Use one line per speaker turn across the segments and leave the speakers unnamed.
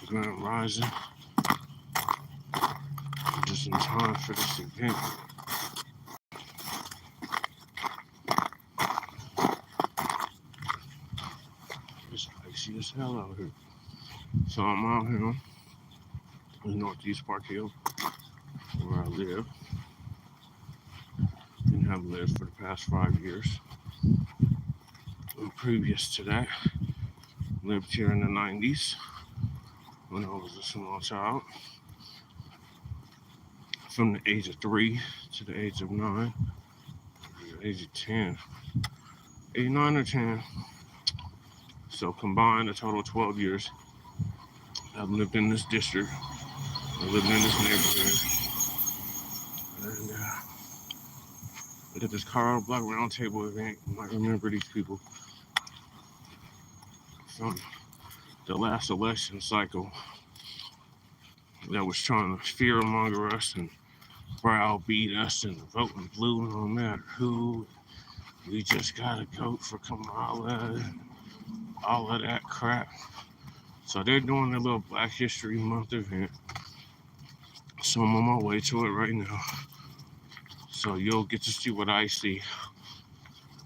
Grand Rising. Just in time for this event. It's icy as hell out here. So I'm out here in Northeast Park Hill, where I live and have lived for the past 5 years. And previous to that, lived here in the 90s when I was a small child. From the age of 3 to the age of 9, the age of 10, 8, 9, or 10. So combined, a total of 12 years. I've lived in this district. I lived in this neighborhood. And I did this Blacc Roundtable event. You might remember these people from the last election cycle that was trying to fearmonger us and browbeat us and voting blue no matter who. We just gotta vote for Kamala, all of that crap. So they're doing a little Black History Month event. So I'm on my way to it right now. So you'll get to see what I see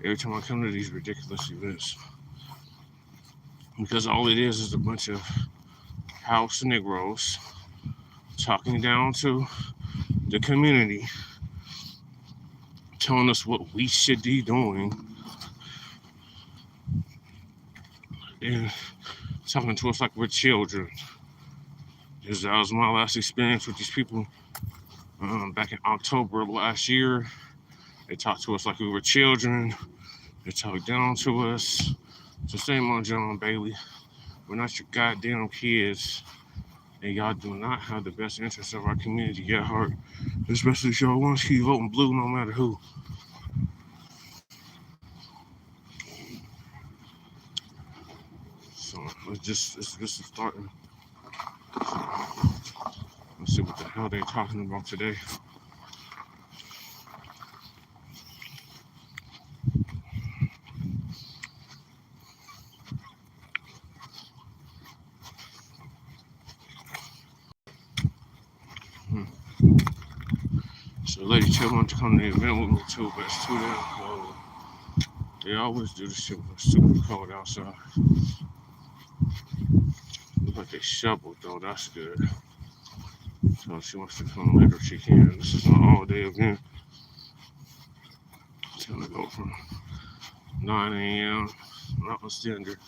every time I come to these ridiculous events. Because all it is a bunch of house Negroes talking down to the community, telling us what we should be doing, and talking to us like we're children. Because that was my last experience with these people back in October of last year. They talked to us like we were children. They talked down to us. It's the same on John Bailey. We're not your goddamn kids. And y'all do not have the best interests of our community at heart. Especially if y'all want to keep voting blue no matter who. So it's just starting. Let's see what the hell they're talking about today. So Lady Chill wanted to come to the event with me too, but it's too damn cold. They always do this shit when it's super cold outside. Look like they shoveled though, that's good. So if she wants to come later, she can. This is an all-day event. It's gonna go from 9 a.m. Mountain Standard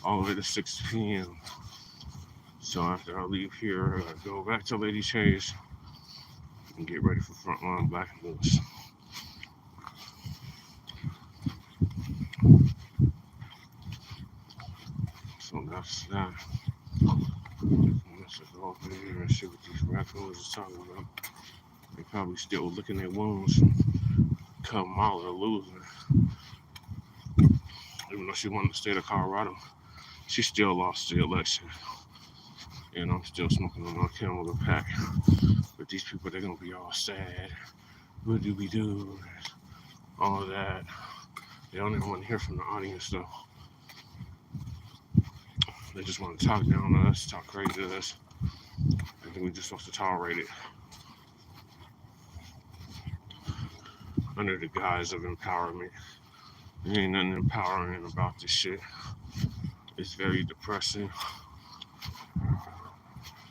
all the way to 6 p.m. So after I leave here, I go back to Lady Chase and get ready for Frontline Black and Lewis. So that's that. Let's go over here and see what these raccoons are talking about. They probably still licking their wounds. Kamala losing. Even though she won the state of Colorado, she still lost the election. And I'm still smoking on my Camel and pack. But these people, they're gonna be all sad. What do we do? All of that. They don't even want to hear from the audience though. They just want to talk down to us, talk crazy to us. I think we're just supposed to tolerate it under the guise of empowerment. There ain't nothing empowering about this shit. It's very depressing,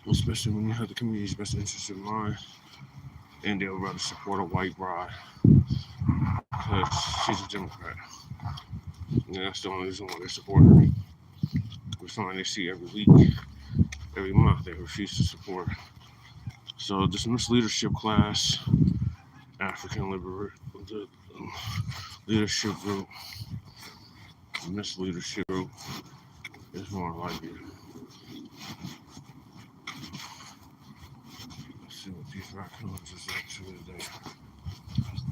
especially when you have the community's best interest in mind, and they'll rather support a white bride because she's a Democrat. And that's the only reason why they support her. We find they see every week, every month, they refuse to support. So this Misleadership class, African Leadership Group, Misleadership Group is more like it. Let's see what these raccoons is up to today.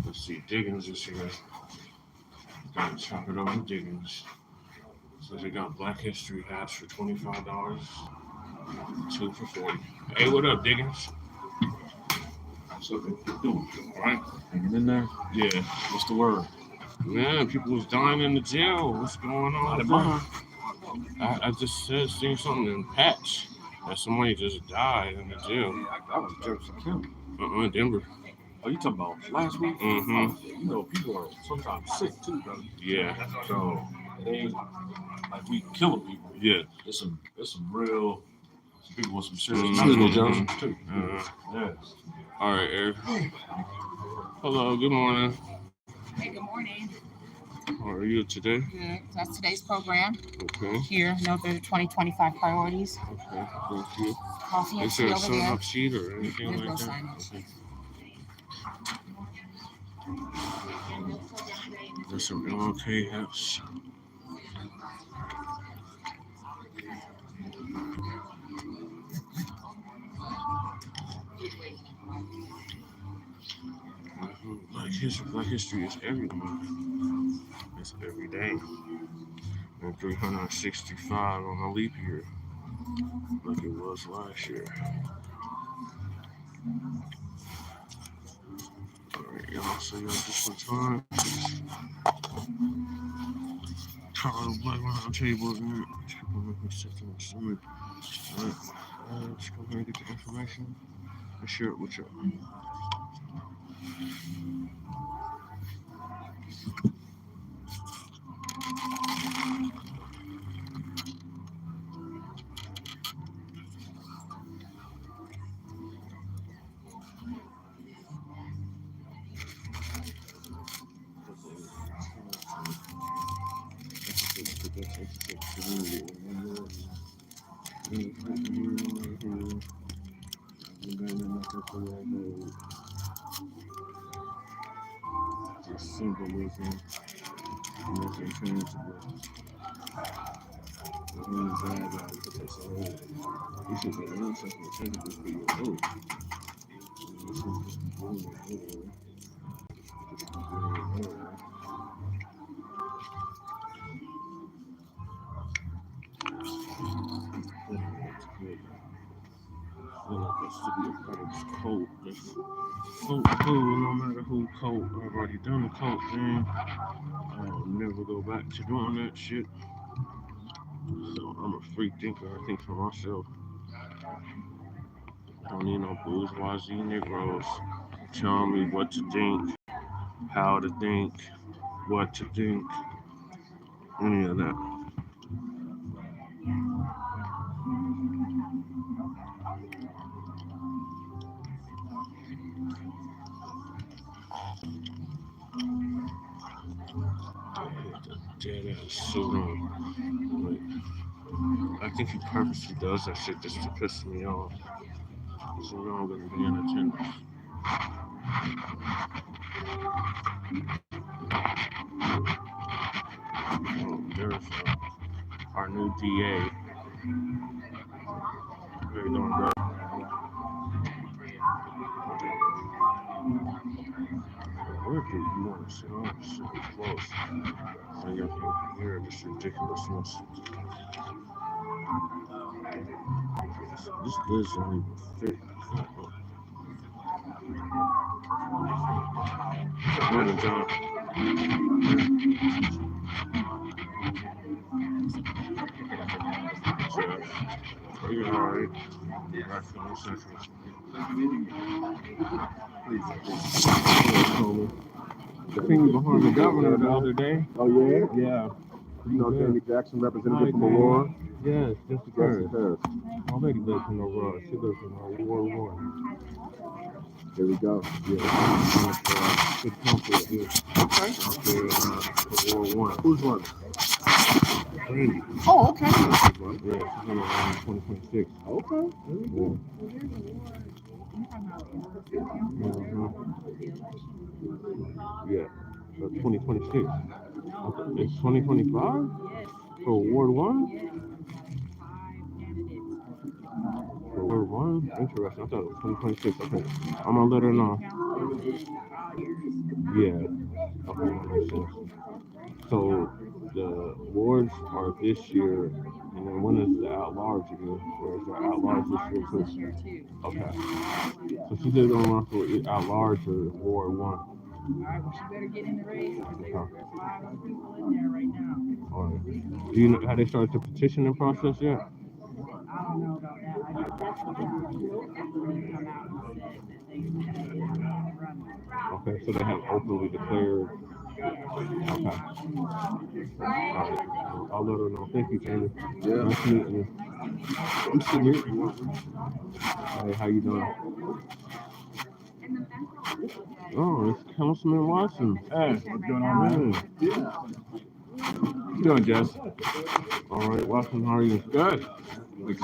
Let's see, Diggins is here. Gotta chop it over Diggins. So they got Black History hats for $25, 2 for $40. Hey, what up, Diggins?
What's up? All
right?
Hanging in there?
Yeah.
What's the word?
Man, people was dying in the jail. What's going on? I just seen something in Patch. that somebody just died in the gym.
That was Jefferson County.
Denver.
Oh, you talking about last week?
Mm-hmm.
Oh, yeah, you know, people are sometimes sick too, brother.
Yeah.
So it ain't like we killing people.
Yeah.
There's some real people with some serious
Mhm.
medical conditions too.
Uh-huh.
Yes.
All right, Eric. Hello. Good morning.
Hey, good morning.
How are you today?
Good. That's today's program.
Okay.
Here, note the 2025 priorities.
Okay. Thank you.
Coffee and
Is there
tea
a
over
sign
there.
up sheet or anything
There's
like
no
that?
signage.
Okay. There's some MLK house. Black history is every month. It's every day. And 365 on a leap year, like it was last year. Alright, y'all, so y'all just one time. Call the Black Roundtable again. Alright, let's go ahead and get the information and share it with y'all. Symbolism, making tangible. You should be learning something tangible for your own. To be a part of this code. No matter who code, I've already done the code thing. I'll never go back to doing that shit. So I'm a free thinker. I think for myself. I don't need no bourgeoisie Negroes telling me what to think, how to think, what to think, any of that. Dead ass suit on. Like, I think he purposely does that shit just to piss me off. So now I'm gonna be in attendance. There's our new DA. How you doing, bro? Where do you want to sit? I'm super close. So y'all can hear this ridiculousness. This doesn't even fit. Morning, John. Are you alright? Right from the central. The thing behind the governor the other day.
Oh yeah?
Yeah.
You know Danny Jackson, representative from Aurora?
Yes, just
Yes,
occurred.
it does.
My lady lives in Aurora. She lives in Ward 1.
There we go.
Yeah, good council here.
Okay.
Out there in Ward 1.
Who's running?
Brandy.
Oh, okay.
Yeah, she's going around in 2026.
Okay.
Yeah. Yeah. So 2026. It's 2025? For Ward 1? For Ward 1? Interesting. I thought it was 2026. Okay. I'm going to let her know. Yeah. Okay, that makes sense. So the wards are this year, and then when is the at-large again? Or is there at-large this year too? Okay. So she's either going to run for at-large or Ward 1.
All right, well, she better get in the race because there's 5 other people in there right now.
All right. Do you know, have they started the petitioning process yet?
I don't know about that. I
Okay, so they have openly declared. Okay. All right. I'll let her know. Thank you, Tammy. Yeah. Nice meeting you. I'm sitting here if you want. Hey, how you doing? Oh, it's Councilman Watson.
Hey, what's going on, man? How you doing, Jess?
All right, Watson, how are you?
Good.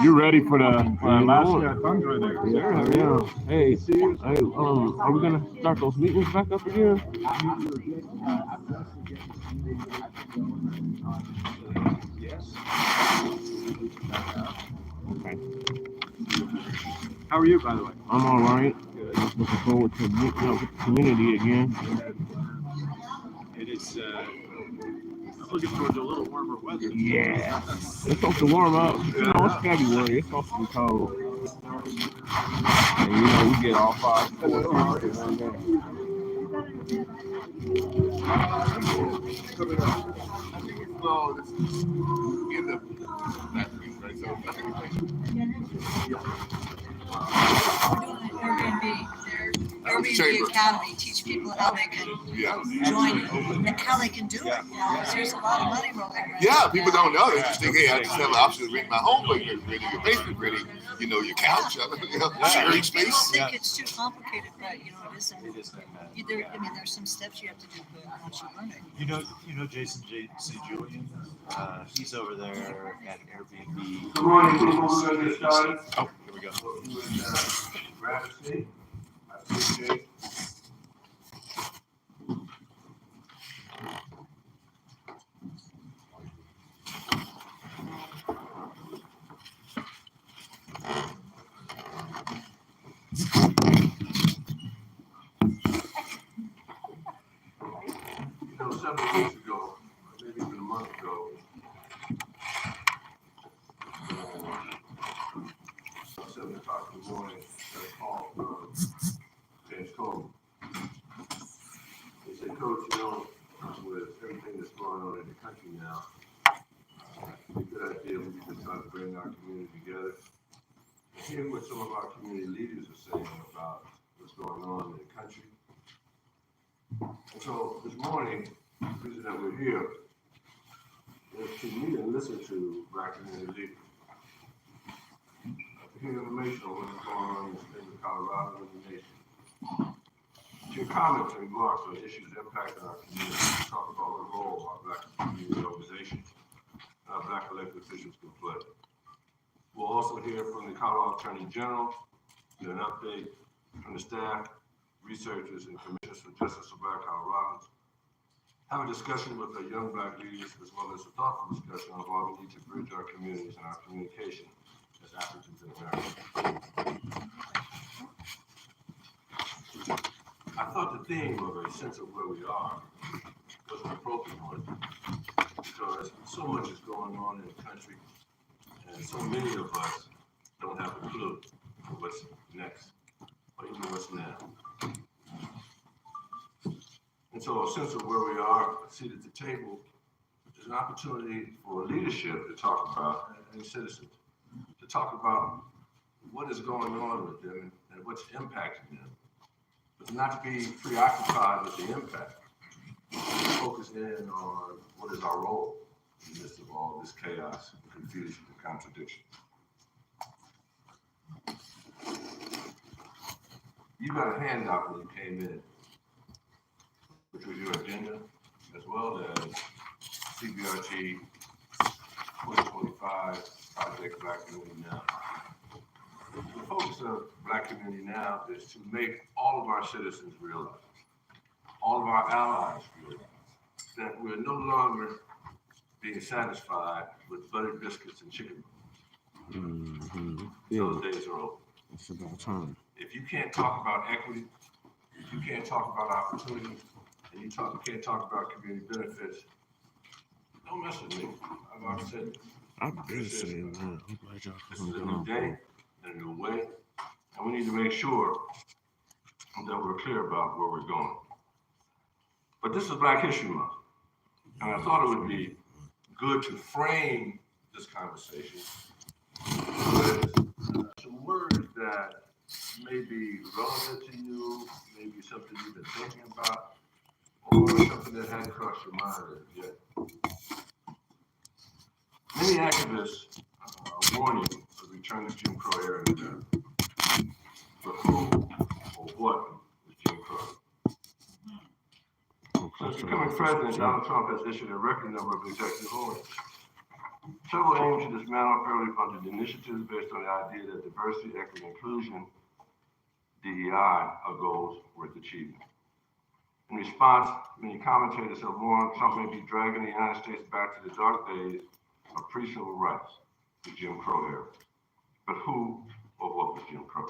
You ready for the last year fundraiser?
Yeah. Hey, are we gonna start those meetings back up again?
Yes.
Okay.
How are you, by the way?
I'm all right. Just looking forward to meeting up with the community again.
It is. I'm looking forward to a little warmer weather.
Yeah. It's supposed to warm up. You know, it's February. It's supposed to be cold. And you know, we get all 5 4 temperatures one day.
No, this is in the last week, right? So I think it's
Airbnb Academy, teach people how they can join, how they can do it. You know, 'cause there's a lot of money rolling around.
yeah, people don't know. They just think, hey, I just have an option to rent my home, but you're renting your basement, renting, your couch, sharing space.
People think it's too complicated, but it isn't. There's some steps you have to do once you learn it.
You know Jason St. Julian? He's over there at Airbnb.
Good morning, people. We're gonna get started.
Oh, here we go.
Grab a seat. I appreciate it. Several weeks ago, maybe even a month ago, 7 o'clock in the morning, got a call from James Coleman. He said, Coach, with everything that's going on in the country now, it's a good idea we just try to bring our community together and hear what some of our community leaders are saying about what's going on in the country. And so this morning, the reason that we're here is to meet and listen to Black community leaders. To hear information on what's going on in the state of Colorado and the nation. To your comments and remarks on issues impacting our community. Talk about what role our Black community organizations and our Black elected officials can play. We'll also hear from the Colorado Attorney General, get an update from the staff, researchers, and commissioners for justice for Black Coloradans. Have a discussion with the young Black leaders, as well as a thoughtful discussion on why we need to bridge our communities and our communication as Africans in America. I thought the theme of a sense of where we are was an appropriate one, because so much is going on in the country, and so many of us don't have a clue for what's next, or even what's now. And so a sense of where we are, a seat at the table, is an opportunity for leadership to talk about, and citizens, to talk about what is going on with them and what's impacting them, but not to be preoccupied with the impact. Focus in on what is our role in the midst of all this chaos, confusion, and contradiction. You got a handout when you came in, which was your agenda, as well as CBRG 2025 Project Black Community Now. The focus of Black Community Now is to make all of our citizens realize, all of our allies realize, that we're no longer being satisfied with buttered biscuits and chicken. Those days are over.
It's about time.
If you can't talk about equity, if you can't talk about opportunity, and you can't talk about community benefits, don't mess with me. I've already said it.
I'm good at saying that. I'm glad y'all
This is a new day and a new way, and we need to make sure that we're clear about where we're going. But this is Black History Month, and I thought it would be good to frame this conversation with some words that may be relevant to you, maybe something you've been thinking about, or something that hadn't crossed your mind yet. Many activists are warning of the return of Jim Crow era in America. But who or what is Jim Crow? Since becoming president, Donald Trump has issued a record number of executive orders. Several aim to dismantle federally funded initiatives based on the idea that diversity, equity, and inclusion, DEI, are goals worth achieving. In response, many commentators have warned Trump may be dragging the United States back to the dark days of pre-civil rights, the Jim Crow era. But who or what was Jim Crow?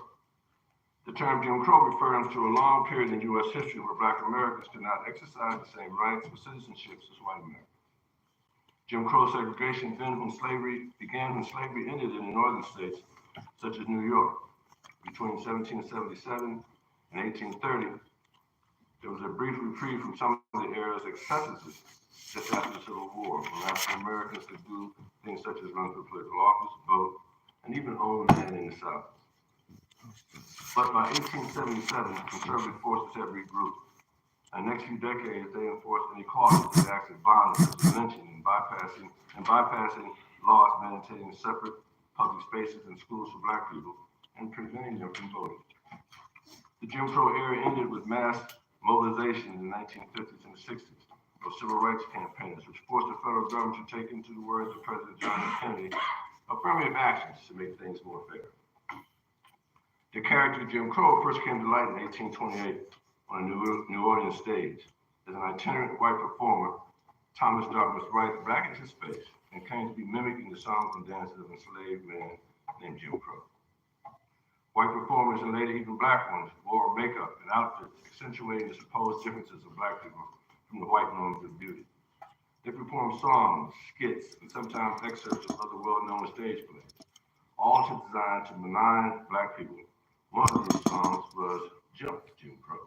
The term Jim Crow refers to a long period in U.S. history where Black Americans could not exercise the same rights or citizenships as white Americans. Jim Crow segregation began when slavery ended in the northern states, such as New York. Between 1777 and 1830, there was a brief reprieve from some of the era's excesses just after the Civil War, when African Americans could do things such as run for political office, vote, and even own land in the South. But by 1877, conservative forces had regrouped. In the next few decades, they enforced inequality with acts of violence, such as lynching and bypassing laws mandating separate public spaces and schools for Black people and preventing them from voting. The Jim Crow era ended with mass mobilization in the 1950s and 60s of civil rights campaigners, which forced the federal government to take, into the words of President John F. Kennedy, affirmative actions to make things more fair. The character Jim Crow first came to light in 1828 on a New Orleans stage. As an itinerant white performer, Thomas Dartmouth Wright blackened his face and claimed to be mimicking the songs and dances of an enslaved man named Jim Crow. White performers, and later even Black ones, wore makeup and outfits accentuating the supposed differences of Black people from the white norms of beauty. They performed songs, skits, and sometimes excerpts of other well-known stage plays, all designed to malign Black people. One of these songs was Jump, Jim Crow.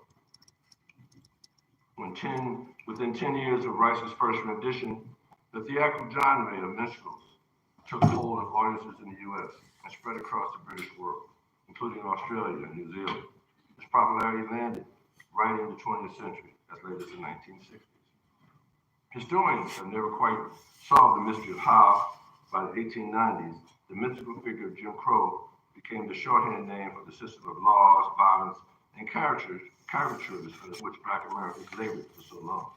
Within 10 years of Rice's first rendition, the theatrical genre of minstrels took hold of audiences in the U.S. and spread across the British world, including Australia and New Zealand. Its popularity landed right in the 20th century, as late as the 1960s. Historians have never quite solved the mystery of how, by the 1890s, the mythical figure of Jim Crow became the shorthand name for the system of laws, violence, and caricatures for which Black Americans labored for so long.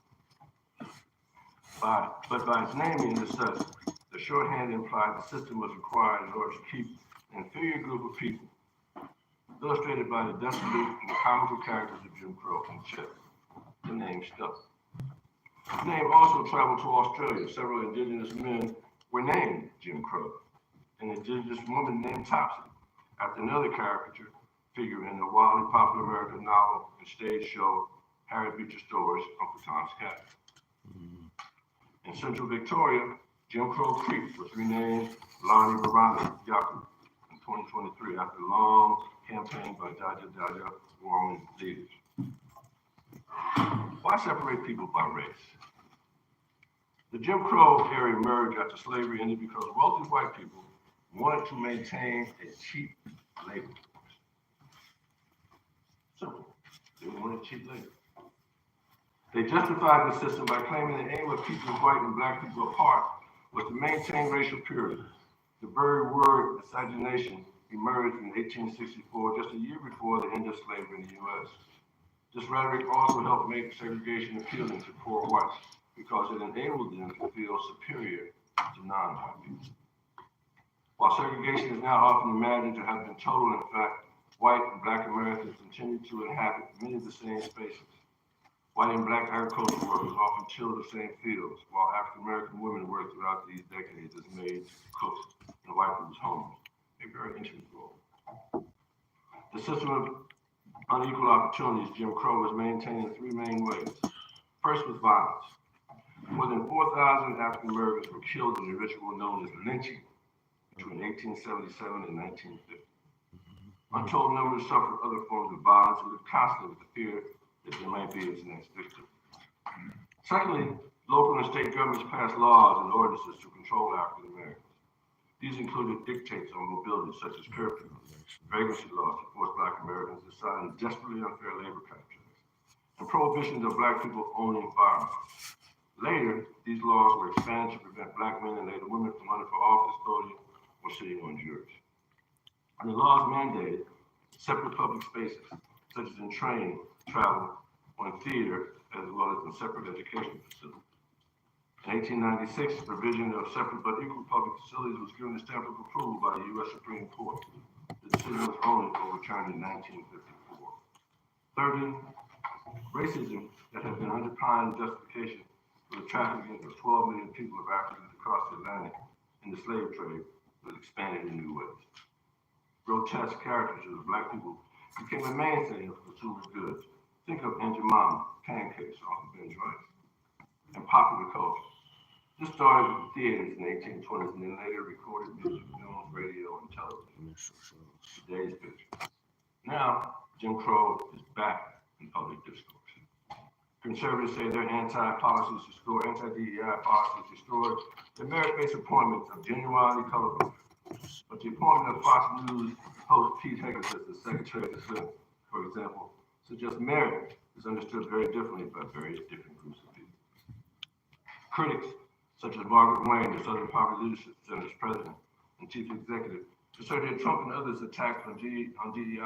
But by its naming as such, the shorthand implied the system was required in order to keep an inferior group of people, illustrated by the dissolute and comical characters of Jim Crow in check. The name stuck. The name also traveled to Australia. Several indigenous men were named Jim Crow. An indigenous woman named Topsy, after another caricature figure in the wildly popular American novel and stage show Harriet Beecher Stowe's Uncle Tom's Cabin. In Central Victoria, Jim Crow Creek was renamed Lani Barana Yaku in 2023 after a long campaign by Jaja Warren leaders. Why separate people by race? The Jim Crow era emerged after slavery ended because wealthy white people wanted to maintain a cheap labor force. Simple. They wanted cheap labor. They justified the system by claiming the aim of keeping white and Black people apart was to maintain racial purity. The very word miscegenation emerged in 1864, just a year before the end of slavery in the U.S. This rhetoric also helped make segregation appealing to poor whites because it enabled them to feel superior to non-white people. While segregation is now often imagined to have been total, in fact, white and Black Americans continue to inhabit many of the same spaces. White and Black agricultural workers often tilled the same fields, while African American women worked throughout these decades as maids, cooks, in white people's homes, a very intimate role. The system of unequal opportunities, Jim Crow, was maintained in three main ways. First was violence. More than 4,000 African Americans were killed in the ritual known as lynching between 1877 and 1950. Untold numbers suffered other forms of violence and lived constantly with the fear that they might be its next victim. Secondly, local and state governments passed laws and ordinances to control African Americans. These included dictates on mobility, such as curfew, vagrancy laws to force Black Americans to sign desperately unfair labor contracts, and prohibitions of Black people owning firearms. Later, these laws were expanded to prevent Black men and later women from running for office, voting, or sitting on juries. And the laws mandated separate public spaces, such as in train, travel, or in theater, as well as in separate education facilities. In 1896, the provision of separate but equal public facilities was given the stamp of approval by the U.S. Supreme Court. The decision was only overturned in 1954. Thirdly, racism that had been underlying justification for the trafficking of 12 million people of Africans across the Atlantic in the slave trade was expanded in new ways. Grotesque caricatures of Black people became a mainstay of consumer goods. Think of Aunt Jemima, pancakes, Uncle Ben's rice, and popular culture. This started with the theaters in the 1820s and then later recorded music, films, radio, and television. Today's picture. Now, Jim Crow is back in public discourse. Conservatives say their anti-DEI policies destroyed the merit-based appointments of genuinely colorful. But the appointment of Fox News host Pete Hegseth as the Secretary of Defense, for example, suggests merit is understood very differently by various different groups of people. Critics, such as Margaret Wayne, the Southern Poverty Leadership Center's president and chief executive, asserted Trump and others' attacks on DEI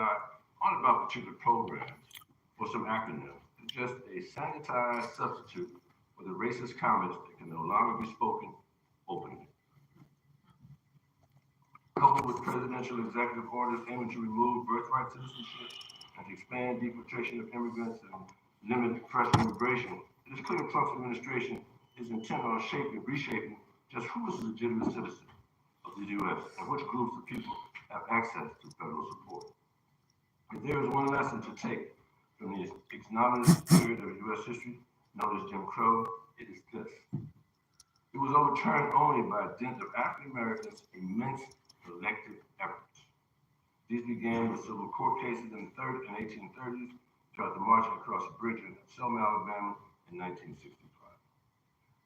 aren't about particular programs or some acronym. It's just a sanitized substitute for the racist comments that can no longer be spoken openly. Coupled with presidential executive orders aiming to remove birthright citizenship and to expand deportation of immigrants and limit fresh immigration, it is clear Trump's administration is intent on reshaping just who is a legitimate citizen of the U.S. and which groups of people have access to federal support. If there is one lesson to take from the ignominious period of U.S. history known as Jim Crow, it is this. It was overturned only by a dint of African Americans' immense collective efforts. These began with civil court cases in the 1830s, throughout the marching across the bridge in Selma, Alabama in 1965.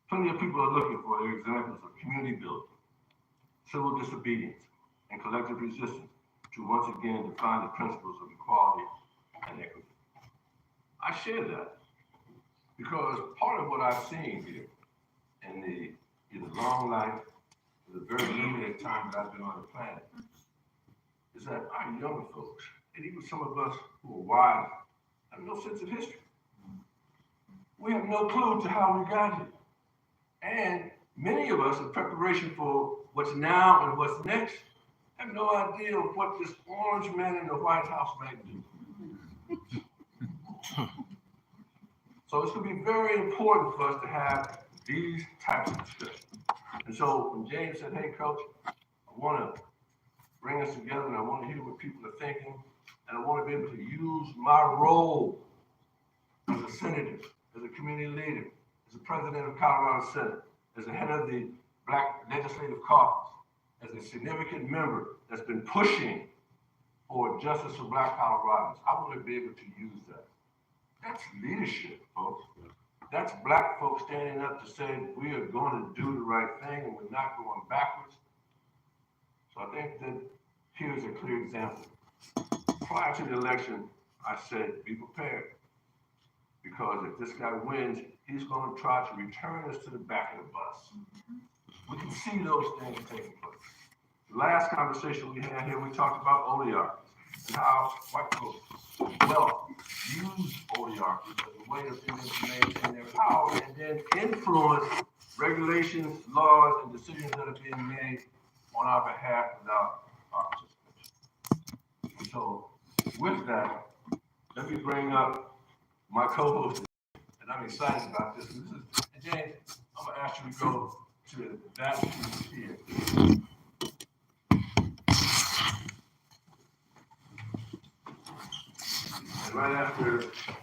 Plenty of people are looking for their examples of community building, civil disobedience, and collective resistance to once again define the principles of equality and equity. I share that because part of what I've seen here in the long life, the very limited time that I've been on the planet, is that our younger folks, and even some of us who are wise, have no sense of history. We have no clue to how we got here. And many of us, in preparation for what's now and what's next, have no idea of what this orange man in the White House might do. So it's going to be very important for us to have these types of discussions. And so when James said, hey, Coach, I want to bring us together and I want to hear what people are thinking, and I want to be able to use my role as a senator, as a community leader, as a president of Colorado Senate, as the head of the Black Legislative Caucus, as a significant member that's been pushing for justice for Black Coloradans. I want to be able to use that. That's leadership, folks. That's Black folks standing up to say we are going to do the right thing and we're not going backwards. So I think that here's a clear example. Prior to the election, I said, be prepared. Because if this guy wins, he's going to try to return us to the back of the bus. We can see those things taking place. The last conversation we had here, we talked about oligarchies and how white folks use oligarchies as a way of being able to maintain their power and then influence regulations, laws, and decisions that are being made on our behalf without our participation. And so with that, let me bring up my co-host, and I'm excited about this. And James, I'm gonna ask you to go to that piece here. And right after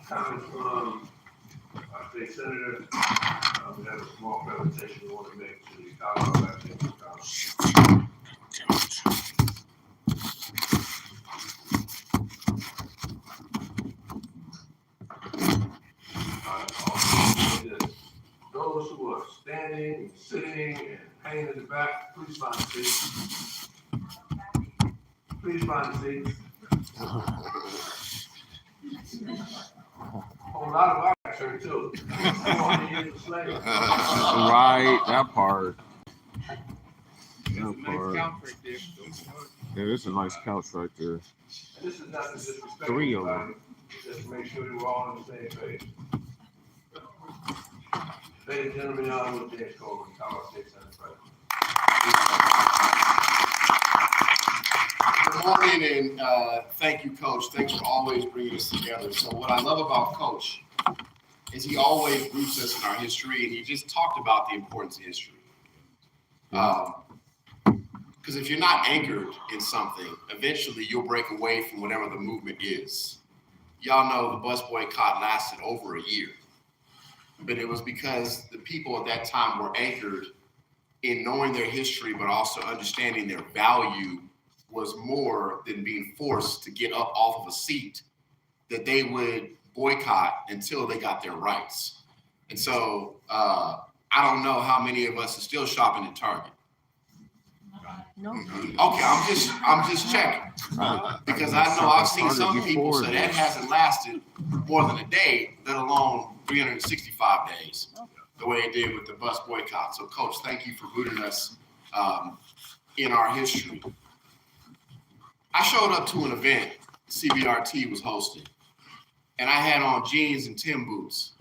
comments from our state senator, we have a small presentation we want to make to the Colorado Latino Congress. Those who are standing, sitting, and hanging in the back, please find a seat. Please find a seat. Whole lot of our shirt too. 400 years of slavery.
Right, that part. That part.
Couch right there.
Yeah, it's a nice couch right there.
And this is nothing disrespectful.
3 of them.
Just to make sure that we're all on the same page. Ladies and gentlemen, y'all know James Coleman, Tower 6 and President.
Good morning, and thank you, Coach. Thanks for always bringing us together. So what I love about Coach is he always roots us in our history, and he just talked about the importance of history. Because if you're not anchored in something, eventually you'll break away from whatever the movement is. Y'all know the bus boycott lasted over a year, but it was because the people at that time were anchored in knowing their history, but also understanding their value was more than being forced to get up off of a seat, that they would boycott until they got their rights. And so I don't know how many of us are still shopping at Target.
No.
Okay, I'm just checking, because I know I've seen some people say that hasn't lasted more than a day, let alone 365 days, the way it did with the bus boycott. So, Coach, thank you for rooting us in our history. I showed up to an event CBRT was hosting, and I had on jeans and Tim boots,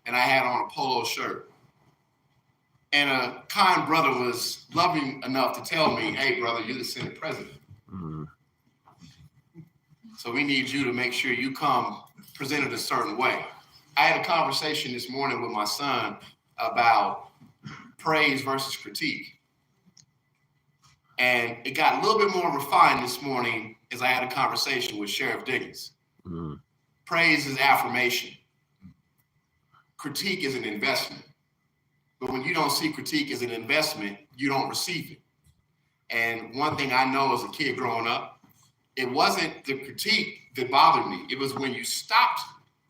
and I had on a polo shirt. And a kind brother was loving enough to tell me, hey, brother, you're the Senate president. So we need you to make sure you come presented a certain way. I had a conversation this morning with my son about praise versus critique. And it got a little bit more refined this morning as I had a conversation with Sheriff Diggins. Praise is affirmation. Critique is an investment. But when you don't see critique as an investment, you don't receive it. And one thing I know as a kid growing up, it wasn't the critique that bothered me. It was when you stopped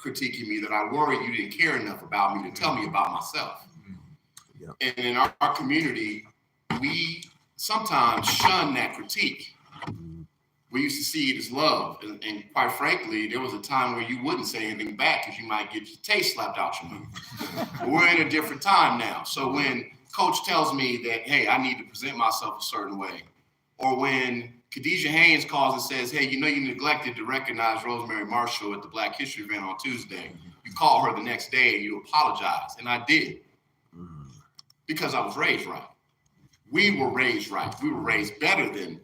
critiquing me that I worried you didn't care enough about me to tell me about myself. And in our community, we sometimes shun that critique. We used to see it as love. And quite frankly, there was a time where you wouldn't say anything back because you might get your taste slapped out your mouth. But we're in a different time now. So when Coach tells me that, hey, I need to present myself a certain way, or when Khadijah Haynes calls and says, hey, you know you neglected to recognize Rosemary Marshall at the Black History event on Tuesday, you call her the next day and you apologize. And I did, because I was raised right. We were raised right. We were raised better than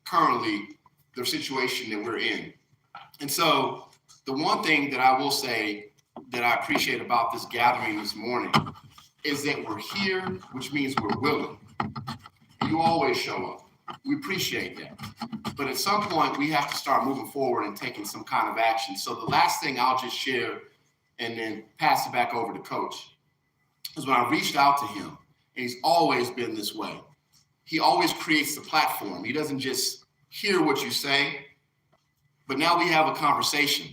currently the situation that we're in. And so the one thing that I will say that I appreciate about this gathering this morning is that we're here, which means we're willing. You always show up. We appreciate that. But at some point, we have to start moving forward and taking some kind of action. So the last thing I'll just share and then pass it back over to Coach is when I reached out to him, and he's always been this way. He always creates the platform. He doesn't just hear what you say, but now we have a conversation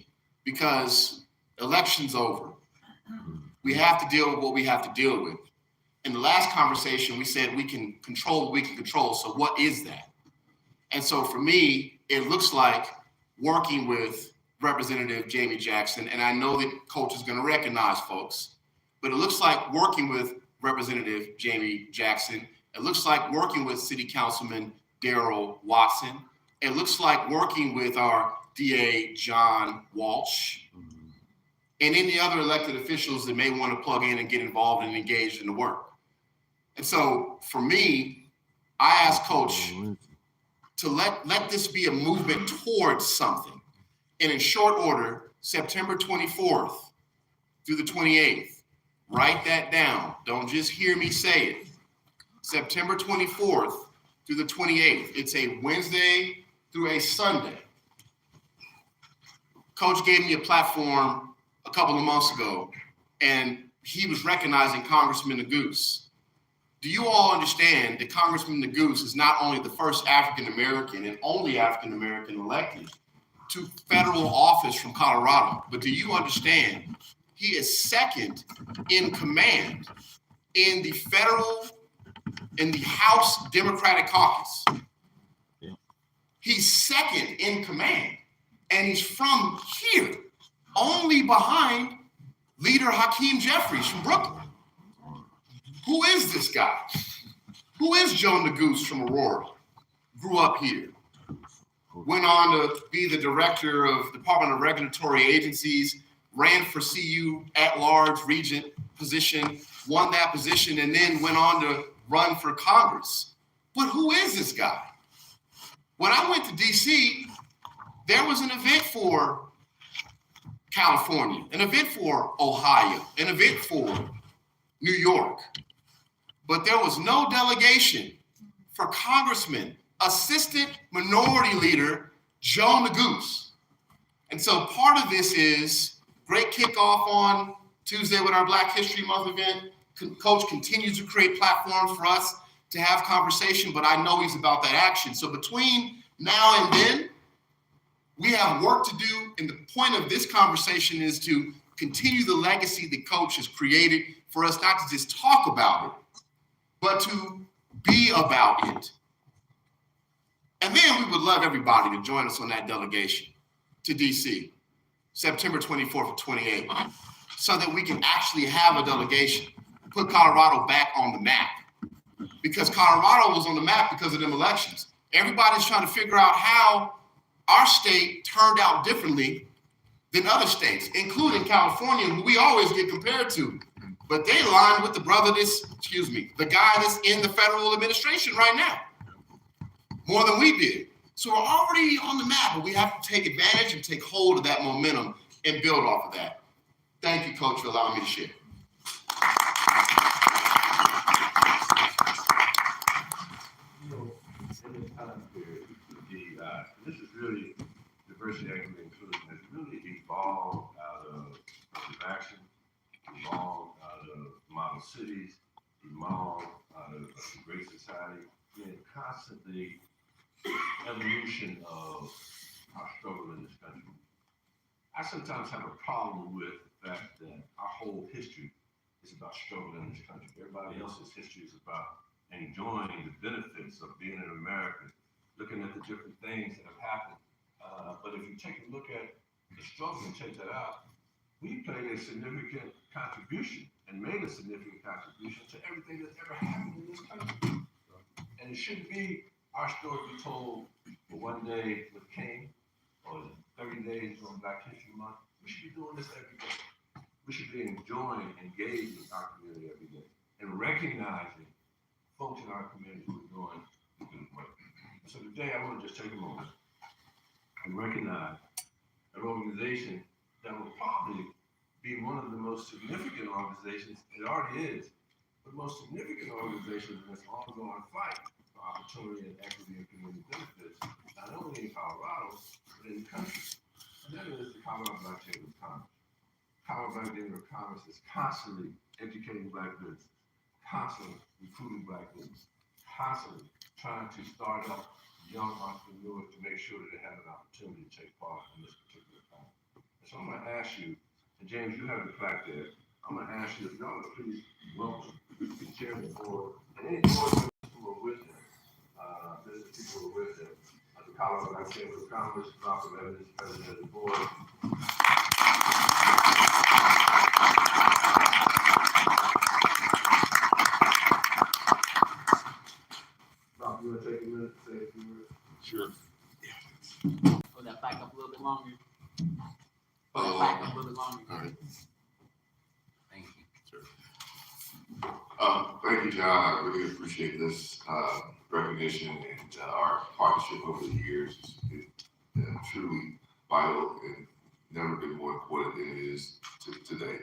because election's over. We have to deal with what we have to deal with. In the last conversation, we said we can control what we can control. So what is that? And so for me, it looks like working with Representative Jamie Jackson, and I know that Coach is going to recognize folks, but it looks like working with Representative Jamie Jackson. It looks like working with City Councilman Darrell Watson. It looks like working with our DA, John Walsh, and any other elected officials that may want to plug in and get involved and engaged in the work. And so for me, I asked Coach to let this be a movement towards something. And in short order, September 24th through the 28th, write that down. Don't just hear me say it. September 24th through the 28th. It's a Wednesday through a Sunday. Coach gave me a platform a couple of months ago, and he was recognizing Congressman Neguse. Do you all understand that Congressman Neguse is not only the first African-American and only African-American elected to federal office from Colorado, but do you understand he is second in command in the federal in the House Democratic Caucus.
Yeah.
He's second in command, and he's from here, only behind Leader Hakeem Jeffries from Brooklyn. Who is this guy? Who is Joe Neguse from Aurora? Grew up here. Went on to be the director of Department of Regulatory Agencies, ran for CU at-large regent position, won that position, and then went on to run for Congress. But who is this guy? When I went to DC, there was an event for California, an event for Ohio, an event for New York. But there was no delegation for Congressman, Assistant Minority Leader Joe Neguse. And so part of this is great kickoff on Tuesday with our Black History Month event. Coach continues to create platforms for us to have conversation, but I know he's about that action. So between now and then, we have work to do, and the point of this conversation is to continue the legacy that Coach has created for us not to just talk about it, but to be about it. And then we would love everybody to join us on that delegation to DC, September 24th and 28th, so that we can actually have a delegation, put Colorado back on the map. Because Colorado was on the map because of them elections. Everybody's trying to figure out how our state turned out differently than other states, including California, who we always get compared to. But they aligned with the the guy that's in the federal administration right now, more than we did. So we're already on the map, but we have to take advantage and take hold of that momentum and build off of that. Thank you, Coach, for allowing me to share.
In this time period, this is really diversity, equity, and inclusion has really evolved out of action, evolved out of model cities, evolved out of the Great Society, and constantly evolution of our struggle in this country. I sometimes have a problem with the fact that our whole history is about struggle in this country. Everybody else's history is about enjoying the benefits of being in America, looking at the different things that have happened. But if you take a look at the struggle and take that out, we played a significant contribution and made a significant contribution to everything that's ever happened in this country. And it shouldn't be our story be told for one day with King or 30 days on Black History Month. We should be doing this every day. We should be enjoying, engaging our community every day, and recognizing folks in our community who are doing good work. So today I want to just take a moment and recognize an organization that will probably be one of the most significant organizations, it already is, the most significant organization in this ongoing fight for opportunity and equity and community benefits, not only in Colorado, but in the country. And that is the Colorado Black Chamber of Commerce. Colorado Black Chamber of Commerce is constantly educating Black business, constantly recruiting Black business, constantly trying to start up young entrepreneurs to make sure that they have an opportunity to take part in this particular time. So I'm going to ask you, and James, you have the plaque there. I'm going to ask you if y'all would please welcome the chairman of the board and any board members who are with him. There's the people who are with him. The Colorado Black Chamber of Commerce, Malcolm Evans, president of the board. Malcolm, you want to take a minute to say a few words?
Sure.
Hold that back up a little bit longer. Hold that back up a little bit longer.
All right.
Thank you.
Sure. Thank you, John. I really appreciate this recognition and our partnership over the years is truly vital and never been more important than it is today.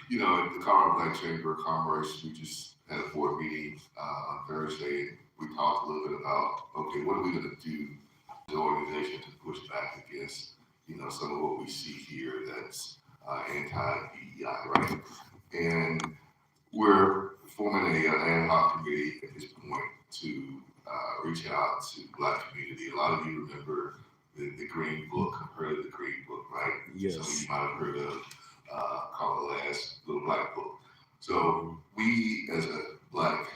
You know, at the Colorado Black Chamber of Commerce, we just had a board meeting on Thursday. We talked a little bit about, okay, what are we going to do as an organization to push back against, you know, some of what we see here that's anti-DEI, right? And we're forming an ad hoc committee at this point to reach out to the Black community. A lot of you remember the Green Book, heard of the Green Book, right?
Yes.
Some of you might have heard of called the last little Black book. So we, as a Black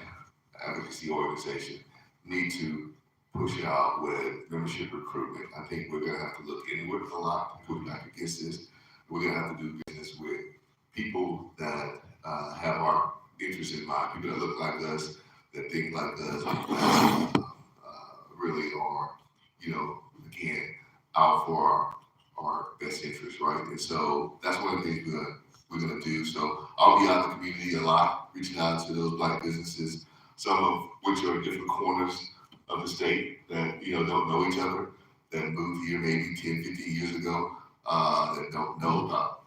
advocacy organization need to push it out with membership recruitment. I think we're gonna have to look inward a lot to push back against this. We're gonna have to do business with people that have our interests in mind, people that look like us, that think like us, really are, again, out for our best interests, right? And so that's one of the things we're gonna do. So I'll be out in the community a lot, reaching out to those Black businesses, some of which are in different corners of the state that, don't know each other, that moved here maybe 10, 15 years ago, that don't know about,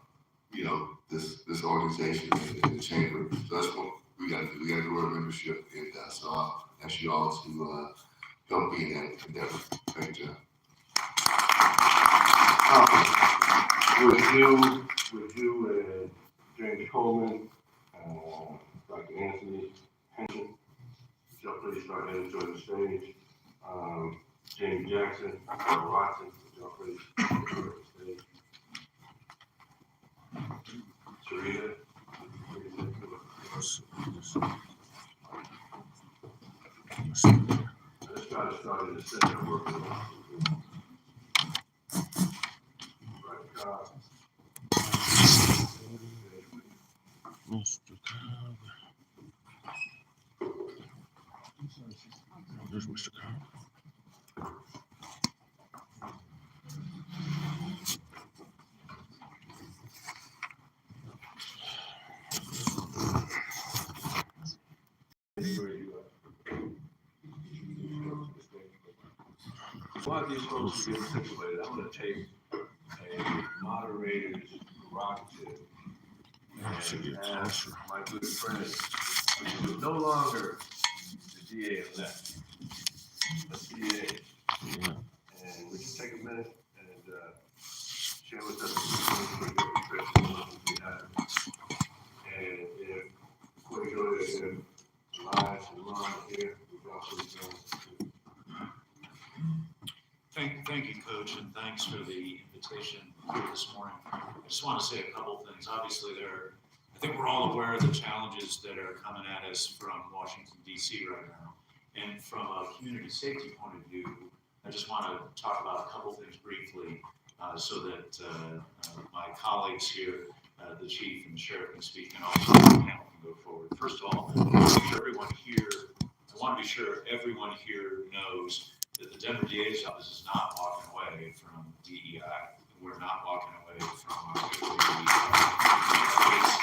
this organization and the chamber. So that's what we gotta do. We gotta grow our membership, and so I'll ask you all to help me in that endeavor. Thank you, John.
With you and James Coleman, Dr. Anthony Henson, would y'all please start heading toward the stage. Jamie Jackson, Carl Watson, would y'all please head toward the stage. Sarita. Let's try to start in the center of work.
Mr. Cobb. There's Mr. Cobb.
While these folks are getting situated, I'm gonna take a moderator's prerogative and ask my good friend, who is no longer the DA-elect, but DA.
Yeah.
And would you take a minute and share with us the perspective we have? And if, before we go to the lives and line here, we've also done.
Thank you, Coach, and thanks for the invitation here this morning. I just want to say a couple of things. Obviously, I think we're all aware of the challenges that are coming at us from Washington, D.C. right now. And from a community safety point of view, I just want to talk about a couple of things briefly so that my colleagues here, the chief and the sheriff, can speak, and also the panel can go forward. First of all, I want to be sure everyone here knows that the Denver DA's office is not walking away from DEI. We're not walking away from our community. It's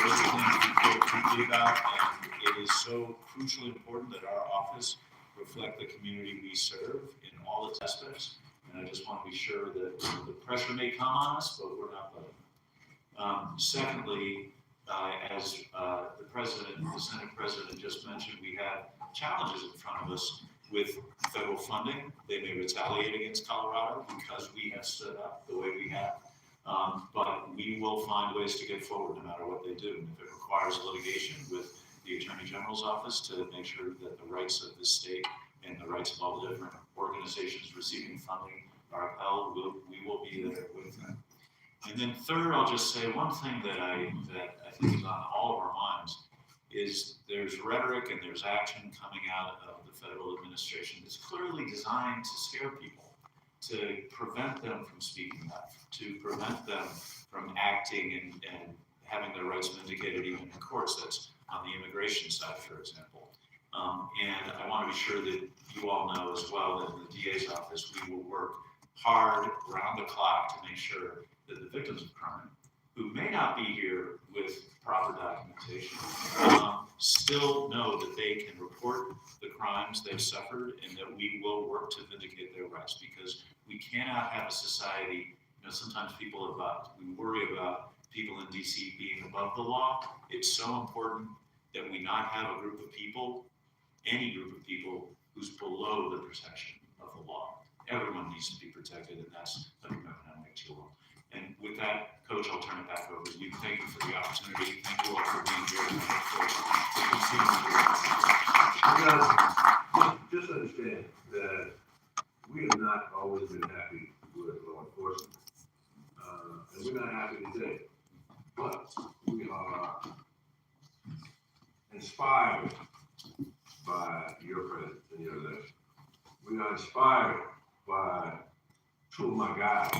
things we feel deeply about, and it is so crucially important that our office reflect the community we serve in all its aspects. And I just want to be sure that the pressure may come on us, but we're not letting. Secondly, as the Senate President just mentioned, we have challenges in front of us with federal funding. They may retaliate against Colorado because we have stood up the way we have. But we will find ways to get forward no matter what they do. And if it requires litigation with the Attorney General's office to make sure that the rights of the state and the rights of all the different organizations receiving funding are upheld, we will be there with them. And then third, I'll just say one thing that I think is on all of our minds is there's rhetoric and there's action coming out of the federal administration that's clearly designed to scare people, to prevent them from speaking up, to prevent them from acting and having their rights vindicated even in courts. That's on the immigration side, for example. And I want to be sure that you all know as well that in the DA's office, we will work hard around the clock to make sure that the victims of crime, who may not be here with proper documentation, still know that they can report the crimes they've suffered and that we will work to vindicate their rights, because we cannot have a society, sometimes we worry about people in DC being above the law. It's so important that we not have a group of people, any group of people, who's below the protection of the law. Everyone needs to be protected, and that's the commitment I make to you all. And with that, Coach, I'll turn it back over to you. Thank you for the opportunity. Thank you all for being here. And I look forward to continuing.
Just understand that we have not always been happy with law enforcement. And we're not happy today. But we are inspired by your presence and your leadership. We are inspired by two of my guys,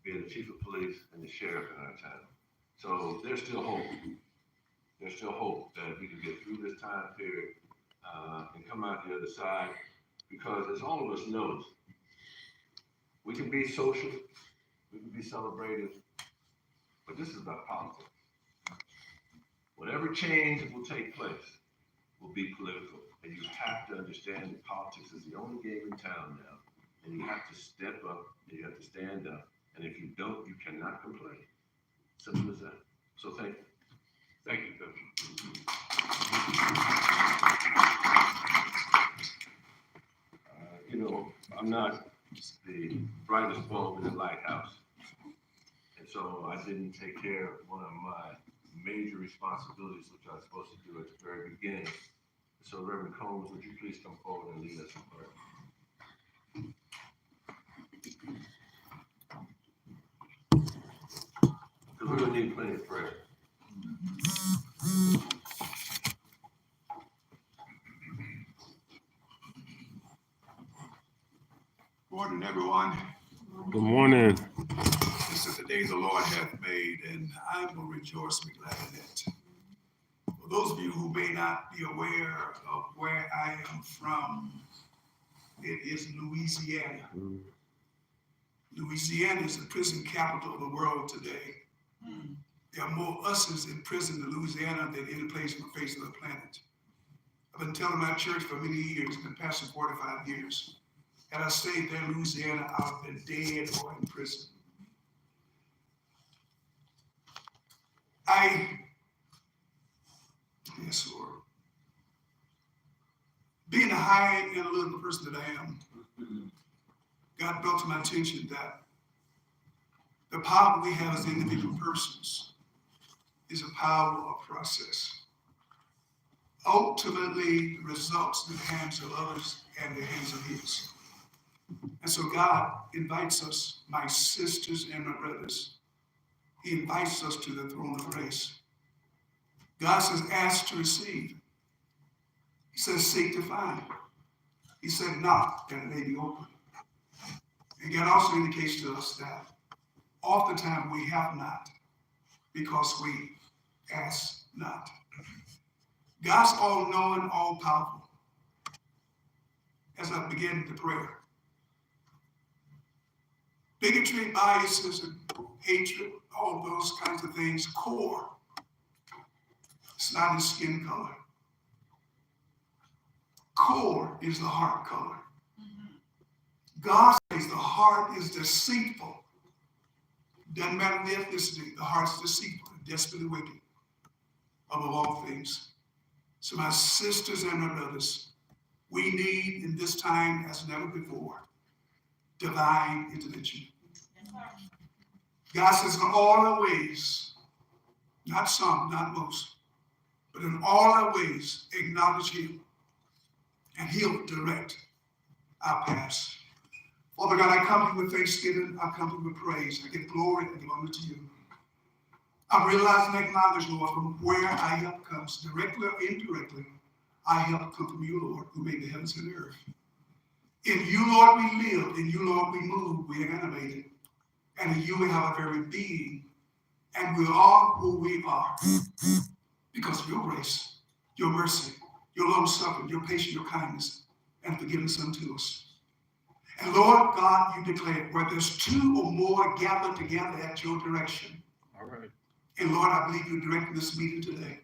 being the chief of police and the sheriff in our town. So there's still hope. There's still hope that we can get through this time period and come out the other side, because as all of us knows, we can be social, we can be celebrative, but this is about politics. Whatever change that will take place will be political, and you have to understand that politics is the only game in town now, and you have to step up, and you have to stand up, and if you don't, you cannot complain. Simple as that. So thank you.
Thank you, Coach.
I'm not the brightest bulb in the lighthouse. And so I didn't take care of one of my major responsibilities, which I was supposed to do at the very beginning. So Reverend Combs, would you please come forward and lead us in prayer? Because we're going to need plenty of prayer.
Morning, everyone.
Good morning.
This is the day the Lord hath made, and I will rejoice and be glad in it. For those of you who may not be aware of where I am from, it is Louisiana. Louisiana is the prison capital of the world today. There are more us's in prison in Louisiana than any place on the face of the planet. I've been telling my church for many years, been pastoring 45 years. Had I stayed there in Louisiana, I would have been dead or in prison. Yes, Lord. Being a high analytical person that I am, God brought to my attention that the power we have as individual persons is a power of process. Ultimately, results in the hands of others and the hands of His. And so God invites us, my sisters and my brothers, He invites us to the throne of grace. God says, ask to receive. He says, seek to find. He said, knock, that it may be open. And God also indicates to us that oftentimes we have not because we ask not. God's all-knowing, all-powerful. As I begin the prayer, bigotry, biases, and hatred, all those kinds of things, core. It's not in skin color. Core is the heart color. God says the heart is deceitful. Doesn't matter the ethnicity, the heart's deceitful and desperately wicked above all things. So my sisters and my brothers, we need in this time as never before, divine intervention. God says in all our ways, not some, not most, but in all our ways, acknowledge Him, and He'll direct our paths. Father God, I come to you with thanksgiving, I come to you with praise, I give glory and honor to you. I realize and acknowledge, Lord, from where our help comes, directly or indirectly, our help comes from you, Lord, who made the heavens and the earth. In you, Lord, we live, in you, Lord, we move, we are animated, and in you we have a very being, and we are who we are because of your grace, your mercy, your long-suffering, your patience, your kindness, and forgiveness unto us. And Lord God, you declared, where there's two or more gathered together at your direction.
All right.
And Lord, I believe you directed this meeting today.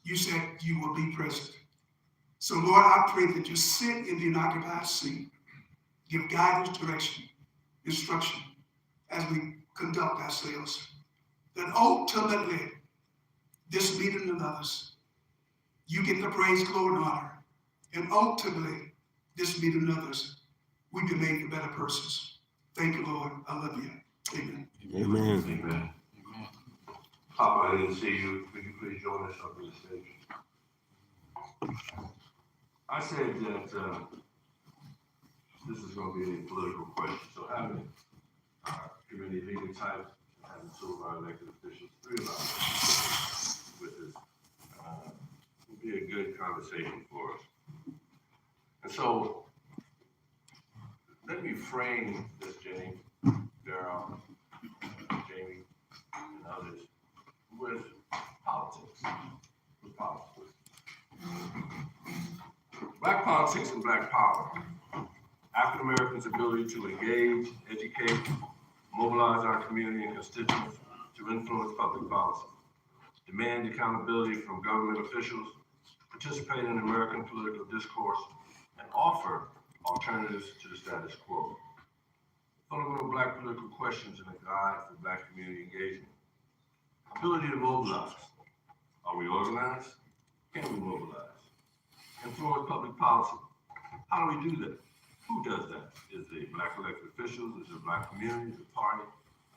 You said you will be present. So Lord, I pray that you sit in the unoccupied seat, give guidance, direction, instruction as we conduct ourselves. That ultimately, this meeting and others, you get the praise, glory, and honor. And ultimately, this meeting and others, we be made for better persons. Thank you, Lord. I love you. Amen.
Amen.
Amen. Papa, I didn't see you. Could you please join us up on the stage? I said that this is going to be a political question. So having community legal types, having two of our elected officials, three of our with us, will be a good conversation for us. And so, let me frame this, Jenny, Darryl, Jamie, and others, with politics. Black politics and Black power. African Americans' ability to engage, educate, mobilize our community and constituents to influence public policy, demand accountability from government officials, participate in American political discourse, and offer alternatives to the status quo. Fundamental Black political questions and a guide for Black community engagement. Ability to mobilize. Are we organized? Can we mobilize? Influence public policy. How do we do that? Who does that? Is it Black elected officials? Is it Black community? Is it party?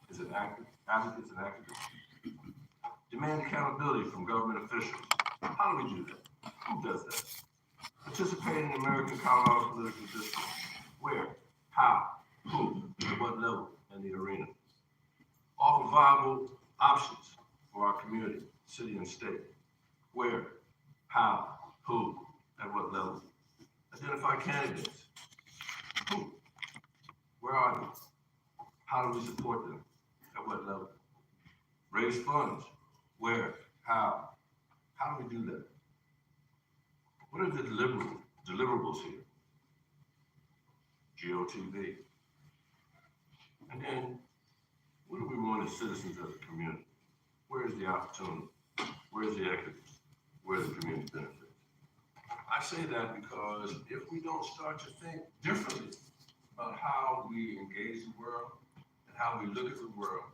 Is it advocates and activists? Demand accountability from government officials. How do we do that? Who does that? Participate in American Colorado political discourse. Where? How? Who? At what level in the arena? Offer viable options for our community, city, and state. Where? How? Who? At what level? Identify candidates. Who? Where are they? How do we support them? At what level? Raise funds. Where? How? How do we do that? What are the deliverables here? GOTV. And then, what do we want as citizens as a community? Where is the opportunity? Where is the equity? Where are the community benefits? I say that because if we don't start to think differently about how we engage the world and how we look at the world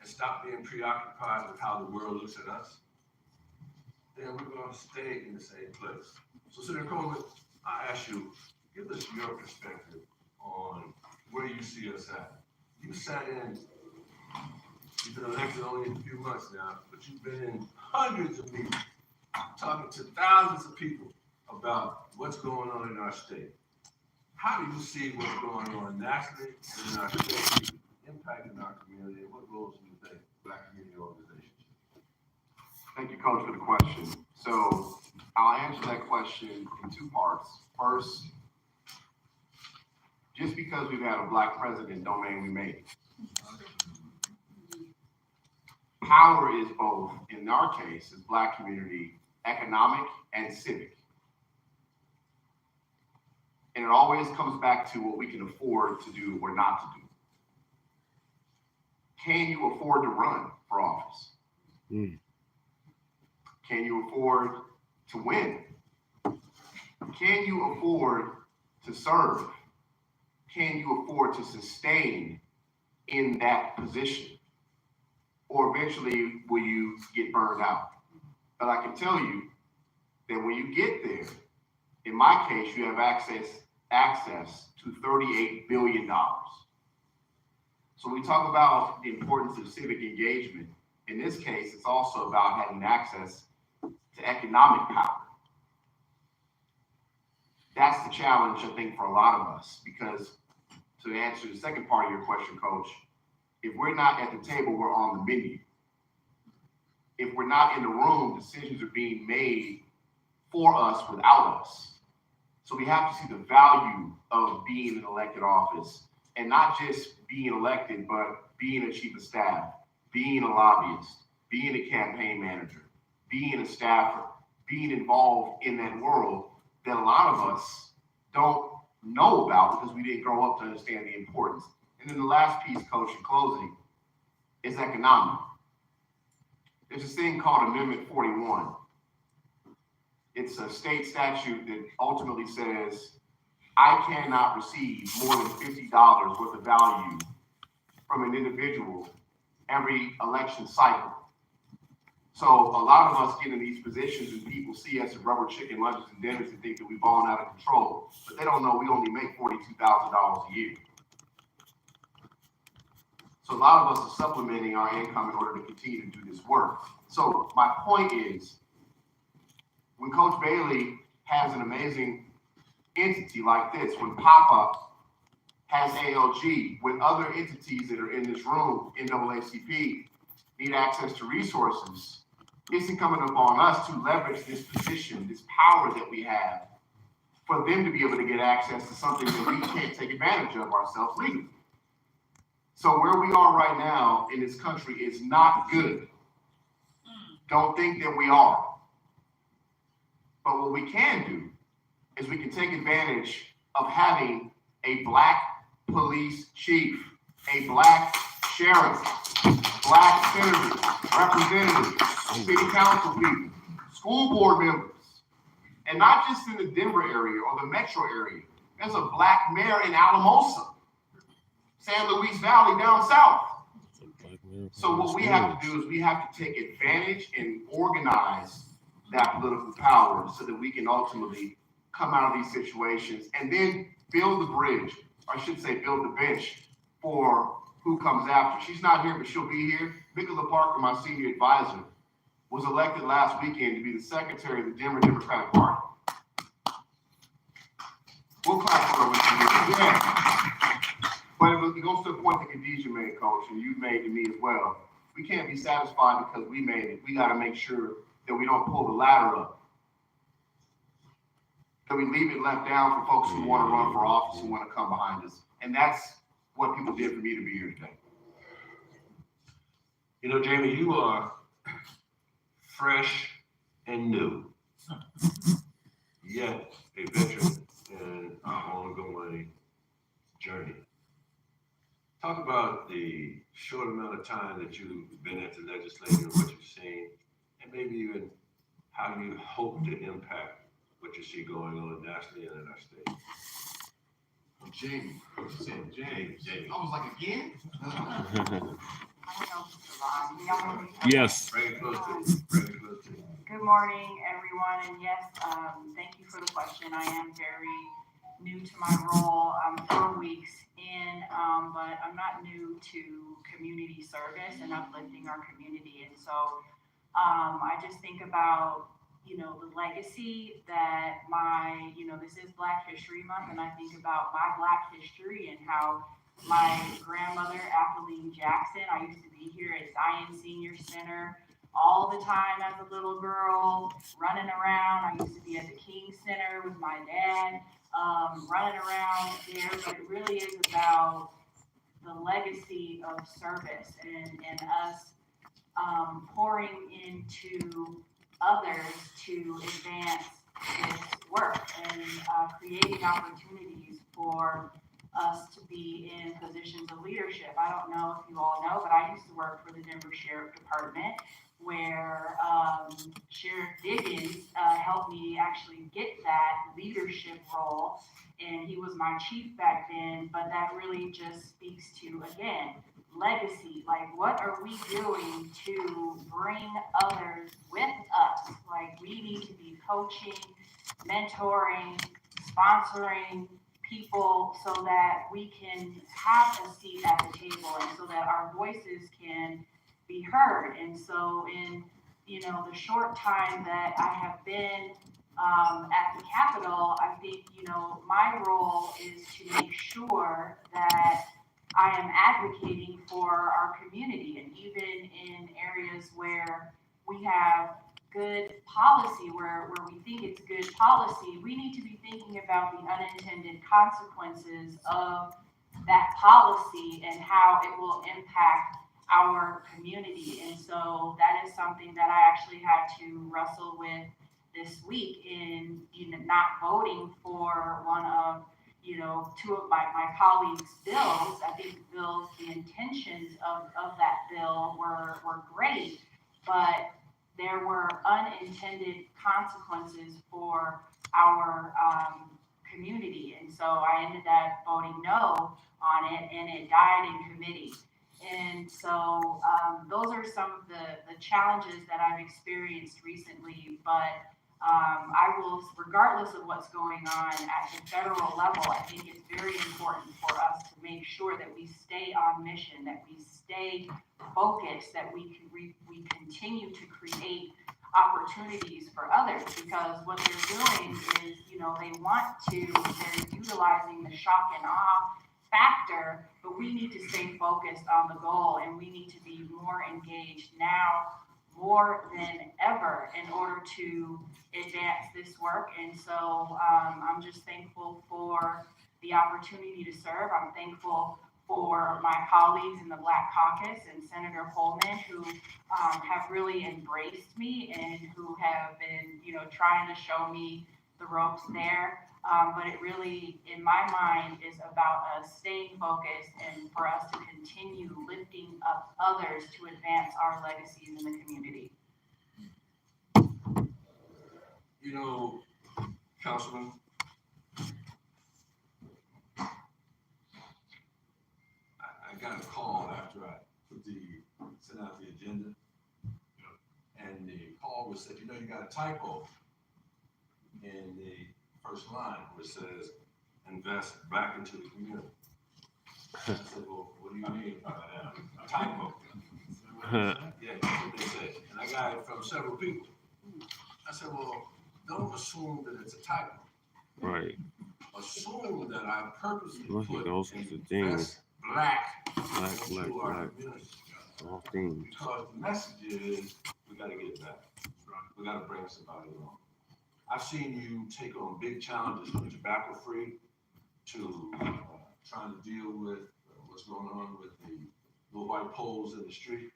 and stop being preoccupied with how the world looks at us, then we're going to stay in the same place. So, Senator Coleman, I ask you, give us your perspective on where you see us at. You sat in, you've been elected only a few months now, but you've been in hundreds of meetings, talking to thousands of people about what's going on in our state. How do you see what's going on nationally and in our state impacting our community, and what roles do you think Black community organizations?
Thank you, Coach, for the question. So I'll answer that question in two parts. First, just because we've had a Black president don't mean we made it. Power is both, in our case, as Black community, economic and civic. And it always comes back to what we can afford to do or not to do. Can you afford to run for office? Can you afford to win? Can you afford to serve? Can you afford to sustain in that position? Or eventually will you get burned out? But I can tell you that when you get there, in my case, you have access to $38 billion. So we talk about the importance of civic engagement. In this case, it's also about having access to economic power. That's the challenge, I think, for a lot of us, because to answer the second part of your question, Coach, if we're not at the table, we're on the menu. If we're not in the room, decisions are being made for us without us. So we have to see the value of being in elected office, and not just being elected, but being a chief of staff, being a lobbyist, being a campaign manager, being a staffer, being involved in that world that a lot of us don't know about because we didn't grow up to understand the importance. And then the last piece, Coach, in closing, is economic. There's this thing called Amendment 41. It's a state statute that ultimately says I cannot receive more than $50 worth of value from an individual every election cycle. So a lot of us get in these positions and people see us as rubber chicken lunches and dinners and think that we've fallen out of control, but they don't know we only make $42,000 a year. So a lot of us are supplementing our income in order to continue to do this work. So my point is, when Coach Bailey has an amazing entity like this, when Papa has ALG, when other entities that are in this room, NAACP, need access to resources, it's incumbent upon us to leverage this position, this power that we have for them to be able to get access to something that we can't take advantage of ourselves legally. So where we are right now in this country is not good. Don't think that we are. But what we can do is we can take advantage of having a Black police chief, a Black sheriff, Black senators, representatives, city council people, school board members, and not just in the Denver area or the metro area. There's a Black mayor in Alamosa, San Luis Valley down south. So what we have to do is we have to take advantage and organize that political power so that we can ultimately come out of these situations and then build the bridge, or I should say build the bench for who comes after. She's not here, but she'll be here. Nicola Parker, my senior advisor, was elected last weekend to be the secretary of the Denver Democratic Party. We'll clap for her when she gets here. Yeah. But it goes to the point that Khadijah made, Coach, and you made to me as well. We can't be satisfied because we made it. We got to make sure that we don't pull the ladder up. That we leave it left down for folks who want to run for office, who want to come behind us. And that's what people did for me to be here today.
You know, Jamie, you are fresh and new, yet a veteran in our ongoing journey. Talk about the short amount of time that you've been at the legislature, what you've seen, and maybe even how you hope to impact what you see going on nationally and in our state.
Jamie, what you said, Jamie. I was like, again?
I don't know if it's a lot.
Yes.
Bring it close to you. Bring it close to you.
Good morning, everyone, and yes, thank you for the question. I am very new to my role. I'm 4 weeks in, but I'm not new to community service and uplifting our community. And so I just think about, the legacy that this is Black History Month, and I think about my Black history and how my grandmother, Appeline Jackson, I used to be here at Zion Senior Center all the time as a little girl, running around. I used to be at the King Center with my dad, running around there, but it really is about the legacy of service and us pouring into others to advance this work and creating opportunities for us to be in positions of leadership. I don't know if you all know, but I used to work for the Denver Sheriff Department, where Sheriff Diggins helped me actually get that leadership role, and he was my chief back then. But that really just speaks to, again, legacy. Like, what are we doing to bring others with us? Like, we need to be coaching, mentoring, sponsoring people so that we can have a seat at the table and so that our voices can be heard. And so in the short time that I have been at the Capitol, I think my role is to make sure that I am advocating for our community, and even in areas where we have good policy, where we think it's good policy, we need to be thinking about the unintended consequences of that policy and how it will impact our community. And so that is something that I actually had to wrestle with this week in not voting for one of two of my colleagues' bills. I think the intentions of that bill were great, but there were unintended consequences for our community. And so I ended up voting no on it, and it died in committee. And so those are some of the challenges that I've experienced recently, but I will, regardless of what's going on at the federal level, I think it's very important for us to make sure that we stay on mission, that we stay focused, that we continue to create opportunities for others, because what they're doing is, they're utilizing the shock and awe factor, but we need to stay focused on the goal, and we need to be more engaged now more than ever in order to advance this work. And so I'm just thankful for the opportunity to serve. I'm thankful for my colleagues in the Blacc Caucus and Senator Pullman, who have really embraced me and who have been, trying to show me the ropes there. But it really, in my mind, is about us staying focused and for us to continue lifting up others to advance our legacies in the community.
Councilman, I got a call after I sent out the agenda. And the call was said, you got a typo in the first line where it says, invest back into the community. I said, well, what do you mean by that? A typo. Yeah, that's what they said. And I got it from several people. I said, well, don't assume that it's a typo.
Right.
Assume that I purposely
Look at
put
those
invest Blacc into our
black.
community.
All things.
Because the message is, we gotta get it back. We gotta bring somebody along. I've seen you take on big challenges from tobacco free to trying to deal with what's going on with the little white poles in the street.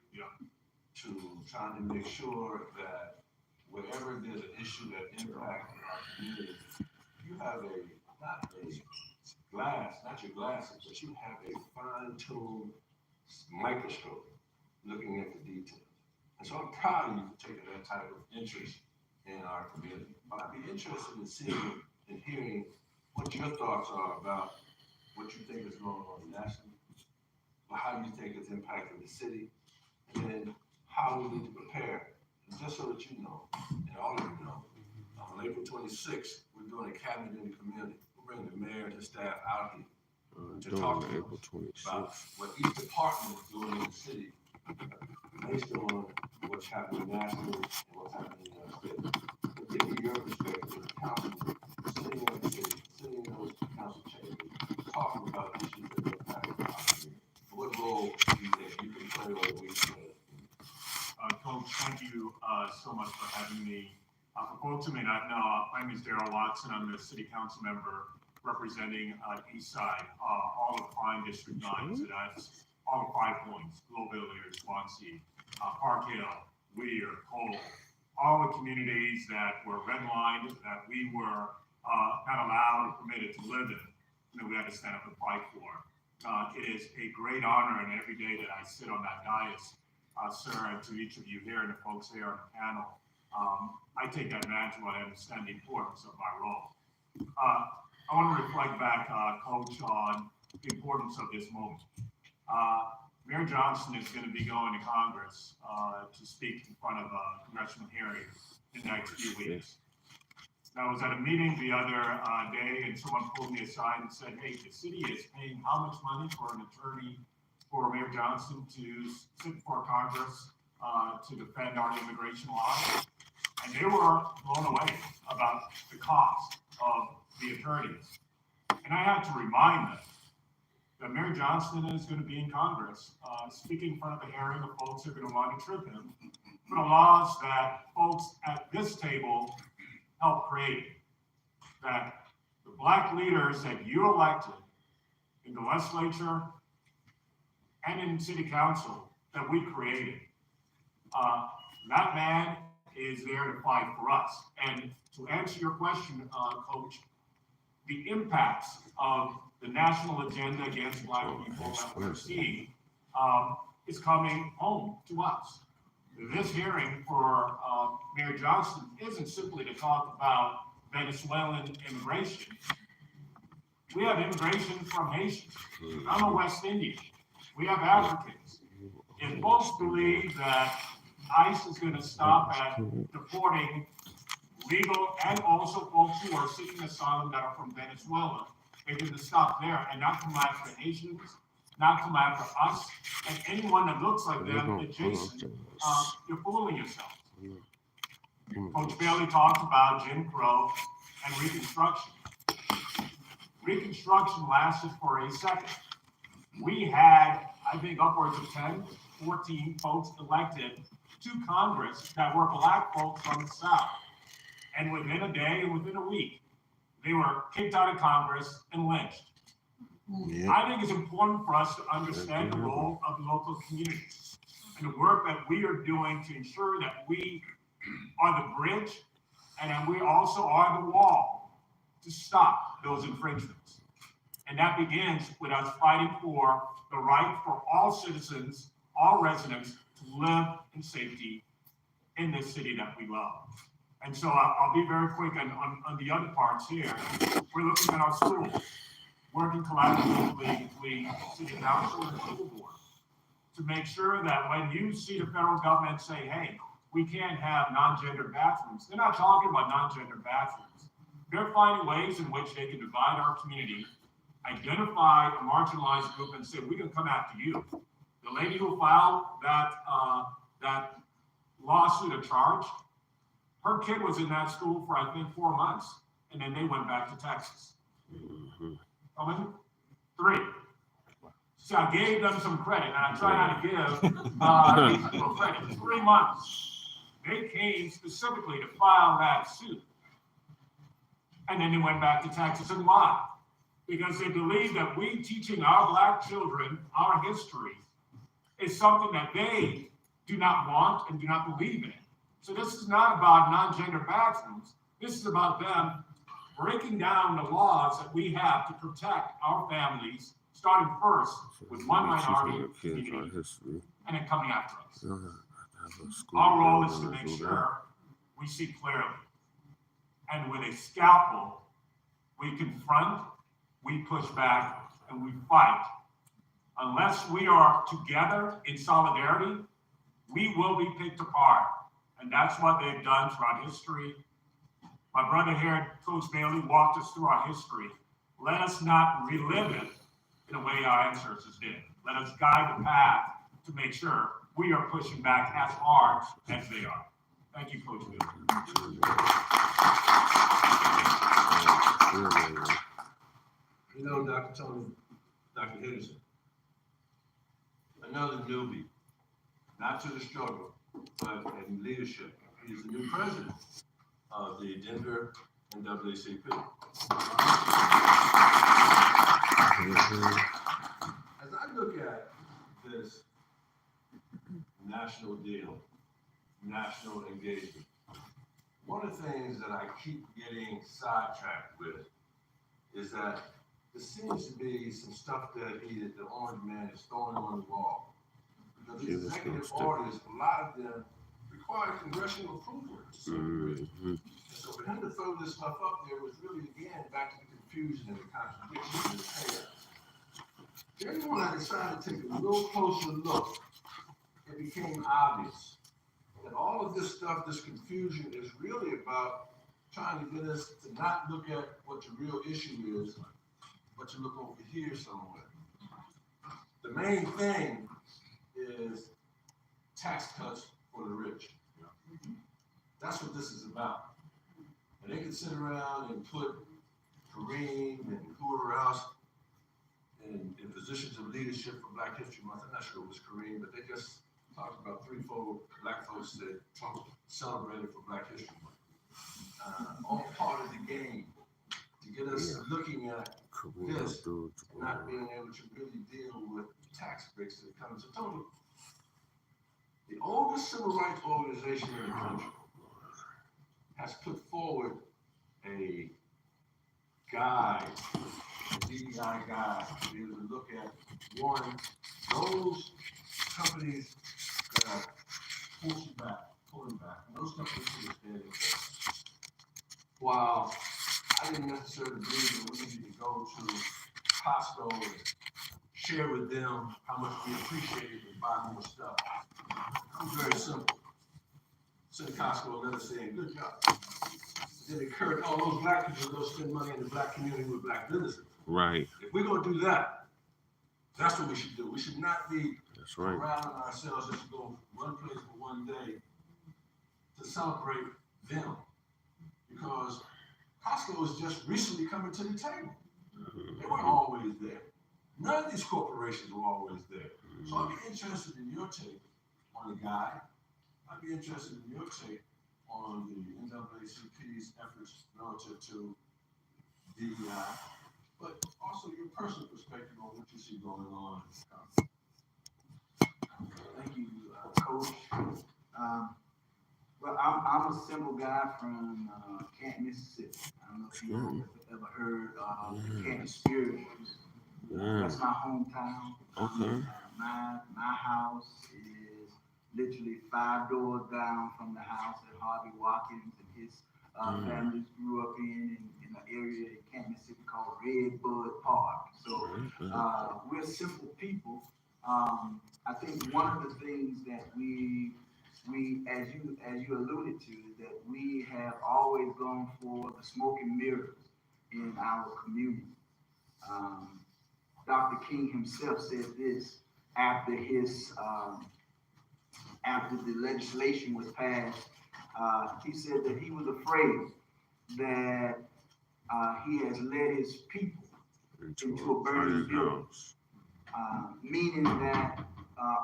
To trying to make sure that wherever there's an issue that impacts our community, you have not your glasses, but you have a fine-tuned microscope looking at the details. And so I'm proud of you for taking that type of interest in our community. But I'd be interested in seeing and hearing what your thoughts are about what you think is going on nationally, or how you think it's impacting the city, and then how we need to prepare. And just so that you know, and all of you know, on April 26th, we're doing a cabinet in the community. We're bringing the mayor and his staff out here to talk to
April 26th.
about what each department is doing in the city based on what's happening nationally and what's happening in our state. But give me your perspective as a councilman sitting in the city, sitting in those council chambers, talking about issues that impact our community. What role do you think you can play or we play?
Coach, thank you so much for having me. For folks who may not know, my name is Darrell Watson. I'm the city council member representing East Side, all of Klein District 9. So that's all 5 points: Globeville, Swansea, Park Hill, Whittier, Cole, all the communities that were redlined, that we were not allowed or permitted to live in, that we had to stand up and fight for. It is a great honor, and every day that I sit on that dais, sir, and to each of you here and the folks here on the panel, I take that mantle and understand the importance of my role. I want to reflect back, Coach, on the importance of this moment. Mayor Johnson is going to be going to Congress to speak in front of a congressional hearing in the next few weeks. Now, I was at a meeting the other day, and someone pulled me aside and said, hey, the city is paying how much money for an attorney for Mayor Johnson to sit before Congress to defend our immigration laws? And they were blown away about the cost of the attorneys. And I had to remind them that Mayor Johnson is going to be in Congress speaking in front of a hearing of folks who are going to want to trip him for the laws that folks at this table helped create, that the Black leaders that you elected in the legislature and in city council that we created. That man is there to fight for us. And to answer your question, Coach, the impacts of the national agenda against Black people that we're seeing is coming home to us. This hearing for Mayor Johnson isn't simply to talk about Venezuelan immigration. We have immigration from Haitians. I'm a West Indian. We have Africans. If folks believe that ICE is going to stop at deporting legal and also folks who are seeking asylum that are from Venezuela, they're going to stop there and not come after Haitians, not come after us, and anyone that looks like them adjacent, you're fooling yourself. Coach Bailey talked about Jim Crow and Reconstruction. Reconstruction lasted for a second. We had, I think, upwards of 10, 14 folks elected to Congress that were Black folks from the South. And within a day and within a week, they were kicked out of Congress and lynched.
Yeah.
I think it's important for us to understand the role of the local communities and the work that we are doing to ensure that we are the bridge and that we also are the wall to stop those infringements. And that begins with us fighting for the right for all citizens, all residents to live in safety in this city that we love. And so I'll be very quick on the other parts here. We're looking at our schools, working collaboratively between city council and school board to make sure that when you see the federal government say, hey, we can't have non-gendered bathrooms, they're not talking about non-gendered bathrooms. They're finding ways in which they can divide our community, identify a marginalized group and say, we can come after you. The lady who filed that lawsuit or charge, her kid was in that school for, I think, 4 months, and then they went back to Texas. How many? 3. So I gave them some credit, and I try not to give people credit. 3 months. They came specifically to file that suit. And then they went back to Texas. And why? Because they believe that we teaching our Black children our history is something that they do not want and do not believe in. So this is not about non-gender bathrooms. This is about them breaking down the laws that we have to protect our families, starting first with one minority community and then coming after us. Our role is to make sure we see clearly. And with a scalpel, we confront, we push back, and we fight. Unless we are together in solidarity, we will be picked apart. And that's what they've done throughout history. My brother here, Coach Bailey, walked us through our history. Let us not relive it in the way our ancestors did. Let us guide the path to make sure we are pushing back as hard as they are. Thank you, Coach Bailey.
You know, Dr. Tony, Dr. Henderson, another newbie, not to the struggle, but in leadership. He's the new president of the Denver NAACP. As I look at this national deal, national engagement, one of the things that I keep getting sidetracked with is that there seems to be some stuff that the orange man is throwing on the wall. Because these executive orders, a lot of them require congressional approval. And so for him to throw this stuff up there was really, again, back to the confusion and the contradiction and the chaos. Then when I decided to take a little closer look, it became obvious that all of this stuff, this confusion, is really about trying to get us to not look at what the real issue is, but to look over here somewhere. The main thing is tax cuts for the rich. That's what this is about. And they can sit around and put Kareem and whoever else in positions of leadership for Black History Month. I'm not sure it was Kareem, but they just talked about 3 Black folks that Trump celebrated for Black History Month. All part of the game to get us looking at this, not being able to really deal with tax breaks that come to total. The oldest civil rights organization in the country has put forward a guide, a DEI guide, to be able to look at, one, those companies that are pulling back, and those companies who are standing there. While I didn't necessarily believe that we needed to go to Costco and share with them how much we appreciate it and buy more stuff. It was very simple. Send Costco a letter saying, good job. Then encourage all those Black people to go spend money in the Black community with Black businesses.
Right.
If we're going to do that, that's what we should do. We should not be
right.
around ourselves just to go one place for one day to celebrate them. Because Costco is just recently coming to the table. They weren't always there. None of these corporations were always there. So I'd be interested in your take on the guy I'd be interested in your take on the NAACP's efforts relative to DEI, but also your personal perspective on what you see going on.
Thank you, Coach. Well, I'm a simple guy from Canton, Mississippi. I don't know if you ever heard of the Canton Spirit. That's my hometown.
Okay.
My house is literally 5 doors down from the house that Harvey Watkins and his families grew up in an area in Canton, Mississippi called Redbud Park. So we're simple people. I think one of the things that we as you alluded to, is that we have always gone for the smoke and mirrors in our community. Dr. King himself said this after after the legislation was passed. He said that he was afraid that he has led his people into a burning building, meaning that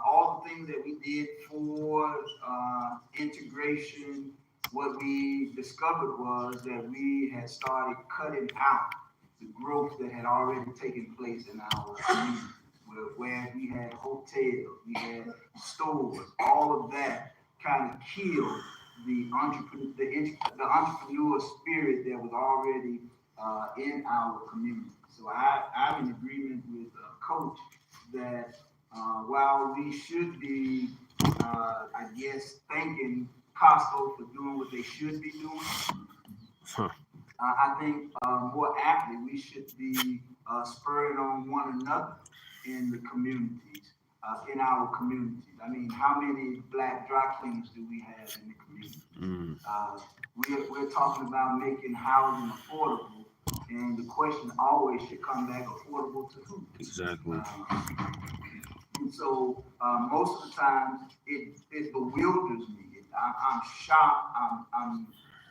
all the things that we did for integration, what we discovered was that we had started cutting out the growth that had already taken place in our community, where we had hotels, we had stores, all of that kind of killed the entrepreneur spirit that was already in our community. So I'm in agreement with Coach that while we should be, I guess, thanking Costco for doing what they should be doing, I think more aptly we should be spurring on one another in the communities, in our communities. I mean, how many Black dry cleaners do we have in the community? We're talking about making housing affordable, and the question always should come back: affordable to who?
Exactly.
And so most of the time it bewilders me. I'm shocked. I'm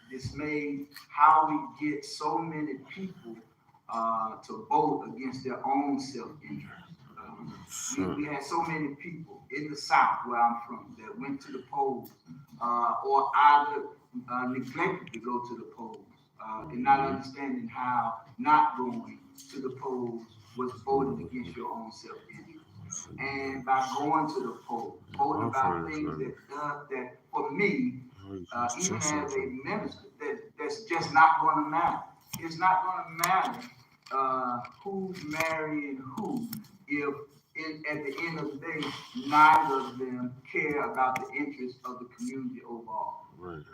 dismayed how we get so many people to vote against their own self-interest. We had so many people in the South, where I'm from, that went to the polls or either neglected to go to the polls and not understanding how not going to the polls was voting against your own self-interest. And by going to the polls, voting about things that for me, even as a minister, that's just not going to matter. It's not going to matter who's marrying who if at the end of the day, neither of them care about the interests of the community overall.
Right.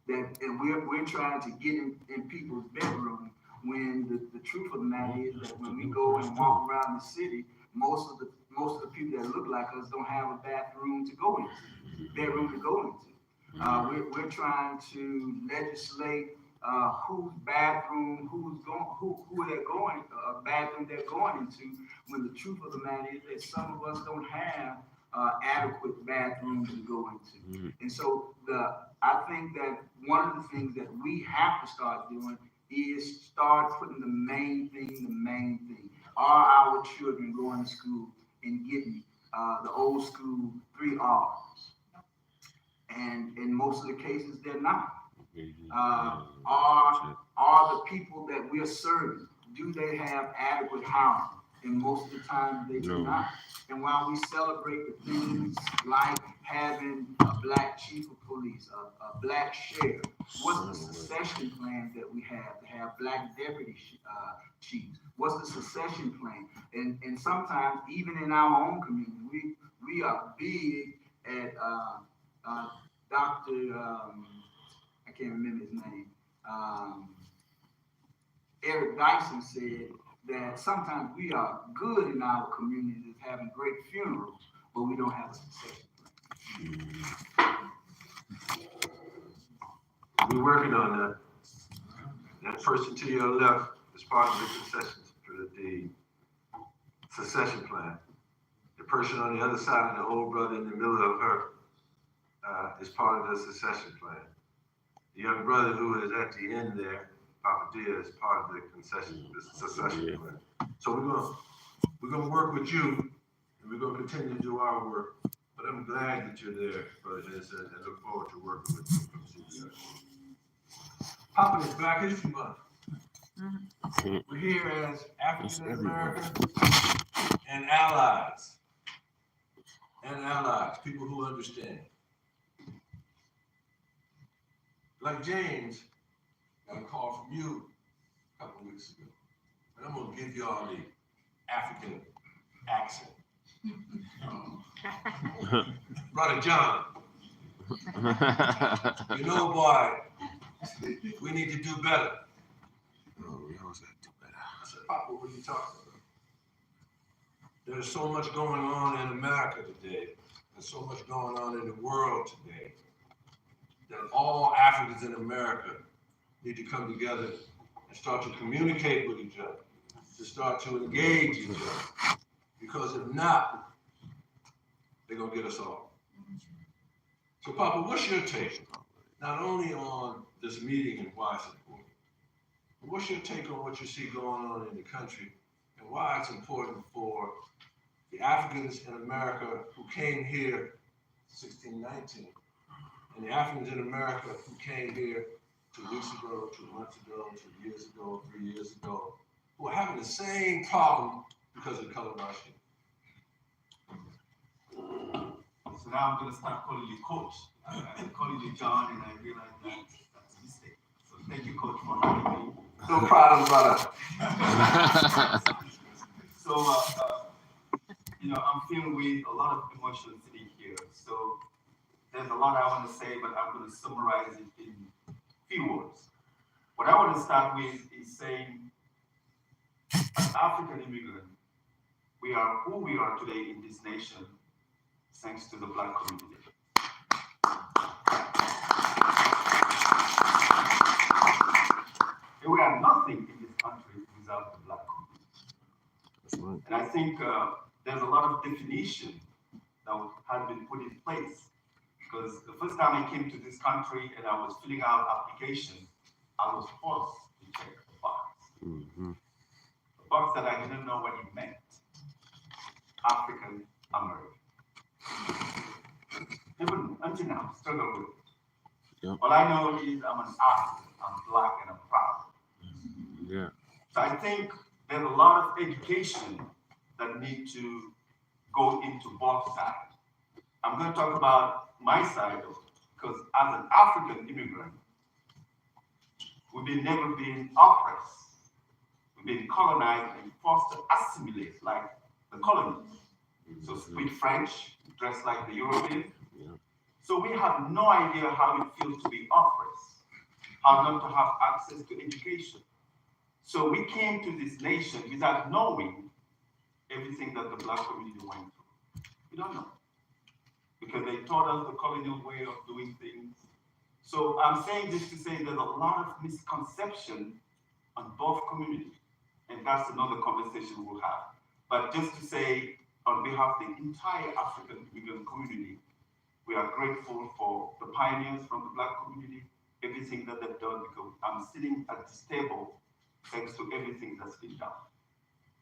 And we're trying to get in people's bedroom when the truth of the matter is that when we go and walk around the city, most of the people that look like us don't have a bathroom to go into. We're trying to legislate whose bathroom, who they're going, bathroom they're going into, when the truth of the matter is that some of us don't have adequate bathrooms to go into. And so I think that one of the things that we have to start doing is start putting the main thing. Are our children going to school and getting the old school 3 R's? And in most of the cases, they're not. Are the people that we're serving, do they have adequate housing? And most of the time, they do not. And while we celebrate the things like having a Black chief of police, a Black sheriff, what's the succession plan that we have to have Black deputy chiefs? What's the succession plan? And sometimes, even in our own community, we are big at Dr. I can't remember his name. Eric Dyson said that sometimes we are good in our communities having great funerals, but we don't have a succession plan.
We're working on that. That person to your left is part of the succession plan. The person on the other side of the old brother in the middle of her is part of the succession plan. The young brother who is at the end there, Papa Dia, is part of the succession plan. So we're gonna work with you, and we're gonna continue to do our work But I'm glad that you're there, Brother Henderson, and look forward to working with you from CBS. Papa, it's Black History Month. We're here as African Americans and allies. People who understand. Like James, got a call from you a couple of weeks ago. And I'm gonna give y'all the African accent. Brother John, you know, boy, we need to do better. Oh, we always gotta do better. I said, Papa, what are you talking about? There's so much going on in America today. There's so much going on in the world today that all Africans in America need to come together and start to communicate with each other, to start to engage each other. Because if not, they're gonna get us all. So Papa, what's your take, not only on this meeting and why it's important, but what's your take on what you see going on in the country and why it's important for the Africans in America who came here 1619, and the Africans in America who came here 2 weeks ago, 2 months ago, 2 years ago, 3 years ago, who are having the same problem because of the color of our skin?
So now I'm going to start calling you Coach. I'm calling you John, and I realize that's a mistake. So thank you, Coach, for having me.
No problem, brother.
So, I'm filled with a lot of emotion sitting here. So there's a lot I want to say, but I'm going to summarize it in few words. What I want to start with is saying, as African immigrants, we are who we are today in this nation, thanks to the Black community. And we are nothing in this country without the Black community. And I think there's a lot of definition that has been put in place. Because the first time I came to this country and I was filling out applications, I was forced to check the box. The box that I didn't know what it meant. African American. Even until now, struggle with it. Yep. All I know is I'm an African, I'm Black, and I'm proud.
Yeah.
So I think there's a lot of education that need to go into both sides. I'm going to talk about my side of it, because as an African immigrant, we've never been oppressed. We've been colonized and forced to assimilate like the colonies. So speak French, dress like the European. So we have no idea how it feels to be oppressed, how not to have access to education. So we came to this nation without knowing everything that the Black community went through. We don't know. Because they taught us the colonial way of doing things. So I'm saying this to say there's a lot of misconception on both communities. And that's another conversation we'll have. But just to say, on behalf of the entire African immigrant community, we are grateful for the pioneers from the Black community, everything that they've done, because I'm sitting at this table thanks to everything that's been done.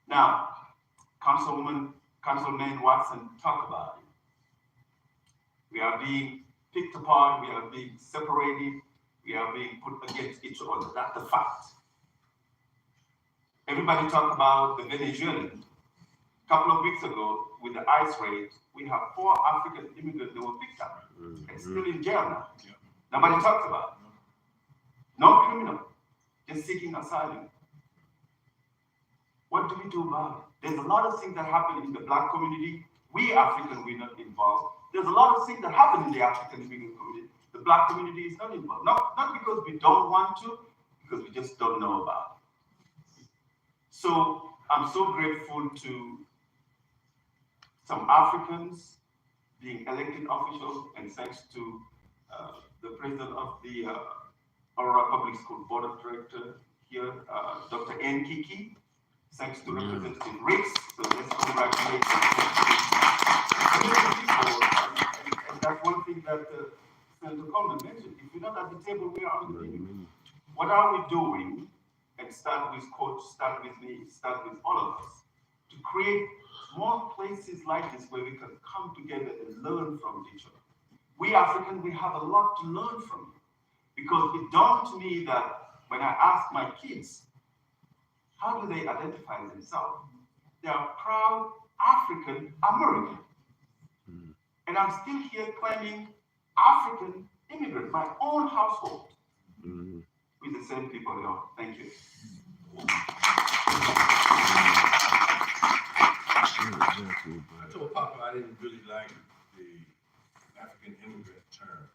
Now, Councilman Watson talked about it. We are being picked apart, we are being separated, we are being put against each other. That's the fact. Everybody talked about the Venezuelans. A couple of weeks ago, with the ICE raid, we have 4 African immigrants that were picked up and still in jail now. Nobody talks about it. No criminal, just seeking asylum. What do we do about it? There's a lot of things that happen in the Black community. We Africans, we're not involved. There's a lot of things that happen in the African immigrant community. The Black community is not involved. Not because we don't want to, because we just don't know about it. So I'm so grateful to some Africans being elected officials, and thanks to the president of the Aurora Public School Board of Directors here, Dr. N. Kiki. Thanks to Representative Riggs. So let's congratulate and that's one thing that Senator Coleman mentioned. If you're not at the table, we are on the table. What are we doing? And start with Coach, start with me, start with all of us, to create more places like this where we can come together and learn from each other. We Africans, we have a lot to learn from you, because it dawned to me that when I ask my kids, how do they identify themselves? They are proud African American. And I'm still here claiming African immigrant, my own household, with the same people, you know. Thank you.
I told Papa I didn't really like the African immigrant term,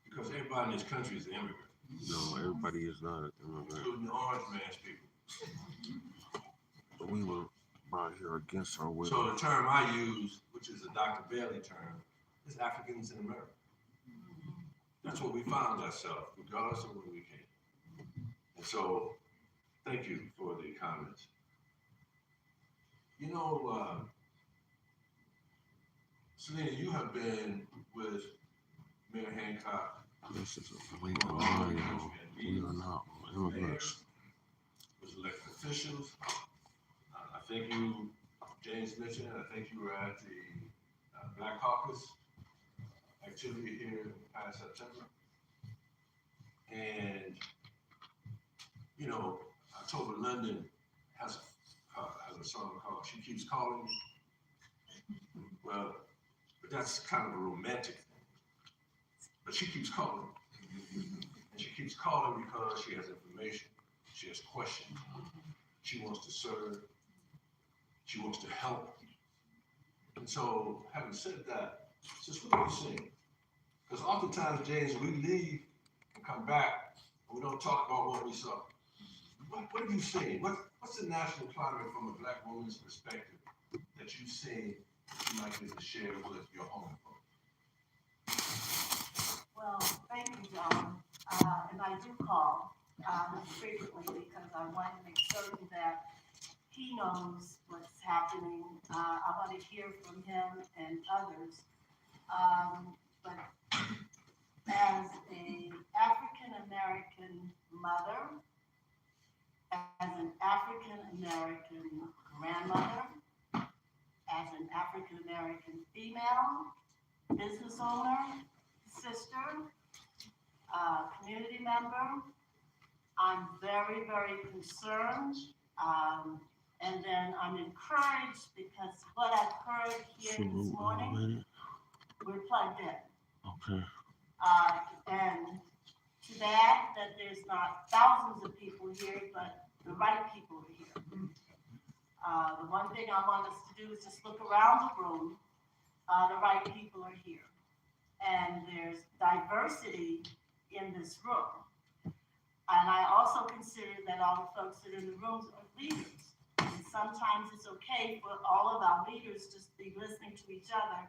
because everybody in this country is an immigrant.
No, everybody is not an immigrant.
Including the orange man's people.
We were brought here against our will.
So the term I use, which is a Dr. Bailey term, is Africans in America. That's what we found ourselves, regardless of where we came. And so, thank you for the comments. You know, Selena, you have been with Mayor Hancock.
This is a blatant lie, yo. We are not immigrants.
Was elected officials. I think you, James mentioned, I think you were at the Black Caucus activity here in past September. And, you know, October London has a song called She Keeps Calling Me. Well, but that's kind of a romantic thing. But she keeps calling. And she keeps calling because she has information. She has questions. She wants to serve. She wants to help. And so, having said that, just what are you seeing? Because oftentimes, James, we leave and come back, and we don't talk about what we saw. What have you seen? What's the national climate from a Black woman's perspective that you've seen that you might need to share with your home folks?
Well, thank you, John. And I do call frequently because I want to make certain that he knows what's happening. I want to hear from him and others. But as an African-American mother, as an African-American grandmother, as an African-American female, business owner, sister, community member, I'm very, very concerned. And then I'm encouraged because what I've heard here this morning, we're plugged in.
Okay.
And to that there's not thousands of people here, but the right people are here. The one thing I want us to do is just look around the room. The right people are here. And there's diversity in this room. And I also consider that all the folks that are in the rooms are leaders. And sometimes it's okay for all of our leaders just to be listening to each other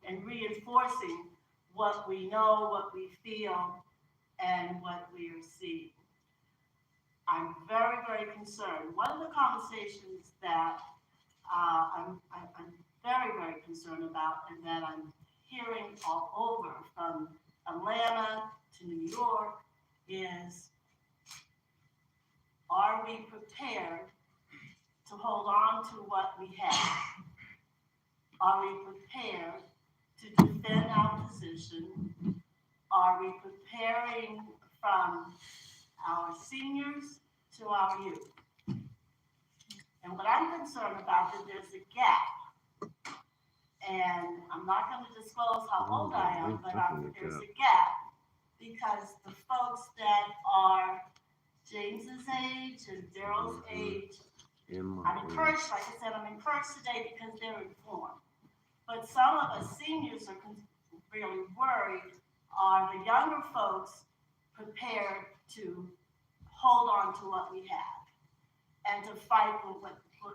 and reinforcing what we know, what we feel, and what we are seeing. I'm very, very concerned. One of the conversations that I'm very, very concerned about and that I'm hearing all over from Atlanta to New York is, are we prepared to hold on to what we have? Are we prepared to defend our position? Are we preparing from our seniors to our youth? And what I'm concerned about is there's a gap. And I'm not going to disclose how old I am, but there's a gap because the folks that are James's age and Daryl's age, I'm encouraged, like I said, I'm encouraged today because they're informed. But some of us seniors are really worried. Are the younger folks prepared to hold on to what we have and to fight for what, for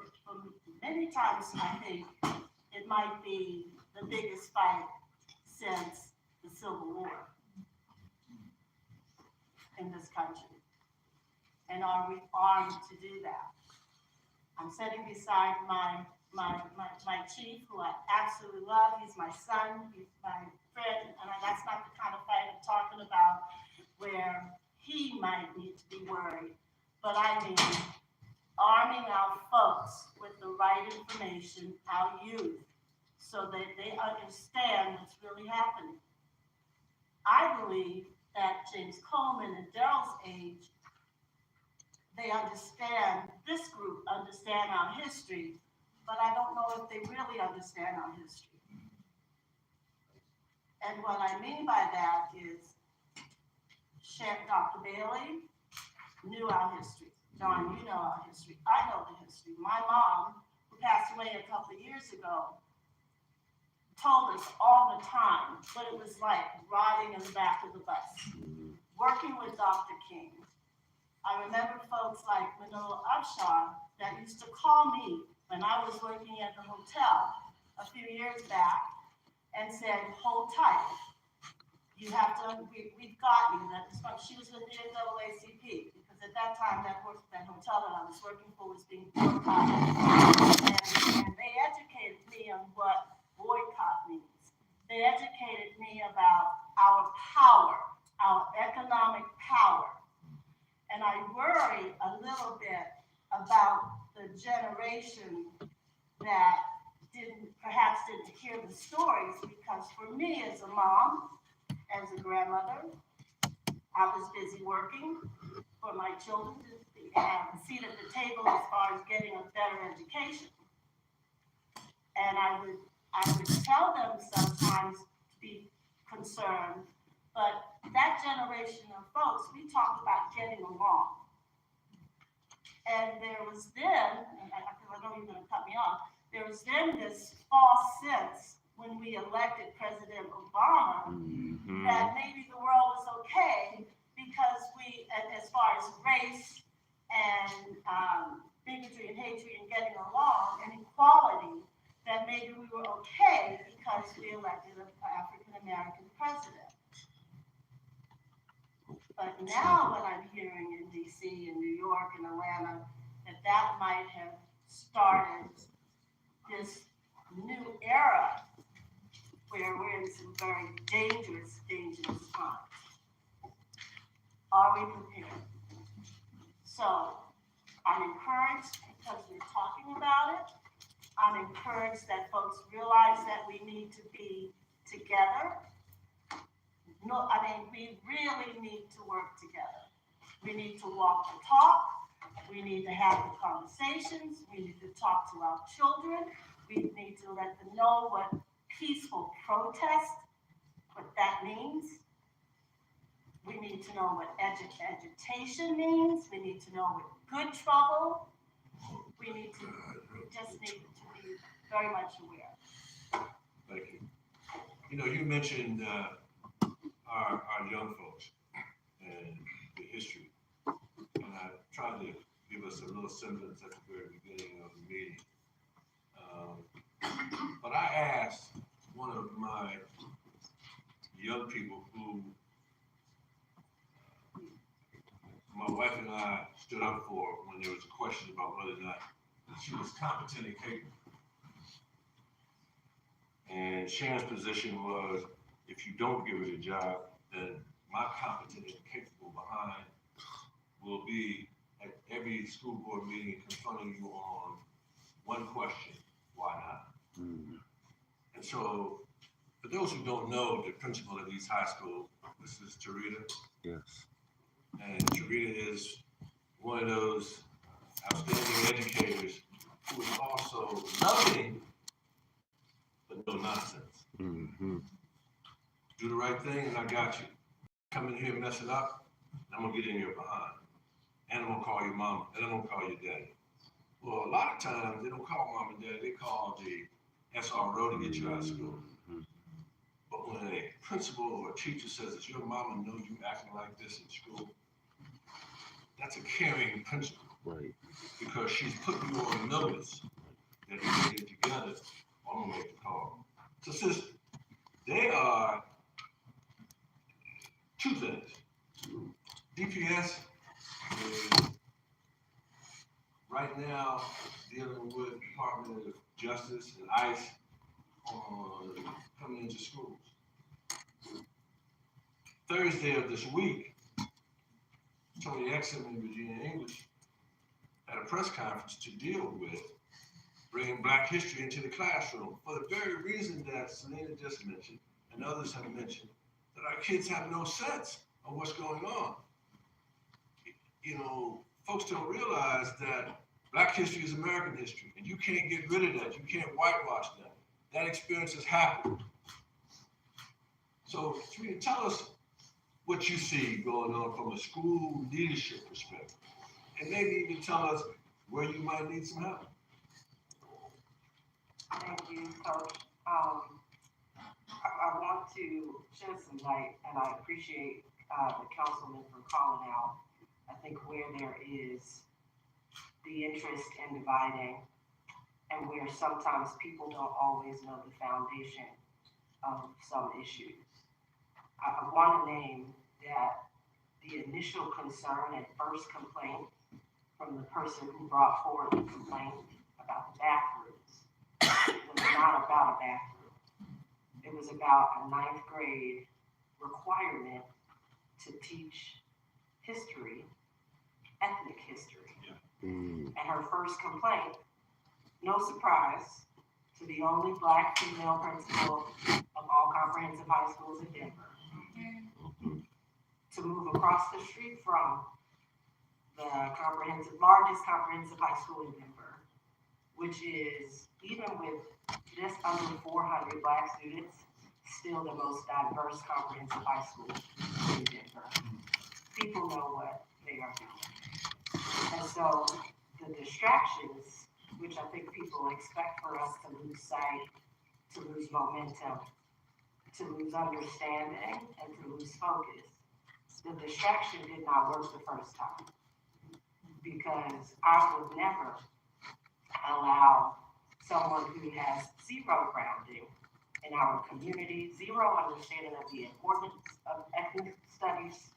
many times I think it might be the biggest fight since the Civil War in this country. And are we armed to do that? I'm sitting beside my chief, who I absolutely love. He's my son, he's my friend, and that's not the kind of fight I'm talking about where he might need to be worried. But I mean, arming our folks with the right information, our youth, so that they understand what's really happening. I believe that James Coleman and Daryl's age, they understand, this group understand our history, but I don't know if they really understand our history. And what I mean by that is, Dr. Bailey knew our history. John, you know our history. I know the history. My mom, who passed away a couple of years ago, told us all the time what it was like riding in the back of the bus, working with Dr. King. I remember folks like Manolo Upshaw that used to call me when I was working at the hotel a few years back and said, hold tight. You have to, we've got you. She was with the NAACP, because at that time that hotel that I was working for was being boycotted. And they educated me on what boycott means. They educated me about our power, our economic power. And I worry a little bit about the generation that perhaps didn't hear the stories, because for me as a mom, as a grandmother, I was busy working for my children to have a seat at the table as far as getting a better education. And I would tell them sometimes to be concerned, but that generation of folks, we talked about getting along. And there was then, and I know you're gonna cut me off, there was then this false sense when we elected President Obama that maybe the world was okay because we, as far as race and bigotry and hatred and getting along and equality, that maybe we were okay because we elected an African-American president. But now what I'm hearing in DC and New York and Atlanta, that might have started this new era where we're in some very dangerous times. Are we prepared? So I'm encouraged because we're talking about it. I'm encouraged that folks realize that we need to be together. No, I mean, we really need to work together. We need to walk the talk. We need to have the conversations. We need to talk to our children. We need to let them know what peaceful protest, what that means. We need to know what agitation means. We need to know what good trouble. We just need to be very much aware.
Thank you. You know, you mentioned our young folks and the history, and I tried to give us a little semblance at the very beginning of the meeting. But I asked one of my young people who my wife and I stood up for when there was a question about whether or not she was competent and capable. And Sharon's position was, if you don't give her the job, then my competent and capable behind will be at every school board meeting confronting you on one question: why not? And so, for those who don't know the principal of East High School, this is Tarita.
Yes.
And Tarita is one of those outstanding educators who is also loving, but no nonsense. Do the right thing and I got you. Come in here and mess it up, I'm gonna get in your behind. And I'm gonna call your mama, and I'm gonna call your daddy. Well, a lot of times they don't call mom and daddy, they call the SRO to get you out of school. But when a principal or a teacher says that your mama knows you acting like this in school, that's a caring principle.
Right.
Because she's putting you on notice that if we get together, I'm gonna make the call. So sis, they are two things. DPS is right now dealing with Department of Justice and ICE on coming into schools. Thursday of this week, Tony Exum and Virginia English had a press conference to deal with bringing Black history into the classroom for the very reason that Selena just mentioned and others have mentioned, that our kids have no sense of what's going on. You know, folks don't realize that Black history is American history, and you can't get rid of that. You can't whitewash that. That experience has happened. So, Serena, tell us what you see going on from a school leadership perspective, and maybe even tell us where you might need some help.
Thank you, Coach. I want to shed some light, and I appreciate the councilman for calling out, I think, where there is the interest in dividing and where sometimes people don't always know the foundation of some issues. I want to name that the initial concern and first complaint from the person who brought forward the complaint about the bathrooms was not about a bathroom. It was about a 9th grade requirement to teach history, ethnic history. And her first complaint, no surprise, to the only Black female principal of all comprehensive high schools in Denver, to move across the street from the largest comprehensive high school in Denver, which is, even with just under 400 Black students, still the most diverse comprehensive high school in Denver. People know what they are doing. And so the distractions, which I think people expect for us to lose sight, to lose momentum, to lose understanding, and to lose focus, the distraction did not work the first time. Because I would never allow someone who has zero grounding in our community, zero understanding of the importance of ethnic studies,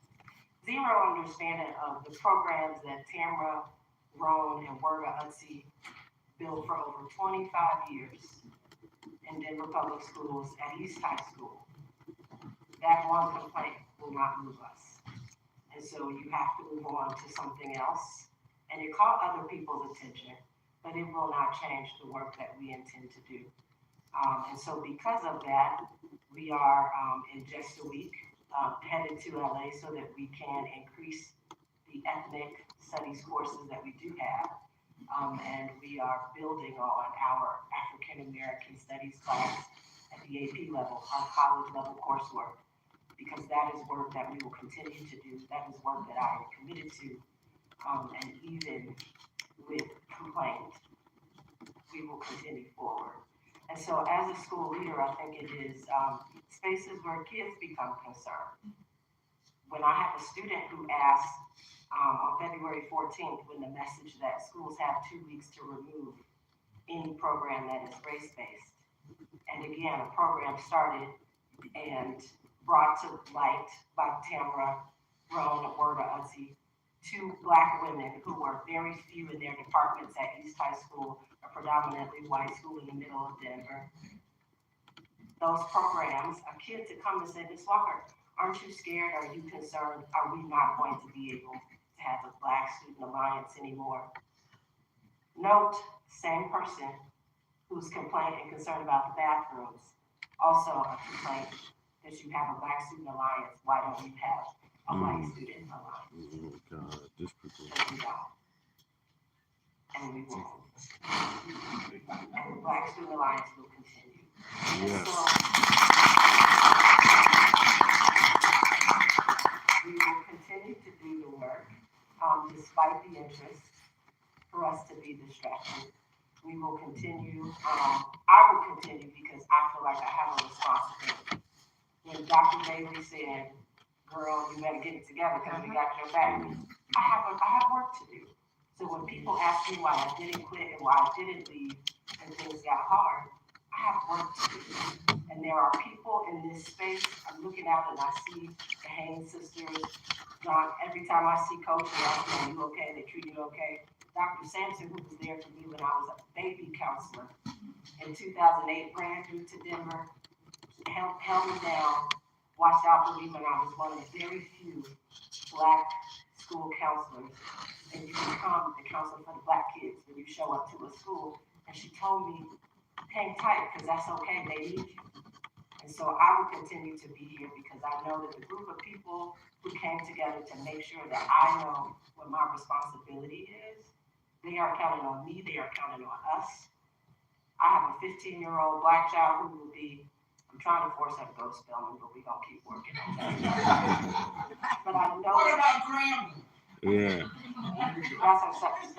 zero understanding of the programs that Tamara, Roan, and Werga Utsi built for over 25 years in Denver Public Schools at East High School. That one complaint will not move us. And so you have to move on to something else. And it caught other people's attention, but it will not change the work that we intend to do. And so because of that, we are in just a week headed to LA so that we can increase the ethnic studies courses that we do have. And we are building on our African American studies class at the AP level, our college level coursework, because that is work that we will continue to do. That is work that I am committed to. And even with complaint, we will continue forward. And so as a school leader, I think it is spaces where kids become concerned. When I have a student who asked on February 14th, when the message that schools have 2 weeks to remove any program that is race-based. And again, a program started and brought to light by Tamara, Roan, and Werga Utsi, 2 Black women who were very few in their departments at East High School, a predominantly white school in the middle of Denver. Those programs, a kid to come and say, Ms. Walker, aren't you scared? Are you concerned? Are we not going to be able to have a Black Student Alliance anymore? Note, same person who's complaining and concerned about the bathrooms, also a complaint that you have a Black Student Alliance. Why don't you have a Black Student Alliance?
Oh God, this people.
And we don't. And we won't. And the Black Student Alliance will continue.
Yes.
So, we will continue to do the work, despite the interest for us to be distracted. We will continue, I will continue because I feel like I have a responsibility. When Dr. Bailey said, girl, you better get it together because we got your back, I have work to do. So when people ask me why I didn't quit and why I didn't leave and things got hard, I have work to do. And there are people in this space, I'm looking out and I see the Haynes sisters. John, every time I see Coach, they ask me, are you okay? They treat you okay? Dr. Sampson, who was there for me when I was a baby counselor in 2008, ran through to Denver, held me down, watched out for me when I was one of the very few Black school counselors. And you become the counselor for the Black kids when you show up to a school And she told me, hang tight, because that's okay, they need you. And so I will continue to be here because I know that the group of people who came together to make sure that I know what my responsibility is, they are counting on me, they are counting on us. I have a 15-year-old Black child who will be, I'm trying to force her to go to Spelman, but we're going to keep working on that. But I know. What about Graham?
Yeah.
That's our subject.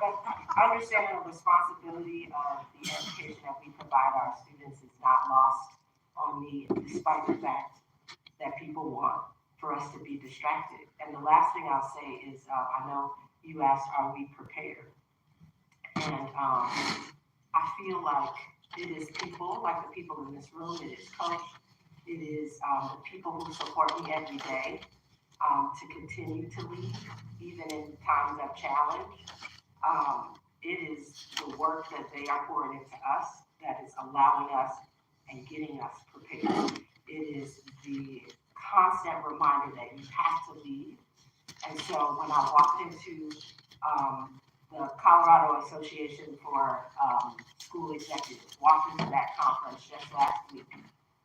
But understanding the responsibility of the education that we provide our students is not lost on me, despite the fact that people want for us to be distracted. And the last thing I'll say is, I know you asked, are we prepared? And I feel like it is people, like the people in this room, it is Coach, it is the people who support me every day to continue to lead, even in times of challenge. It is the work that they are pouring into us that is allowing us and getting us prepared. It is the constant reminder that you have to lead. And so when I walked into the Colorado Association for School Executives, walked into that conference just last week,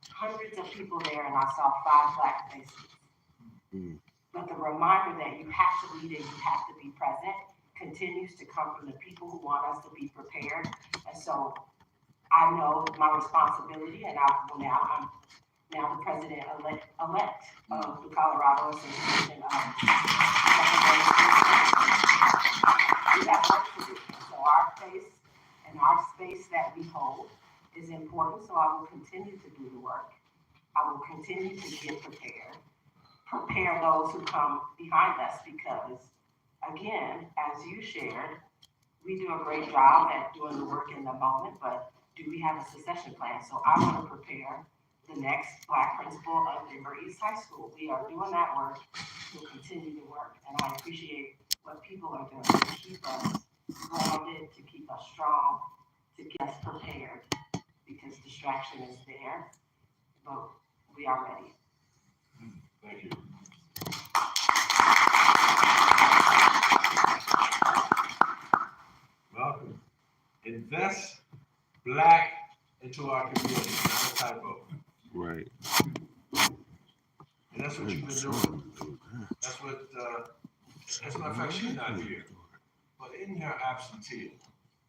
hundreds of people there, and I saw 5 Black faces. But the reminder that you have to lead and you have to be present continues to come from the people who want us to be prepared. And so I know my responsibility, and I'm now the president-elect of the Colorado Association of Secondary Schools. We have work to do. So our place and our space that we hold is important, so I will continue to do the work. I will continue to get prepared, prepare those who come behind us, because again, as you shared, we do a great job at doing the work in the moment, but do we have a succession plan? So I want to prepare the next Black principal of Denver East High School. We are doing that work. We'll continue to work. And I appreciate what people are doing to keep us grounded, to keep us strong, to get us prepared, because distraction is there, but we are ready.
Thank you. Malcolm, invest Black into our community, not a typo.
Right.
And that's what you've been doing. That's what, as a matter of fact, she's not here. But in her absentee,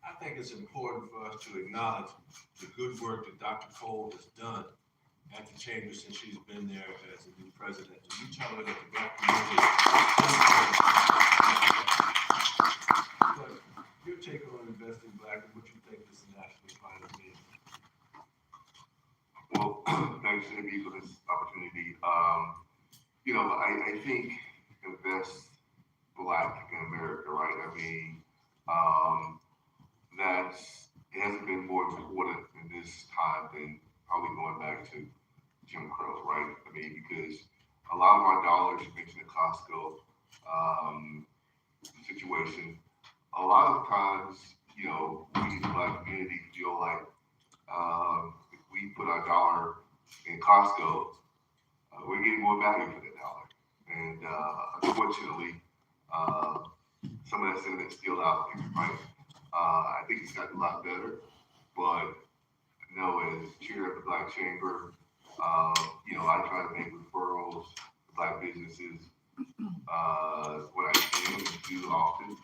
I think it's important for us to acknowledge the good work that Dr. Cole has done at the chamber since she's been there as a new president. And you tell her that the Black community is your take on investing Black and what you think this national climate means.
Well, thanks, Amy, for this opportunity. I think invest Black in America, right? I mean, it hasn't been more important in this time than probably going back to Jim Crow, right? I mean, because a lot of our dollars, you mentioned the Costco situation, a lot of times, we in the Black community feel like if we put our dollar in Costco, we're getting more value for the dollar. And unfortunately, some of that sentiment's still out there, right? I think it's gotten a lot better, but as chair of the Black Chamber, I try to make referrals to Black businesses, what I can and do often.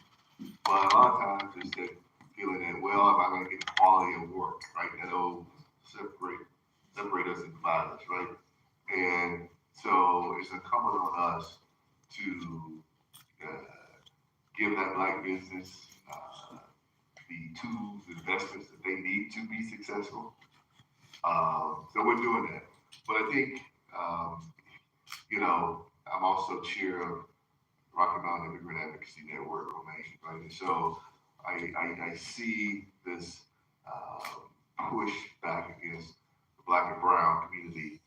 But a lot of times it's that feeling that, well, am I going to get the quality of work, right? That'll separate us and divide us, right? And so it's incumbent on us to give that Black business the tools, investments that they need to be successful. So we're doing that. But I think, I'm also chair of Rocky Mountain Immigrant Advocacy Network, right? And so I see this push back against the Black and brown community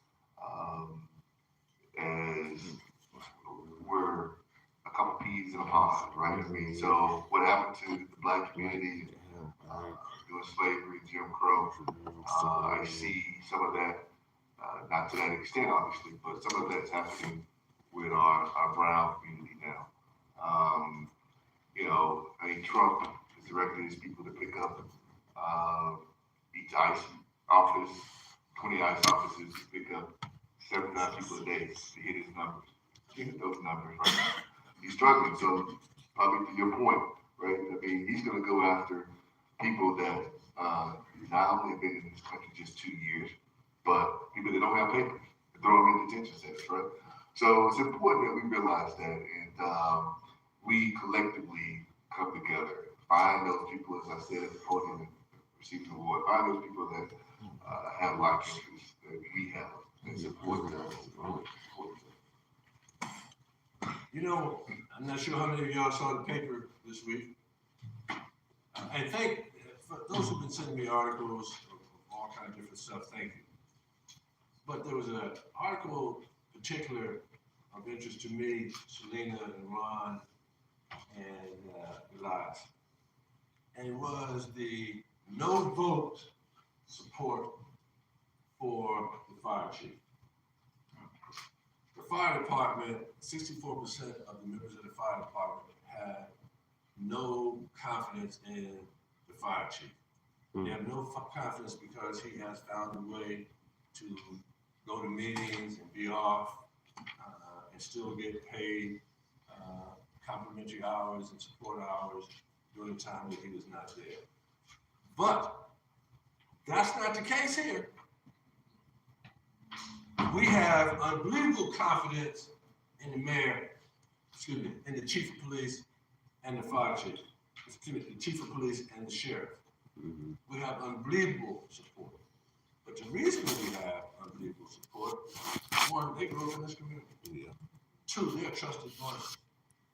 as we're a couple peas in a pod, right? I mean, so what happened to the Black community during slavery, Jim Crow, I see some of that, not to that extent, obviously, but some of that's happening with our brown community now. I think Trump directed his people to pick up each ICE office, 20 ICE offices, to pick up 7,000 people a day to hit his numbers. To hit those numbers right now. He's struggling. So probably to your point, right? I mean, he's going to go after people that not only have been in this country just 2 years, but people that don't have papers, throw them in detention centers, right? So it's important that we realize that, and we collectively come together, find those people, as I said at the podium and receiving the award, find those people that have like interests that we have, and support them.
You know, I'm not sure how many of y'all saw the paper this week. And for those who've been sending me articles of all kinds of different stuff, thank you. But there was an article particular of interest to me, Selena and Ron and Elias. And it was the no vote support for the fire chief. The fire department, 64% of the members of the fire department had no confidence in the fire chief. They have no confidence because he has found a way to go to meetings and be off and still get paid complimentary hours and support hours during the time that he was not there. But that's not the case here. We have unbelievable confidence in the mayor, in the chief of police and the fire chief, the chief of police and the sheriff. We have unbelievable support. But the reason we have unbelievable support, one, they grew up in this community. Two, they're trusted ones.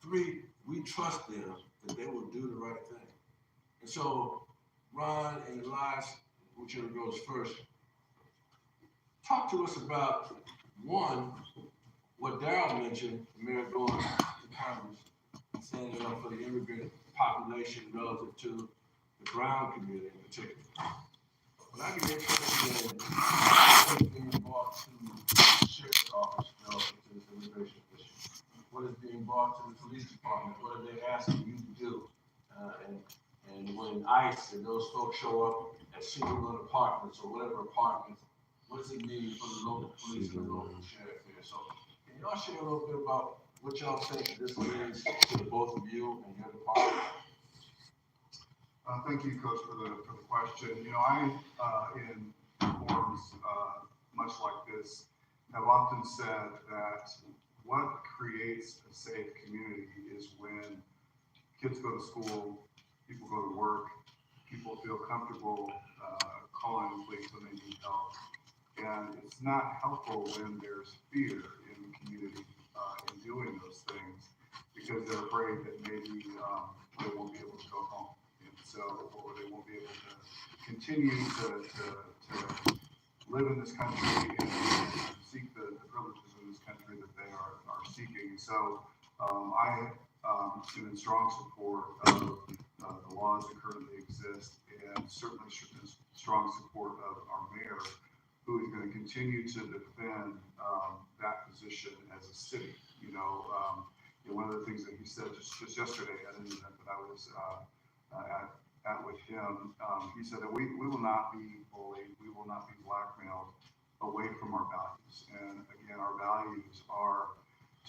Three, we trust them that they will do the right thing. And so, Ron and Elias, whichever goes first, talk to us about, one, what Darryl mentioned, the mayor going to Congress, standing up for the immigrant population relative to the brown community in particular. But I'd be interested in what is being brought to the sheriff's office relative to this immigration issue. What is being brought to the police department? What are they asking you to do? And when ICE and those folks show up at single apartments or whatever apartments, what does it mean for the local police and the local sheriff here? So can y'all share a little bit about what y'all think this means to the both of you and your department?
Thank you, Coach, for the question. You know, I, in forums much like this, have often said that what creates a safe community is when kids go to school, people go to work, people feel comfortable calling the police when they need help. And it's not helpful when there's fear in the community in doing those things because they're afraid that maybe they won't be able to go home. And so, or they won't be able to continue to live in this country and seek the privileges in this country that they are seeking. So I am in strong support of the laws that currently exist and certainly strong support of our mayor, who is going to continue to defend that position as a city. You know, one of the things that he said just yesterday at an event that I was at with him, he said that we will not be bullied, we will not be blackmailed away from our values. And again, our values are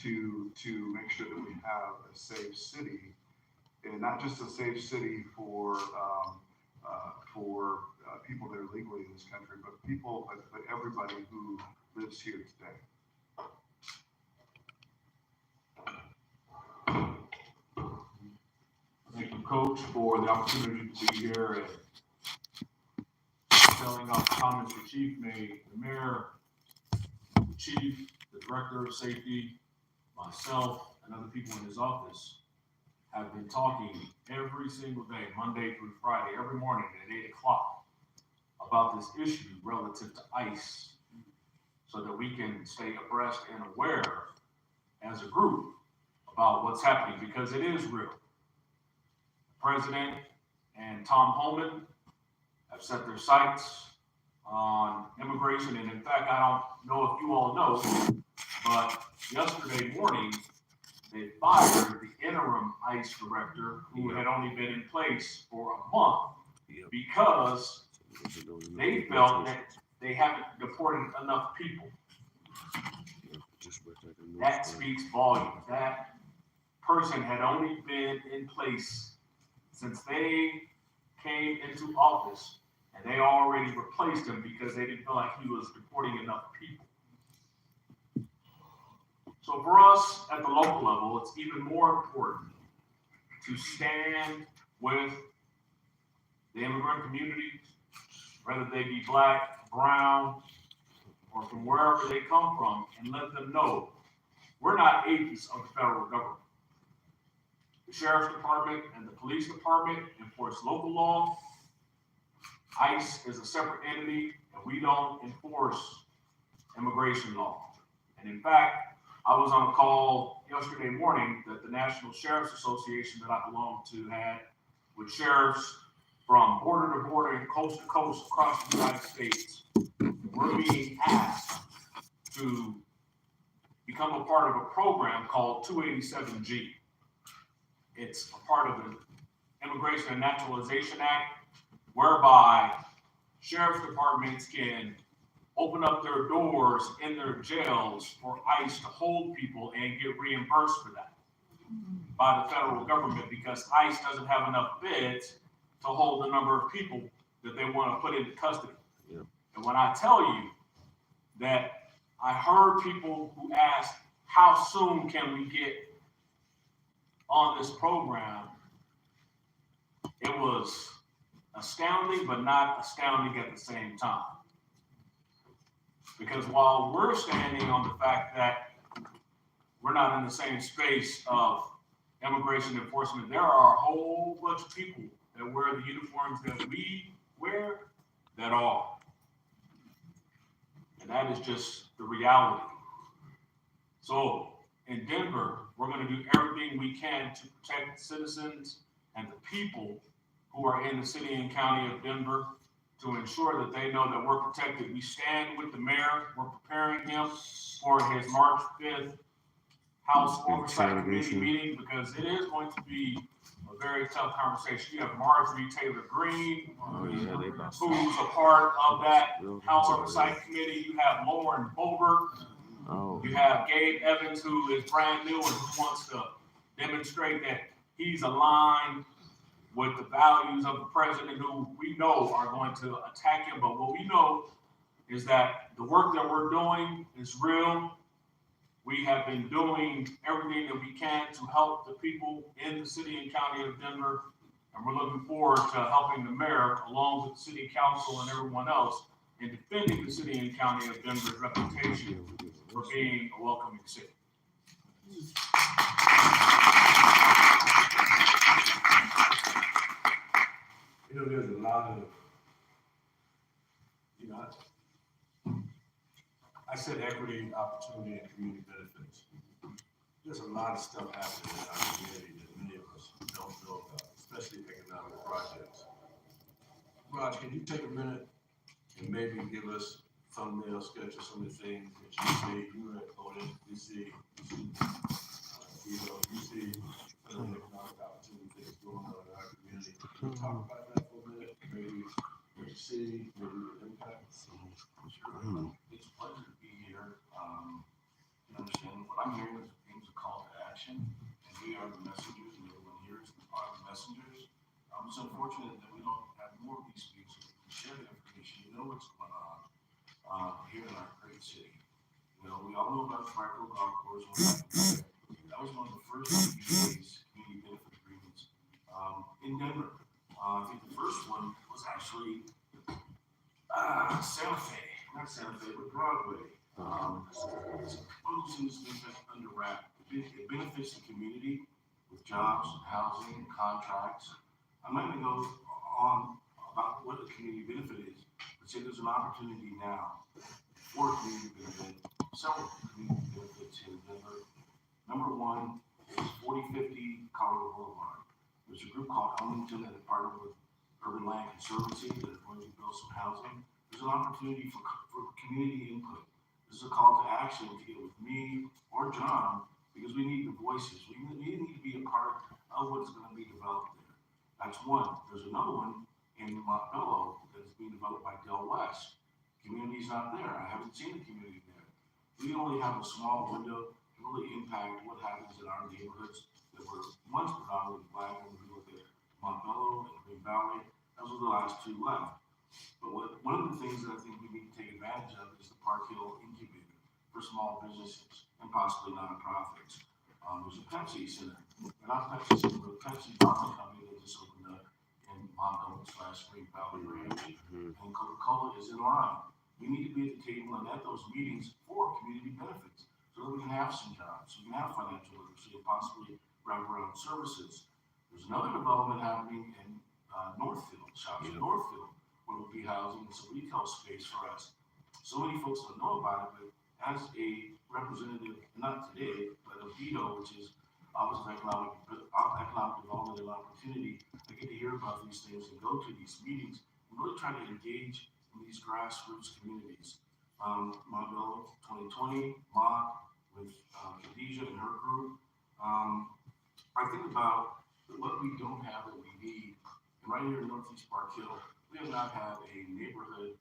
to make sure that we have a safe city, and not just a safe city for people that are legally in this country, but everybody who lives here today.
Thank you, Coach, for the opportunity to be here and telling off the comments the Chief made. The Mayor, the Chief, the Director of Safety, myself, and other people in his office have been talking every single day, Monday through Friday, every morning at 8 o'clock about this issue relative to ICE so that we can stay abreast and aware as a group about what's happening because it is real. The President and Tom Homan have set their sights on immigration. And in fact, I don't know if you all know, but yesterday morning,
they fired the interim ICE director who had only been in place for a month because they felt that they haven't deported enough people. That speaks volumes. That person had only been in place since they came into office, and they already replaced him because they didn't feel like he was deporting enough people. So for us at the local level, it's even more important to stand with the immigrant community, whether they be Black, brown, or from wherever they come from, and let them know we're not agents of the federal government. The Sheriff's Department and the Police Department enforce local law. ICE is a separate entity, and we don't enforce immigration law. And in fact, I was on a call yesterday morning that the National Sheriff's Association that I belong to had with sheriffs from border to border and coast to coast across the United States. We're being asked to become a part of a program called 287G. It's a part of the Immigration and Naturalization Act, whereby sheriff's departments can open up their doors in their jails for ICE to hold people and get reimbursed for that by the federal government, because ICE doesn't have enough beds to hold the number of people that they want to put into custody. Yeah. And when I tell you that I heard people who asked, how soon can we get on this program? It was astounding, but not astounding at the same time. Because while we're standing on the fact that we're not in the same space of immigration enforcement, there are a whole bunch of people that wear the uniforms that we wear that are. And that is just the reality. So in Denver, we're going to do everything we can to protect the citizens and the people who are in the city and county of Denver, to ensure that they know that we're protected. We stand with the mayor. We're preparing him for his March 5th House Oversight Committee meeting, because it is going to be a very tough conversation. You have Marjorie Taylor Greene, who's a part of that House Oversight Committee. You have Lauren Boebert. You have Gabe Evans, who is brand new and who wants to demonstrate that he's aligned with the values of the president, who we know are going to attack him. But what we know is that the work that we're doing is real. We have been doing everything that we can to help the people in the city and county of Denver. And we're looking forward to helping the mayor, along with the city council and everyone else, in defending the city and county of Denver's reputation for being a welcoming city.
You know, there's a lot of, I said equity, opportunity, and community benefits. There's a lot of stuff happening in our community that many of us don't know about, especially economic projects. Raj, can you take a minute and maybe give us a thumbnail sketch of some of the things that you see? You were at Otis, you see economic opportunity things going on in our community. Can you talk about that for a minute? Maybe what you see, maybe the impact.
Sure. It's a pleasure to be here. You understand what I'm hearing is a call to action, and we are the messengers, and everyone here is part of the messengers. It's unfortunate that we don't have more of these speeches to share the information. You know what's going on here in our great city. We all know about the micro golf course. That was one of the first CBA's community benefit agreements in Denver. I think the first one was actually Santa Fe, not Santa Fe, but Broadway. One of those things that's under wrap. It benefits the community with jobs, housing, contracts. I'm not going to go on about what the community benefit is, but say there's an opportunity now for community benefit, several community benefits here in Denver. Number one is 4050 Colorado Boulevard. There's a group called Ellington that partnered with Urban Land Conservancy that is going to build some housing. There's an opportunity for community input. This is a call to action to get with me or John because we need the voices. We need to be a part of what's going to be developed there. That's one. There's another one in Montbello that's being developed by Del West. Community's not there. I haven't seen the community there. We only have a small window to really impact what happens in our neighborhoods that were once predominantly Black. When we look at Montbello and Green Valley, those were the last two left. But one of the things that I think we need to take advantage of is the Park Hill Incubator for small businesses and possibly nonprofits. There's a Pepsi Center, not Pepsi Center, but a Pepsi bottling company that just opened up in Montbello / Green Valley Ranch, and Coca-Cola is in line. We need to be at the table and at those meetings for community benefits, so that we can have some jobs, so we can have financial literacy and possibly wraparound services. There's another development happening in Northfield, Shops in Northfield, where we'll be housing some retail space for us. So many folks don't know about it, but as a representative, not today, but of VETO, which is Office of Economic Development and Opportunity, I get to hear about these things and go to these meetings and really try to engage in these grassroots communities. Montbello 2020, MOC with Khadijah and her group. I think about what we don't have that we need. And right here in Northeast Park Hill, we have not had a neighborhood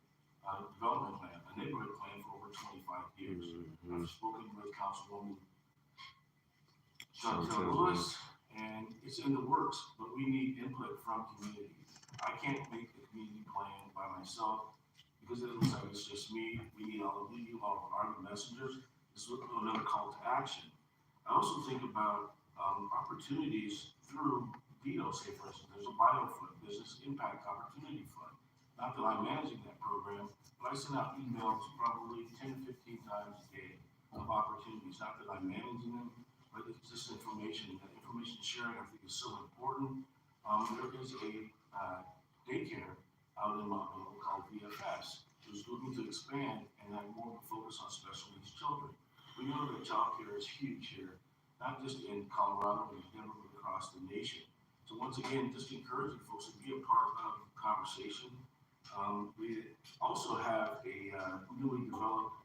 development plan, a neighborhood plan for over 25 years. I've spoken with Councilwoman Chantel Lewis, and it's in the works, but we need input from community. I can't make the community plan by myself because it looks like it's just me. We need all of you, all of our messengers. This is another call to action. I also think about opportunities through VETO, say for instance, there's a bio fund, business impact opportunity fund. Not that I'm managing that program, but I send out emails probably 10 to 15 times a day of opportunities. Not that I'm managing them, but it's just information. That information sharing I think is so important. There is a daycare out in Montbello called VFS, who's looking to expand and have more focus on special needs children. We know that child care is huge here, not just in Colorado, but in Denver, but across the nation. So once again, just encouraging folks to be a part of the conversation. We also have a newly developed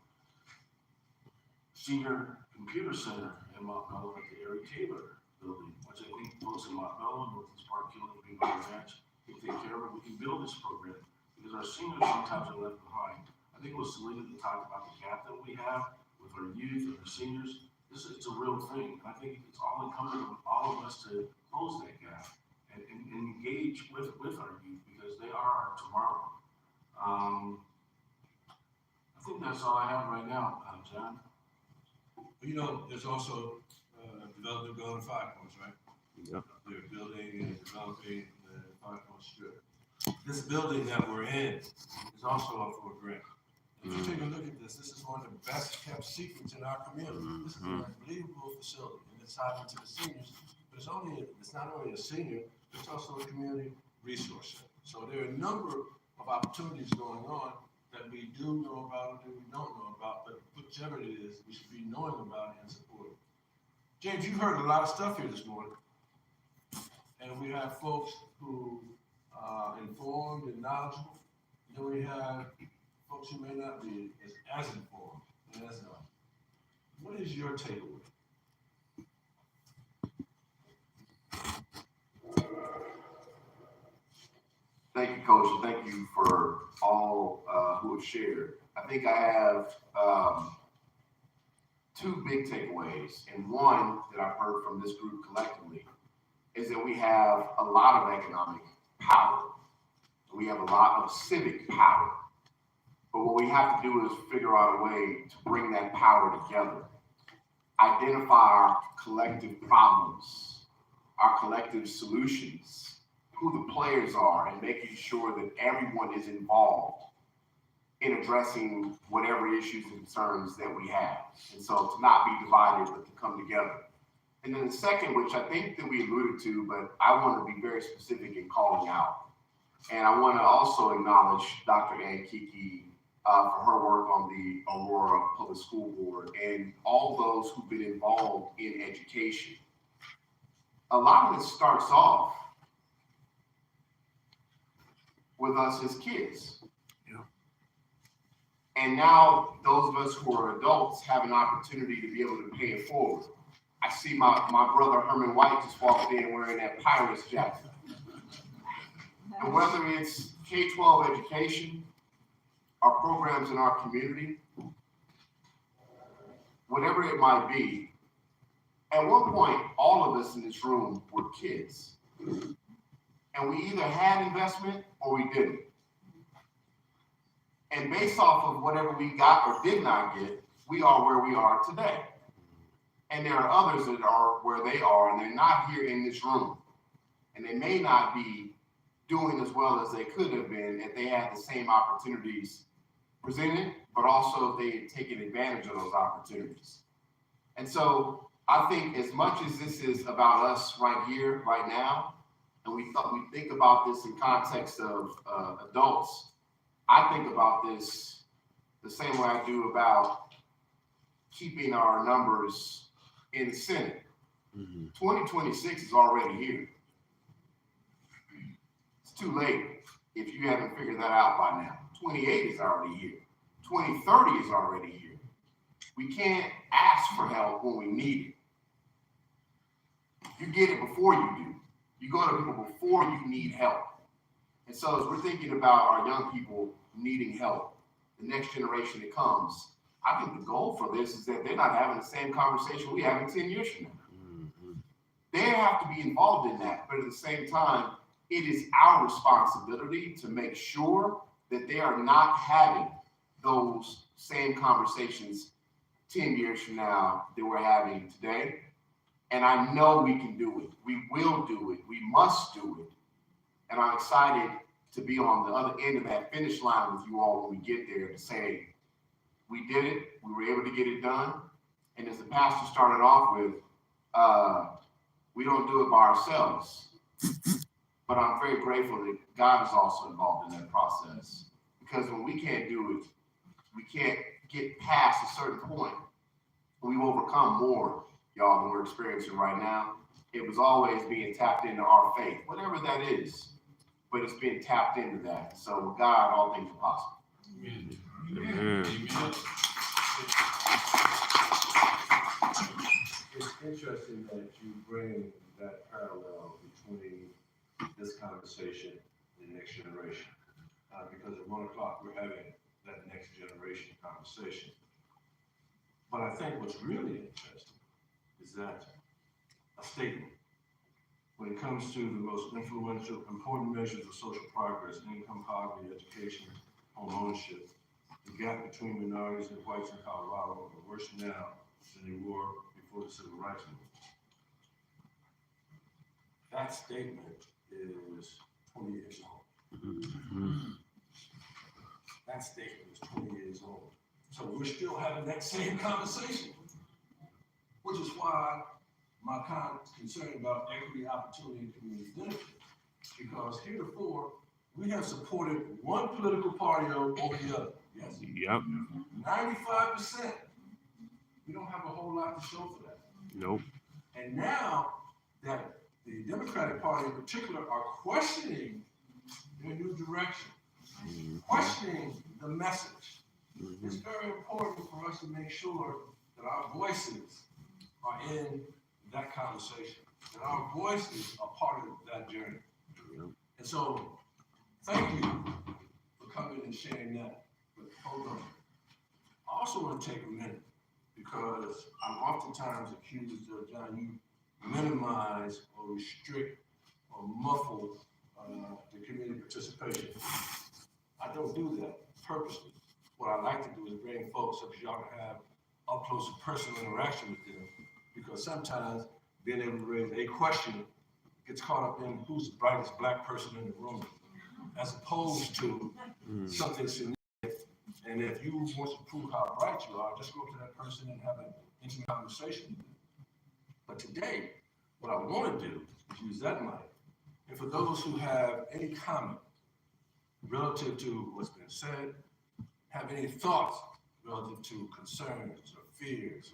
senior computer center in Montbello at the Ari Taylor building, which I think folks in Montbello, Northeast Park Hill, and Green Valley Ranch can take care of it. We can build this program because our seniors sometimes are left behind. I think it was Selena that talked about the gap that we have with our youth and our seniors. It's a real thing. And I think it's all incumbent on all of us to close that gap and engage with our youth because they are our tomorrow. I think that's all I have right now, John.
You know, there's also development going to Five Points, right?
Yep.
They're building and developing the Five Point Strip. This building that we're in is also up for a grant. If you take a look at this is one of the best kept secrets in our community. This is an unbelievable facility, and it's tied into the seniors. But it's not only a senior, it's also a community resource center. So there are a number of opportunities going on that we do know about and we don't know about, but whichever it is, we should be knowing about it and supporting. James, you heard a lot of stuff here this morning. And we have folks who are informed and knowledgeable. Then we have folks who may not be as informed and as knowledgeable. What is your takeaway?
Thank you, Coach, and thank you for all who have shared. I think I have two big takeaways, and one that I've heard from this group collectively is that we have a lot of economic power. We have a lot of civic power. But what we have to do is figure out a way to bring that power together, identify our collective problems, our collective solutions, who the players are, and making sure that everyone is involved in addressing whatever issues and concerns that we have. And so to not be divided, but to come together. And then the second, which I think that we alluded to, but I want to be very specific in calling out. And I want to also acknowledge Dr. Ann Kiki for her work on the Aurora Public School Board and all those who've been involved in education. A lot of it starts off with us as kids.
Yeah.
And now those of us who are adults have an opportunity to be able to pay it forward. I see my brother Herman White just walked in wearing that Pirates jacket. And whether it's K-12 education, our programs in our community, whatever it might be, at one point, all of us in this room were kids. And we either had investment or we didn't. And based off of whatever we got or did not get, we are where we are today. And there are others that are where they are, and they're not here in this room. And they may not be doing as well as they could have been if they had the same opportunities presented, but also if they had taken advantage of those opportunities. And so I think as much as this is about us right here, right now, and we think about this in context of adults, I think about this the same way I do about keeping our numbers in the Senate. 2026 is already here. It's too late if you haven't figured that out by now. 28 is already here. 2030 is already here. We can't ask for help when we need it. You get it before you do. You go to people before you need help. And so as we're thinking about our young people needing help, the next generation that comes, I think the goal for this is that they're not having the same conversation we have in 10 years from now. They have to be involved in that, but at the same time, it is our responsibility to make sure that they are not having those same conversations 10 years from now that we're having today. And I know we can do it. We will do it. We must do it. And I'm excited to be on the other end of that finish line with you all when we get there to say, we did it, we were able to get it done. And as the pastor started off with, we don't do it by ourselves. But I'm very grateful that God is also involved in that process. Because when we can't do it, we can't get past a certain point. We've overcome more, y'all, than we're experiencing right now. It was always being tapped into our faith, whatever that is. But it's being tapped into that. So with God, all things are possible.
Amen.
Amen.
It's interesting that you bring that parallel between this conversation and the next generation. Because at 1 o'clock, we're having that next generation conversation. But I think what's really interesting is that a statement, when it comes to the most influential, important measures of social progress, income, poverty, education, home ownership, the gap between minorities and whites in Colorado are worse now than they were before the Civil Rights Movement. That statement is 20 years old. That statement is 20 years old. So we're still having that same conversation, which is why my concern about equity, opportunity, and community benefit. Because heretofore, we have supported one political party over the other. Yes?
Yep.
95%. We don't have a whole lot to show for that.
Nope.
And now that the Democratic Party in particular are questioning their new direction, questioning the message, it's very important for us to make sure that our voices are in that conversation, that our voices are part of that journey. And so, thank you for coming and sharing that. But hold on. I also want to take a minute because I'm oftentimes accused of, John, you minimize or restrict or muffle the community participation. I don't do that purposely. What I like to do is bring folks so that y'all can have up close and personal interaction with them, because sometimes being able to raise a question gets caught up in who's the brightest black person in the room, as opposed to something significant. And if you want to prove how bright you are, just go to that person and have an intimate conversation with them. But today, what I want to do is use that mic. And for those who have any comment relative to what's been said, have any thoughts relative to concerns or fears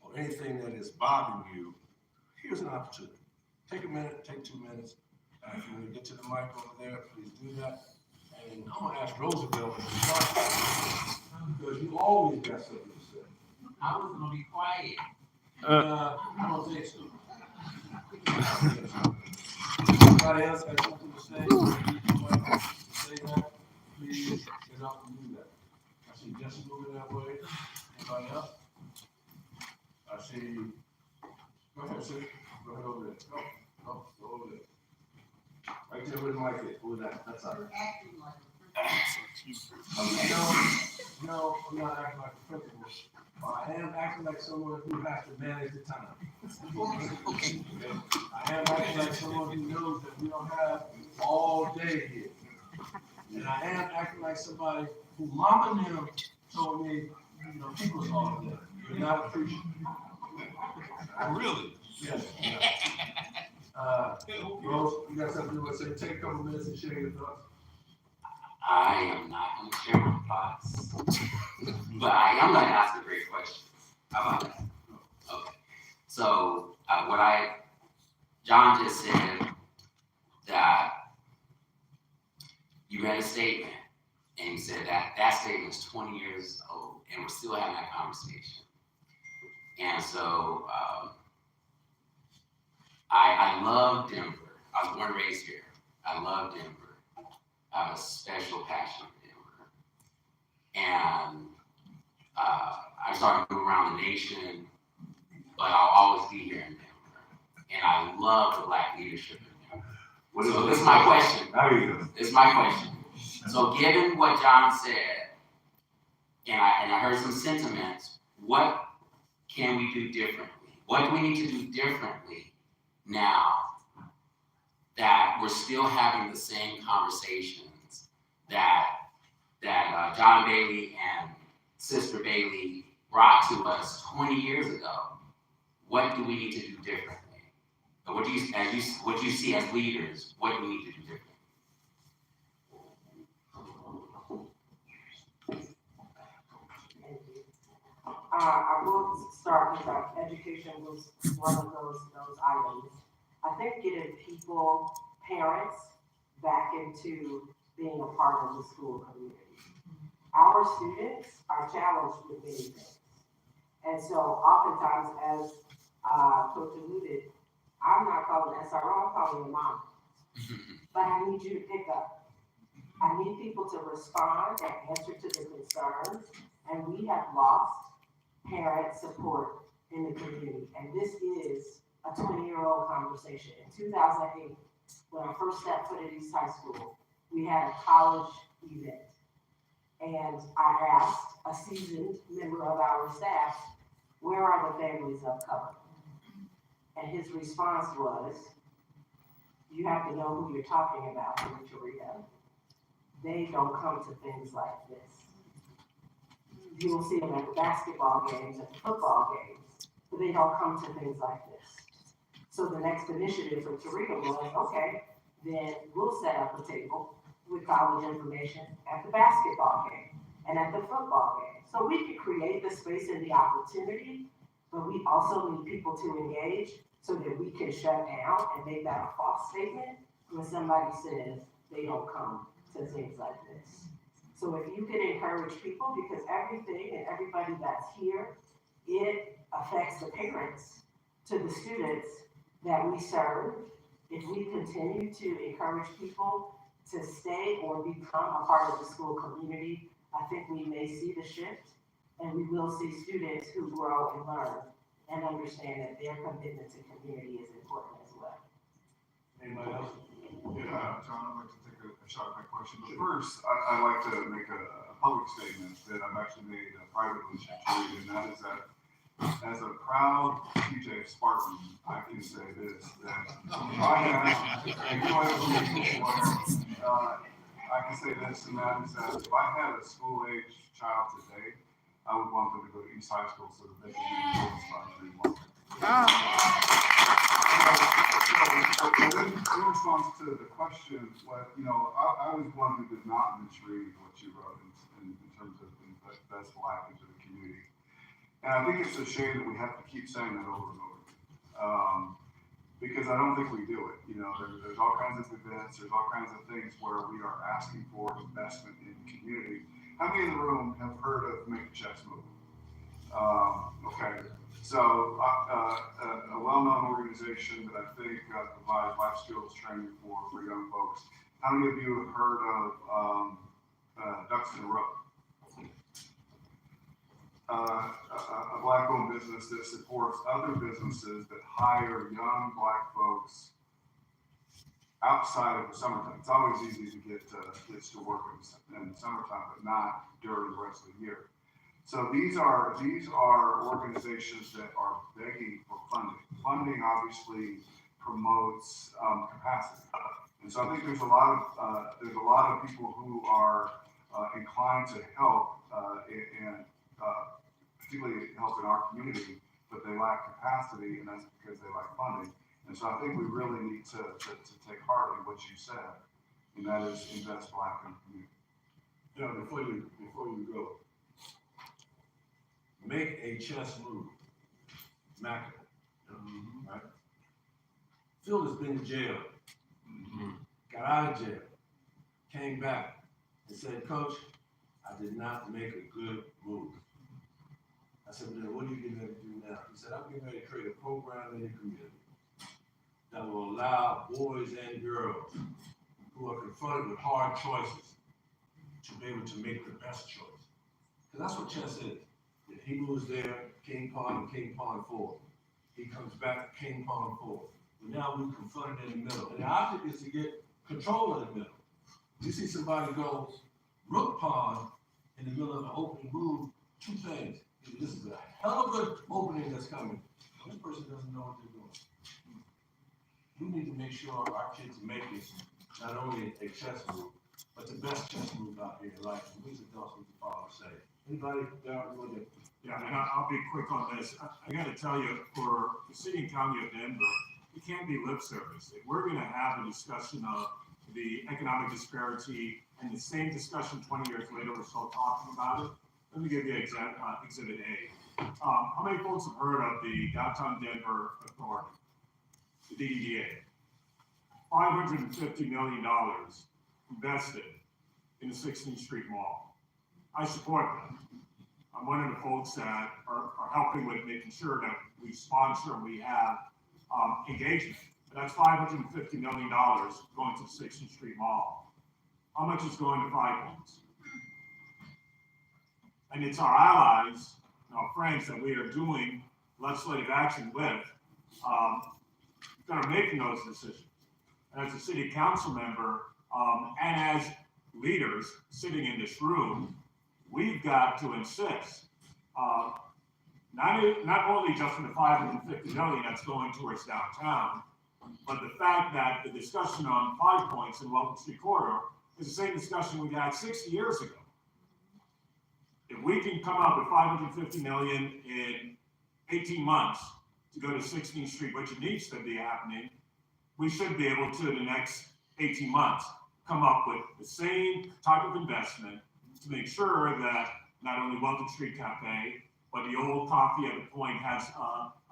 or anything that is bothering you, here's an opportunity. Take a minute, take 2 minutes. If you want to get to the mic over there, please do that. And I'm going to ask Roosevelt to start because you always got something to say.
I was going to be quiet.
I don't think so. Anybody else got something to say? Say that, please get up and do that. I see Jesse moving that way. Anybody else? I see, go ahead, sis. Go ahead over there. Go over there. Right there with the mic is. Who is that? That's all right. No, I'm not acting like a principal, but I am acting like someone who has to manage the time. Okay. I am acting like someone who knows that we don't have all day here. And I am acting like somebody who mama and them told me, people's all day. You're not appreciative. Really? Yes. Rose, you got something you want to say? Take a couple minutes and share your thoughts.
I am not going to share my thoughts, but I am going to ask a great question. How about that? Okay. So, John just said that you read a statement, and you said that statement is 20 years old, and we're still having that conversation. And so, I love Denver. I was born and raised here. I love Denver. I have a special passion for Denver. And I started moving around the nation, but I'll always be here in Denver. And I love the Black leadership in Denver. So this is my question. This is my question. So given what John said, and I heard some sentiments, what can we do differently? What do we need to do differently now that we're still having the same conversations that John Bailey and Sister Bailey brought to us 20 years ago? What do we need to do differently? What do you see as leaders? What do we need to do differently?
I will start with education was one of those items. I think getting people, parents, back into being a part of the school community. Our students are challenged with many things. And so oftentimes, as Coach alluded, I'm not calling SRO, I'm calling your mom. But I need you to pick up. I need people to respond and answer to the concerns. And we have lost parent support in the community. And this is a 20-year-old conversation. In 2008, when I first stepped foot at East High School, we had a college event. And I asked a seasoned member of our staff, where are the families of color? And his response was, you have to know who you're talking about, Victoria. They don't come to things like this. You will see them at the basketball games, at the football games, but they don't come to things like this. So the next initiative for Tarita was, okay, then we'll set up a table with college information at the basketball game and at the football game. So we could create the space and the opportunity, but we also need people to engage so that we can shut down and make that a false statement when somebody says they don't come to things like this. So if you can encourage people, because everything and everybody that's here, it affects the parents to the students that we serve. If we continue to encourage people to stay or become a part of the school community, I think we may see the shift, and we will see students who grow and learn and understand that their commitment to community is important as well.
Anybody else?
Yeah, John, I'd like to take a shot at that question. But first, I'd like to make a public statement that I've actually made privately to you, and that is that as a proud TJ Spartan, I can say this, that I can say this, and that is that if I had a school-age child today, I would want them to go to East High School so that they can be children's sponsors longer. In response to the question, I was one who did not misread what you wrote in terms of best Black into the community. And I think it's a shame that we have to keep saying that over and over. Because I don't think we do it. There's all kinds of events, there's all kinds of things where we are asking for investment in the community. How many in the room have heard of Make the Checks Move? Okay, so a well-known organization that I think provides life skills training for young folks. How many of you have heard of Ducks in a Row? A Black-owned business that supports other businesses that hire young Black folks outside of the summertime. It's always easy to get kids to work in the summertime, but not during the rest of the year. So these are organizations that are begging for funding. Funding obviously promotes capacity, and so I think there's a lot of people who are inclined to help and particularly help in our community, but they lack capacity, and that's because they lack funding. And so I think we really need to take heart in what you said, and that is invest Black in the community.
You know, before you go, make a chess move. Smack it. Right? Phil has been in jail. Got out of jail. Came back and said, Coach, I did not make a good move. I said, well, what are you getting ready to do now? He said, I'm getting ready to create a program in the community that will allow boys and girls who are confronted with hard choices to be able to make the best choice. Because that's what chess is. If he moves there, king pawn and king pawn forward. He comes back, king pawn forward. But now we're confronted in the middle. And the object is to get control in the middle. You see somebody go rook pawn in the middle of an opening move, two things. This is a hell of a good opening that's coming. This person doesn't know what they're doing. We need to make sure our kids make it not only a chess move, but the best chess move out here in life. And we should also follow say. Anybody down with it?
Yeah, and I'll be quick on this. I got to tell you, for the city and county of Denver, it can't be lip service. If we're going to have a discussion of the economic disparity and the same discussion 20 years later, we're still talking about it. Let me give you Exhibit A. How many folks have heard of the Downtown Denver Authority, the DDA? $550 million invested in the 16th Street Mall. I support that. I'm one of the folks that are helping with making sure that we sponsor and we have engagement. And that's $550 million going to the 16th Street Mall. How much is going to Five Points? And it's our allies, our friends that we are doing legislative action with that are making those decisions. And as a city council member and as leaders sitting in this room, we've got to insist, not only just for the $550 million that's going towards downtown, but the fact that the discussion on 5 Points in Welcome Street Corridor is the same discussion we had 60 years ago. If we can come up with $550 million in 18 months to go to 16th Street, which needs to be happening, we should be able to, in the next 18 months, come up with the same type of investment to make sure that not only Welcome Street Cafe, but the old Coffee at the Point has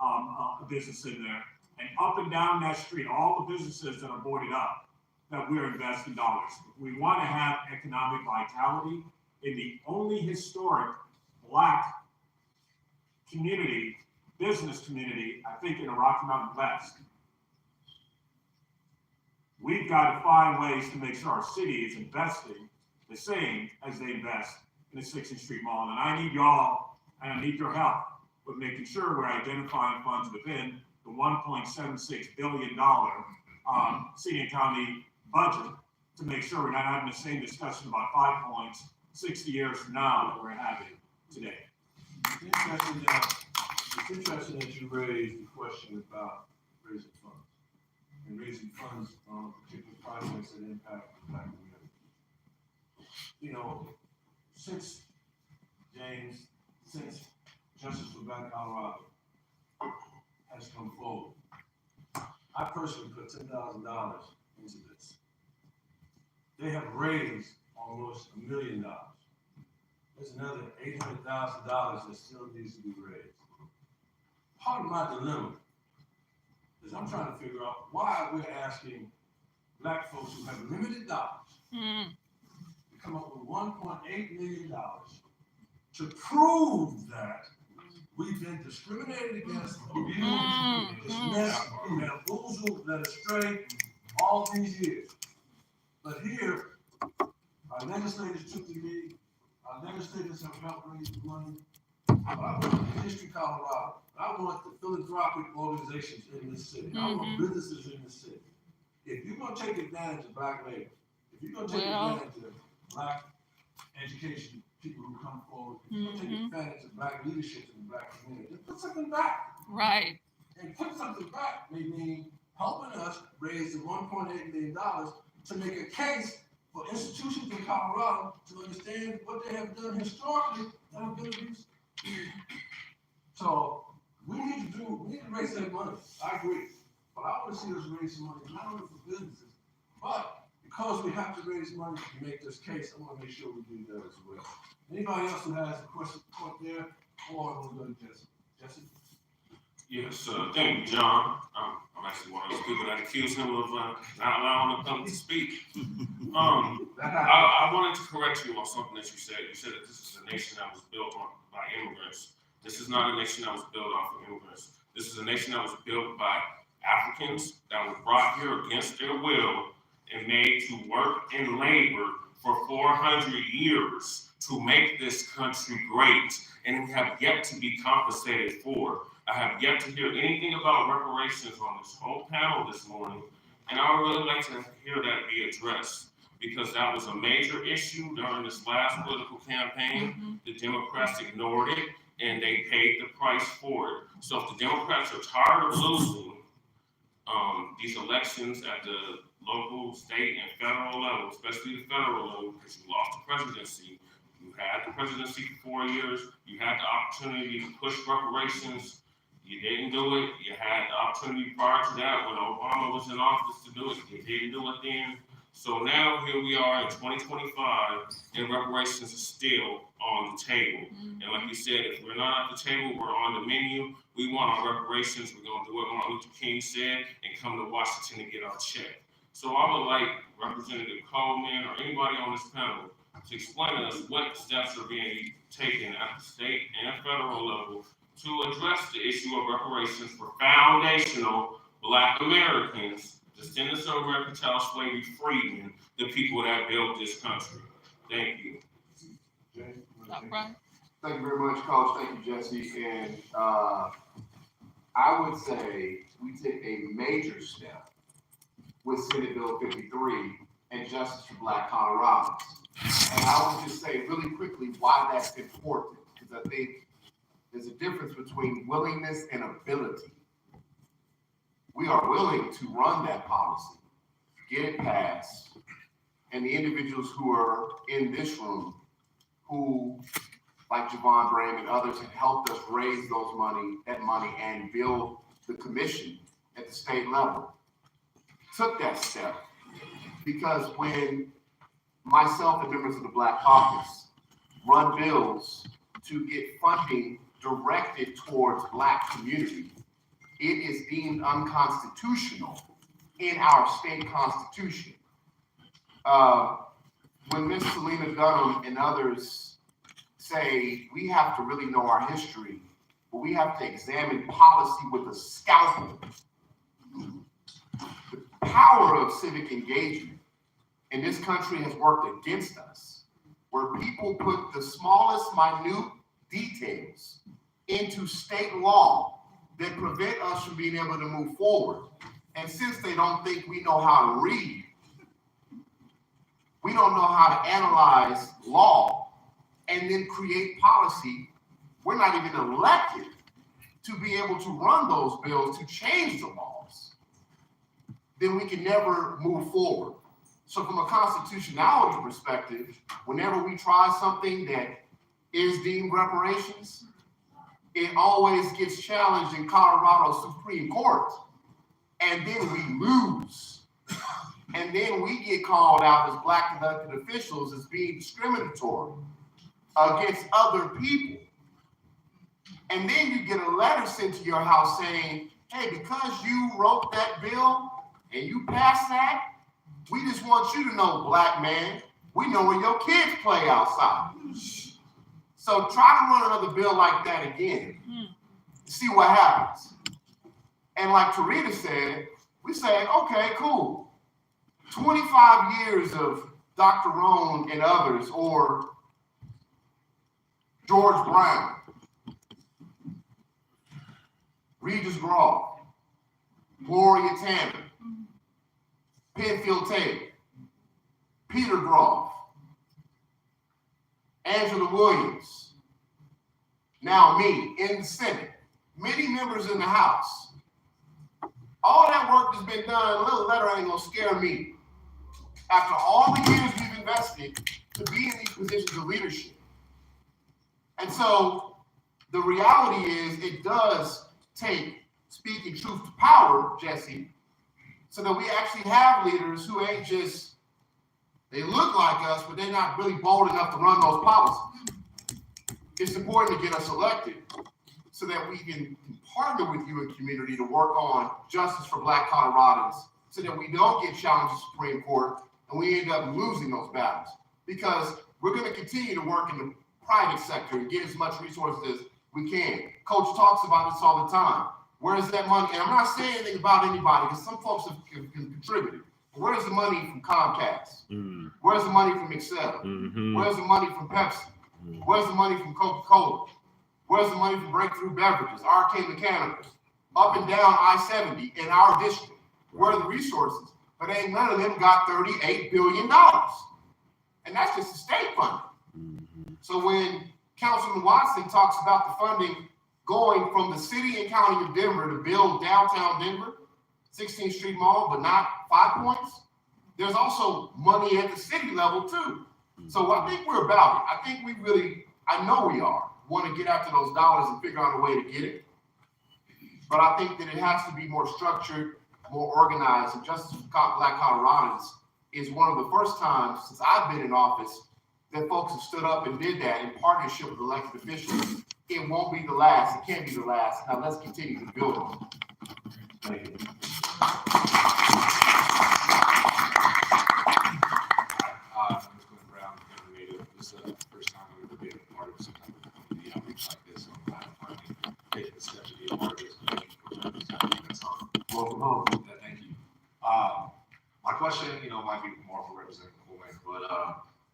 a business in there. And up and down that street, all the businesses that are boarded up, that we're investing dollars. If we want to have economic vitality in the only historic Black community, business community, I think in the Rocky Mountain West, we've got to find ways to make sure our city is investing the same as they invest in the 16th Street Mall. And I need y'all, and I need your help with making sure we're identifying funds within the $1.76 billion city and county budget to make sure we're not having the same discussion about 5 Points 60 years from now that we're having today.
It's interesting that you raised the question about raising funds and raising funds on particular projects that impact the Black community. You know, since Justice for Black Colorado has come forward, I personally put $10,000 into this. They have raised almost $1 million. There's another $800,000 that still needs to be raised. Part of my dilemma is I'm trying to figure out why we're asking Black folks who have limited dollars to come up with $1.8 million to prove that
We've been discriminated against, abused, dismissed, bamboozled, led astray all these years. But here, our legislators took the lead. Our legislators have helped raise the money. I want the District of Colorado. I want the philanthropic organizations in this city. I want businesses in this city. If you're gonna take advantage of Black labor, if you're gonna take advantage of Black education, people who come forward, if you're gonna take advantage of Black leadership in the Black community, then put something back.
Right.
And put something back may mean helping us raise the $1.8 million to make a case for institutions in Colorado to understand what they have done historically that have been abused. So we need to raise that money. I agree. But I want to see us raise some money, not only for businesses, but because we have to raise money to make this case, I want to make sure we do that as well. Anybody else who has a question point there, or we'll go to Jesse. Jesse?
Yes, thank you, John. I'm actually one of those people that accuse him of not allowing him to come to speak. I wanted to correct you on something that you said. You said that this is a nation that was built by immigrants. This is not a nation that was built off of immigrants. This is a nation that was built by Africans that were brought here against their will and made to work and labor for 400 years to make this country great, and we have yet to be compensated for. I have yet to hear anything about reparations on this whole panel this morning, and I would really like to hear that be addressed, because that was a major issue during this last political campaign. The Democrats ignored it, and they paid the price for it. So if the Democrats are tired of losing these elections at the local, state, and federal level, especially the federal level, because you lost the presidency, you had the presidency for 4 years, you had the opportunity to push reparations, you didn't do it. You had the opportunity prior to that when Obama was in office to do it, you didn't do it then. So now here we are in 2025, and reparations are still on the table. And like you said, if we're not at the table, we're on the menu. We want our reparations. We're going to do what Martin Luther King said and come to Washington to get our check. So I would like Representative Coleman or anybody on this panel to explain to us what steps are being taken at the state and federal level to address the issue of reparations for foundational Black Americans, descendants of American child slavery freedmen, the people that built this country. Thank you.
Thank you very much, Coach. Thank you, Jesse. And I would say we took a major step with Senate Bill 53 and Justice for Black Coloradans. And I would just say really quickly why that's important, because I think there's a difference between willingness and ability. We are willing to run that policy, get it passed, and the individuals who are in this room, who, like Javon Bram and others, have helped us raise that money and build the commission at the state level, took that step. Because when myself and members of the Black Caucus run bills to get funding directed towards Black community, it is deemed unconstitutional in our state constitution. When Ms. Selena Dunham and others say we have to really know our history, but we have to examine policy with a scalpel, the power of civic engagement in this country has worked against us, where people put the smallest minute details into state law that prevent us from being able to move forward. And since they don't think we know how to read, we don't know how to analyze law and then create policy, we're not even elected to be able to run those bills to change the laws, then we can never move forward. So from a constitutionality perspective, whenever we try something that is deemed reparations, it always gets challenged in Colorado Supreme Court, and then we lose. And then we get called out as Black elected officials as being discriminatory against other people. And then you get a letter sent to your house saying, hey, because you wrote that bill and you passed that, we just want you to know, Black man, we know where your kids play outside. So try to run another bill like that again. See what happens. And like Tarita said, we say, okay, cool. 25 years of Dr. Rohn and others, or George Brown, Regis Groff, Gloria Tanner, Penfield Taylor, Peter Groff, Angela Williams, now me in the Senate, many members in the House. All that work that's been done, a little letter ain't gonna scare me. After all the years we've invested to be in these positions of leadership. And so the reality is it does take speaking truth to power, Jesse, so that we actually have leaders who ain't just, they look like us, but they're not really bold enough to run those policies. It's important to get us elected so that we can partner with you in community to work on justice for Black Coloradans so that we don't get challenged to the Supreme Court and we end up losing those battles. Because we're going to continue to work in the private sector and get as much resources as we can. Coach talks about this all the time. Where is that money? And I'm not saying anything about anybody because some folks have contributed. But where's the money from Comcast? Where's the money from Excel? Where's the money from Pepsi? Where's the money from Coca-Cola? Where's the money from Breakthrough Beverages, RK Mechanicals, up and down I-70 in our district? Where are the resources? But ain't none of them got $38 billion. And that's just the state funding. So when Councilman Watson talks about the funding going from the city and county of Denver to build downtown Denver, 16th Street Mall, but not 5 Points, there's also money at the city level too. So I think we're about it. I think we really, I know we want to get after those dollars and figure out a way to get it. But I think that it has to be more structured, more organized, and Justice for Black Coloradans is one of the first times since I've been in office that folks have stood up and did that in partnership with elected officials. It won't be the last. It can't be the last. Now let's continue to build on it.
Thank you.
I'm Glenn Brown, native. This is the first time I've ever been a part of some type of community outreach like this. So I'm glad I'm finally taking the step to be a part of this.
Welcome home.
Thank you. My question, might be more for Representative Coleman, but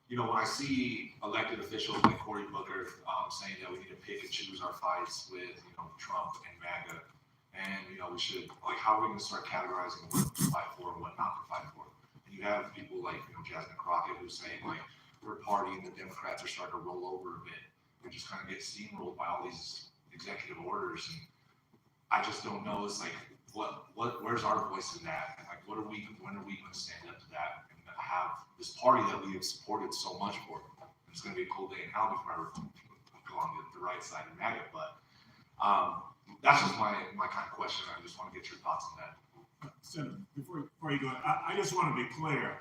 when I see elected officials like Cory Booker saying that we need to pick and choose our fights with, Trump and MAGA, and we should, how are we going to start categorizing what to fight for and what not to fight for? And you have people like, Jasmine Crockett who's saying we're party and the Democrats are starting to roll over a bit. We just kind of get steamrolled by all these executive orders, and I just don't know. It's where's our voice in that? And when are we going to stand up to that and have this party that we have supported so much for? It's going to be a cold day in hell before I go on the right side of MAGA, but that's just my kind of question. I just want to get your thoughts on that.
Senator, before you go, I just want to be clear.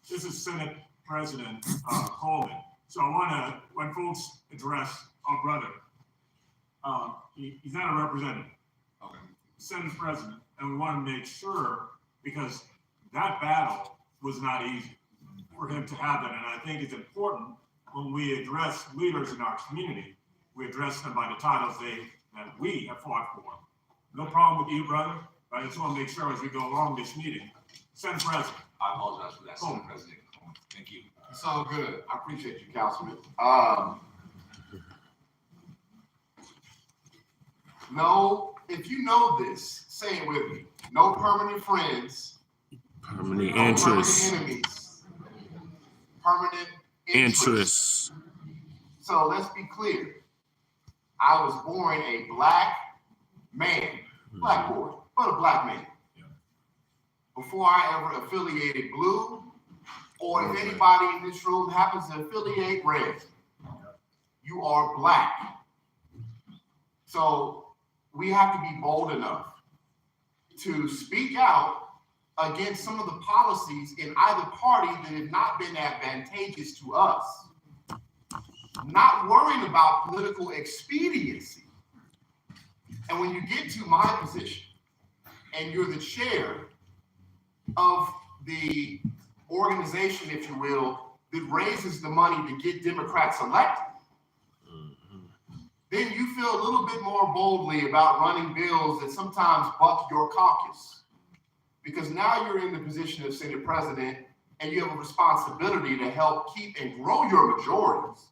This is Senate President Coleman. So I want to, when folks address our brother, he's not a representative.
Okay.
Senate President, and we want to make sure, because that battle was not easy for him to have that. And I think it's important when we address leaders in our community, we address them by the titles that we have fought for. No problem with you, brother, but I just want to make sure as we go along this meeting. Senate President.
I apologize for that, Senate President. Thank you.
It's all good. I appreciate you, Councilman. No, if you know this, say it with me. No permanent friends.
Permanent
no
interests.
Permanent enemies. Permanent interests. So let's be clear. I was born a Black man, Black boy, but a Black man. Before I ever affiliated blue, or if anybody in this room happens to affiliate red, you are Black. So we have to be bold enough to speak out against some of the policies in either party that have not been advantageous to us. Not worrying about political expediency. And when you get to my position and you're the chair of the organization, if you will, that raises the money to get Democrats elected, then you feel a little bit more boldly about running bills that sometimes buck your caucus. Because now you're in the position of Senate President and you have a responsibility to help keep and grow your majorities.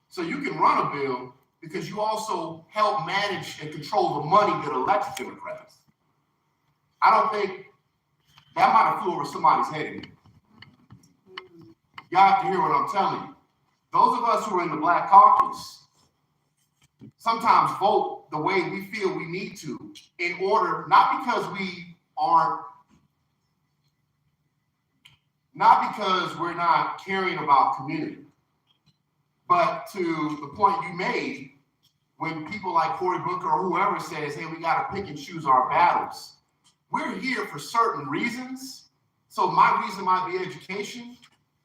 So you can run a bill because you also help manage and control the money that elects Democrats. I don't think that might have flew over somebody's head in here. Y'all have to hear what I'm telling you. Those of us who are in the Black caucus sometimes vote the way we feel we need to in order, not because we're not caring about community, but to the point you made, when people like Cory Booker or whoever says, hey, we got to pick and choose our battles. We're here for certain reasons. So my reason might be education.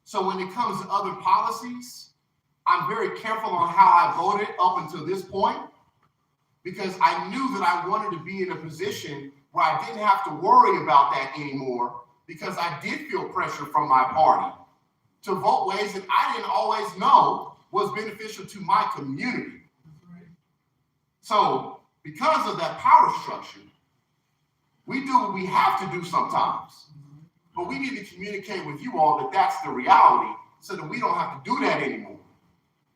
So when it comes to other policies, I'm very careful on how I voted up until this point, because I knew that I wanted to be in a position where I didn't have to worry about that anymore, because I did feel pressure from my party to vote ways that I didn't always know was beneficial to my community. So because of that power structure, we do what we have to do sometimes, but we need to communicate with you all that that's the reality so that we don't have to do that anymore.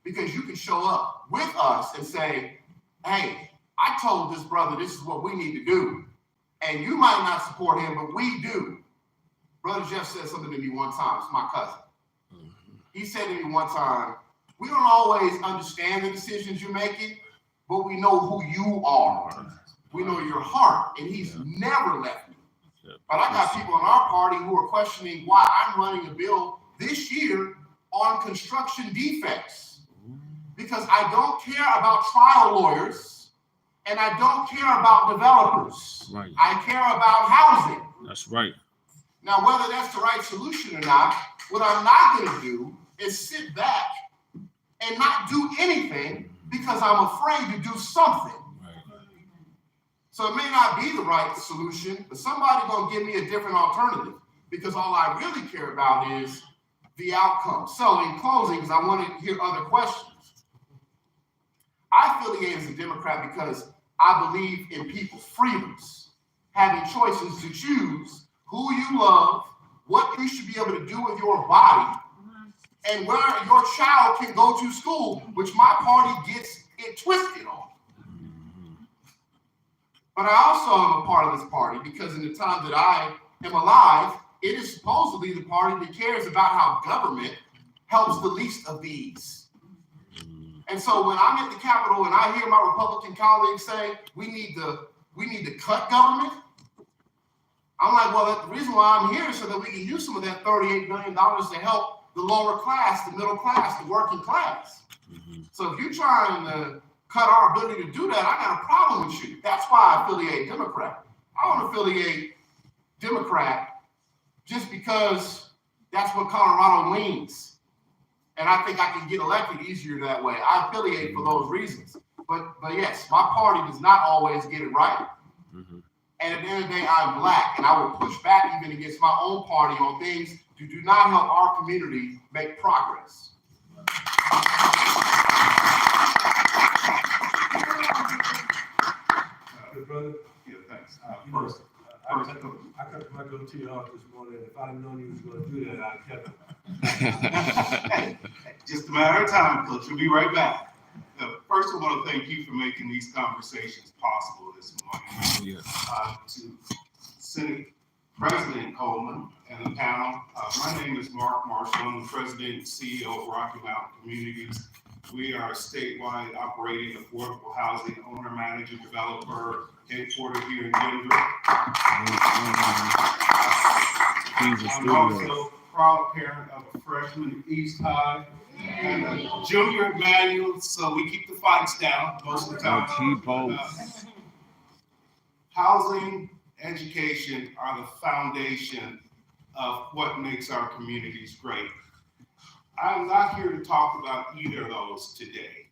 Because you can show up with us and say, hey, I told this brother this is what we need to do. And you might not support him, but we do. Brother Jeff said something to me one time, it's my cousin. He said to me one time, we don't always understand the decisions you're making, but we know who you are. We know your heart, and he's never left me. But I got people in our party who are questioning why I'm running a bill this year on construction defects. Because I don't care about trial lawyers, and I don't care about developers.
Right.
I care about housing.
That's right.
Now, whether that's the right solution or not, what I'm not going to do is sit back and not do anything because I'm afraid to do something. So it may not be the right solution, but somebody's going to give me a different alternative, because all I really care about is the outcome. So in closing, because I want to hear other questions, I affiliate as a Democrat because I believe in people's freedoms, having choices to choose who you love, what you should be able to do with your body, and where your child can go to school, which my party gets it twisted on. But I also am a part of this party because in the time that I am alive, it is supposedly the party that cares about how government helps the least of these. And so when I'm at the Capitol and I hear my Republican colleagues say we need to cut government, I'm like, well, the reason why I'm here is so that we can use some of that $38 billion to help the lower class, the middle class, the working class. So if you're trying to cut our ability to do that, I got a problem with you. That's why I affiliate Democrat. I don't affiliate Democrat just because that's what Colorado leans. And I think I can get elected easier that way. I affiliate for those reasons. But yes, my party does not always get it right. And at the end of the day, I'm Black, and I will push back even against my own party on things that do not help our community make progress.
Good brother.
Yeah, thanks.
First, I cut my goatee off this morning. If I'd have known you was going to do that, I'd have kept it.
Just a matter of time, Coach. We'll be right back. First, I want to thank you for making these conversations possible this morning. To Senate President Coleman and the panel, my name is Mark Marshall. I'm the President and CEO of Rocky Mountain Communities. We are a statewide operating affordable housing owner, manager, developer, headquartered here in Denver. I'm also a proud parent of a freshman at East High and a junior at Manual, so we keep the fights down most of the time. Housing, education are the foundation of what makes our communities great. I'm not here to talk about either of those today.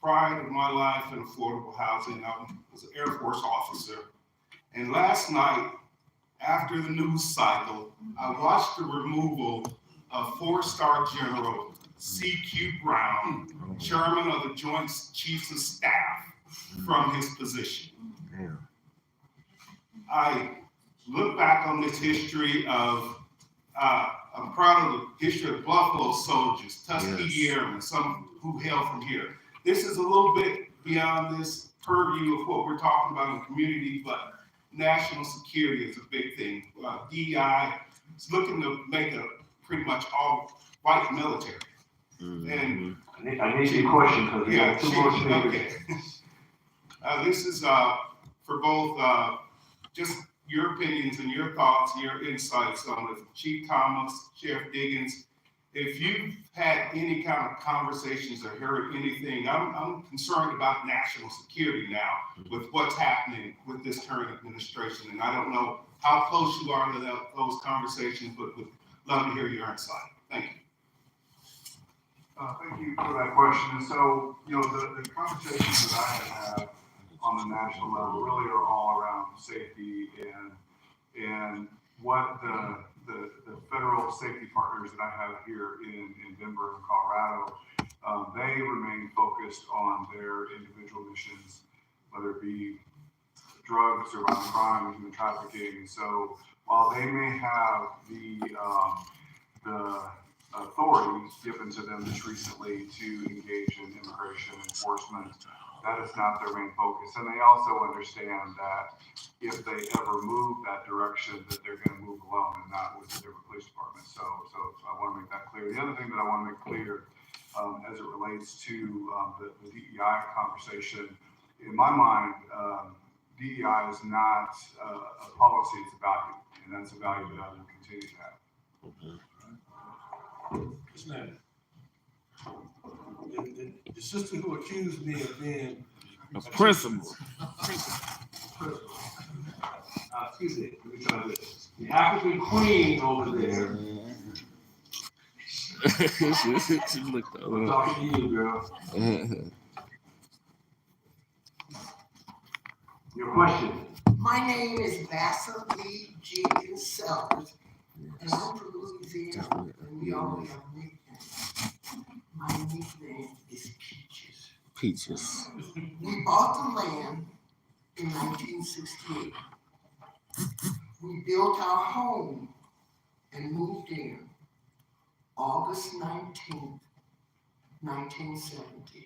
Prior to my life in affordable housing, I was an Air Force officer. And last night, after the news cycle, I watched the removal of 4-star General
C.Q. Brown, Chairman of the Joint Chiefs of Staff, from his position. I look back on this history of, I'm proud of the history of Buffalo soldiers, Tuskegee Airmen, some who hail from here. This is a little bit beyond this purview of what we're talking about in the community, but national security is a big thing. DEI is looking to make a pretty much all white military. And
I need your question because we got 2 more speakers.
Okay. This is for both just your opinions and your thoughts and your insights on the Chief Thomas, Sheriff Diggins. If you've had any kind of conversations or heard anything, I'm concerned about national security now with what's happening with this current administration. And I don't know how close you are to those conversations, but would love to hear your insight. Thank you.
Thank you for that question. And so, you know, the conversations that I have on the national level really are all around safety and what the federal safety partners that I have here in Denver and Colorado, they remain focused on their individual missions, whether it be drugs or violent crime or human trafficking. So while they may have the authority given to them just recently to engage in immigration enforcement, that is not their main focus. And they also understand that if they ever move that direction, that they're going to move alone and not with a different police department. So I want to make that clear. The other thing that I want to make clear as it relates to the DEI conversation, in my mind, DEI is not a policy, it's a value. And that's a value that I will continue to have.
Yes, ma'am. The sister who accused me of being
a principal.
Excuse me, let me try this. The African queen over there. I'm talking to you, girl. Your question.
My name is Massa Lee Jenkins Sellers, and I'm from Louisiana, and we all have nicknames. My nickname is Peaches.
Peaches.
We bought the land in 1968. We built our home and moved in August 19th, 1970.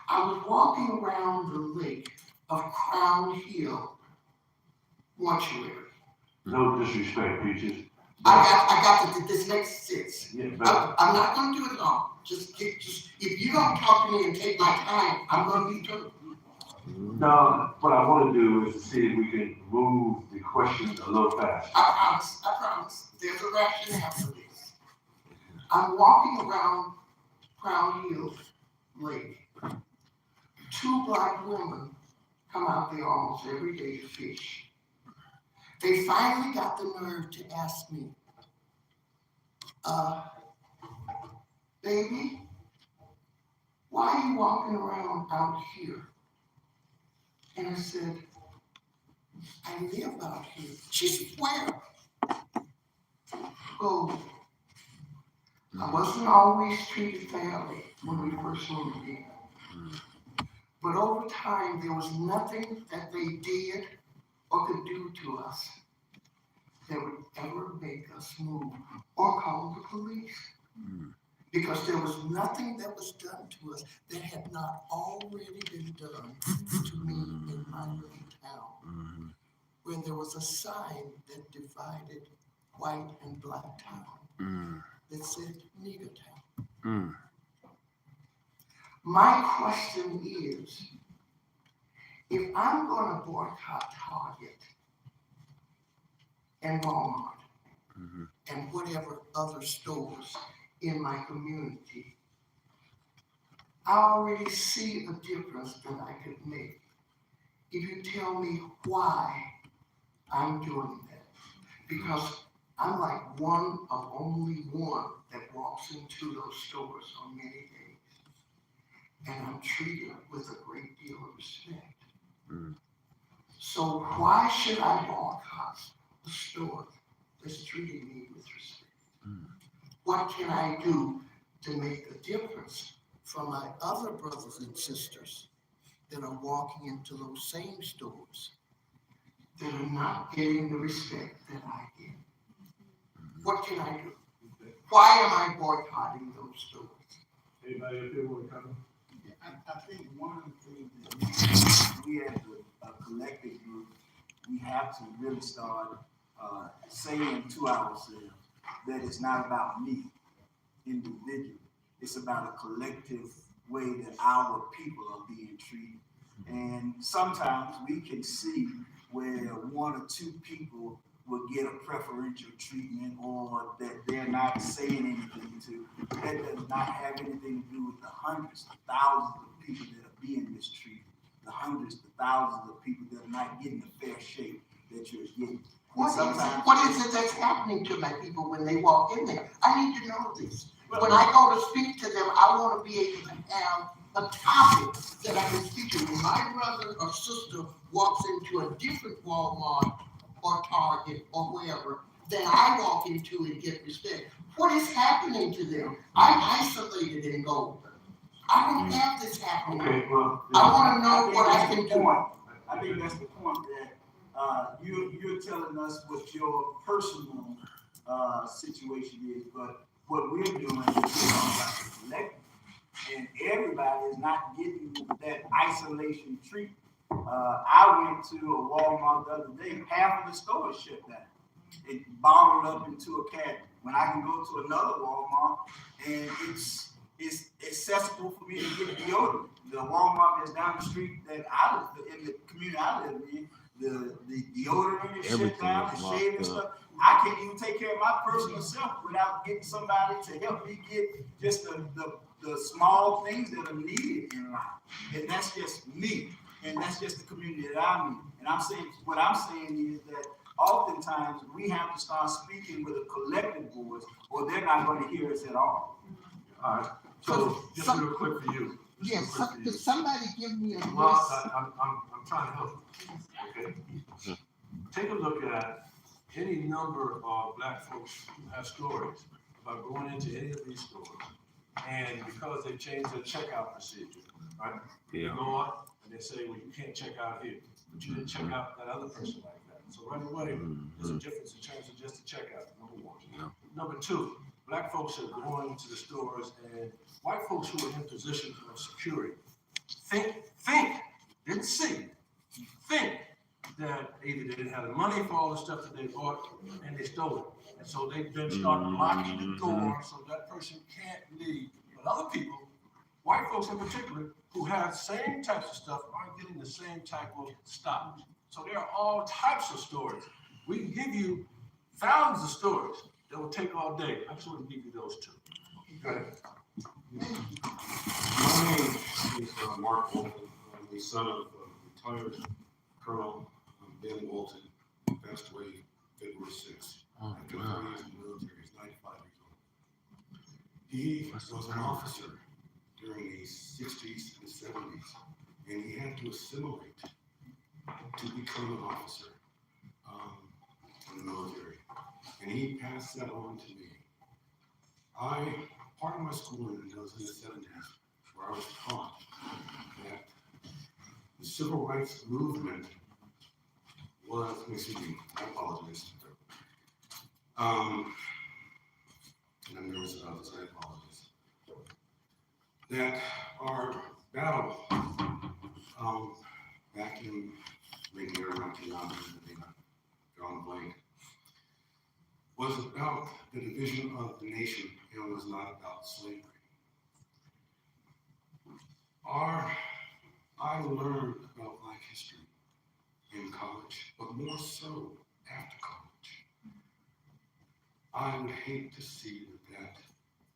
I was walking around the lake of Crown Hill Mortuary.
No disrespect, Peaches.
I got this makes sense.
Yeah,
I'm not going to do it all. Just if you don't talk to me and take my time, I'm going to be through.
No, what I want to do is to see if we can move the questions a little faster.
I promise. There's a rationale for this. I'm walking around Crown Hill Lake. 2 Black women come out there almost every day to fish. They finally got the nerve to ask me, baby, why are you walking around out here? And I said, I live out here. She said, where? Oh, I wasn't always treated fairly when we first moved in. But over time, there was nothing that they did or could do to us that would ever make us move or call the police. Because there was nothing that was done to us that had not already been done to me in my little town. When there was a sign that divided white and black town that said nigger town. My question is, if I'm going to boycott Target and Walmart and whatever other stores in my community, I already see a difference that I could make if you tell me why I'm doing that. Because I'm like one of only one that walks into those stores on many days. And I'm treated with a great deal of respect. So why should I boycott a store that's treating me with respect? What can I do to make a difference for my other brothers and sisters that are walking into those same stores that are not getting the respect that I get. What can I do? Why am I boycotting those stores?
Anybody up here want to comment?
I think one of the things that we as a collective group, we have to really start saying to ourselves that it's not about me individually. It's about a collective way that our people are being treated. And sometimes we can see where one or two people will get a preferential treatment or that they're not saying anything to. That does not have anything to do with the hundreds of thousands of people that are being mistreated, the hundreds of thousands of people that are not getting the fair shake that you're getting.
What is it that's happening to my people when they walk in there? I need to know this. When I go to speak to them, I want to be able to have a topic that I can speak to. When my brother or sister walks into a different Walmart or Target or wherever, then I walk into and get respect. What is happening to them? I'm isolated in Golden. I don't have this happening.
Okay, well,
I want to know what I can do.
I think that's the point that you're telling us what your personal situation is, but what we're doing is we're talking about the collective, and everybody is not getting that isolation treatment. I went to a Walmart the other day, half of the store is shut down. It bottled up into a cabinet. When I can go to another Walmart and it's accessible for me to get deodorant. The Walmart that's down the street that I live in, the community I live in, the deodorant is shut down, the shaving stuff. I can't even take care of my personal self without getting somebody to help me get just the small things that are needed in life. And that's just me. And that's just the community that I'm in. And I'm saying, what I'm saying is that oftentimes we have to start speaking with a collective voice or they're not going to hear us at all.
All right. So just real quick for you.
Yes, could somebody give me a list?
Well, I'm trying to help you, okay? Take a look at any number of Black folks who have stories about going into any of these stores, and because they changed their checkout procedure, right?
Yeah.
They go up and they say, well, you can't check out here, but you didn't check out that other person like that. So right away, there's a difference in terms of just the checkout, number one.
Yeah.
Number two, Black folks are going to the stores, and white folks who are in positions of security think, didn't see, think that either they didn't have the money for all the stuff that they bought and they stole it. And so they then start locking the door so that person can't leave. But other people, white folks in particular, who have same types of stuff aren't getting the same type of stops. So there are all types of stories. We can give you thousands of stories that will take all day. I just want to give you those two. Go ahead.
My name is Mark Bolton. I'm the son of retired Colonel Ben Bolton, who passed away February 6th. After 4 years in the military, he's 95 years old. He was an officer during the 60s and 70s, and he had to assimilate to become an officer in the military. And he passed that on to me. Part of my schooling was in the 70s, where I was taught that the civil rights movement was, excuse me, I apologize. And I'm nervous about this, I apologize. That our battle back in maybe around 1990, drawing a blank, was about the division of the nation and was not about slavery. I learned about Black history in college, but more so after college. I would hate to see that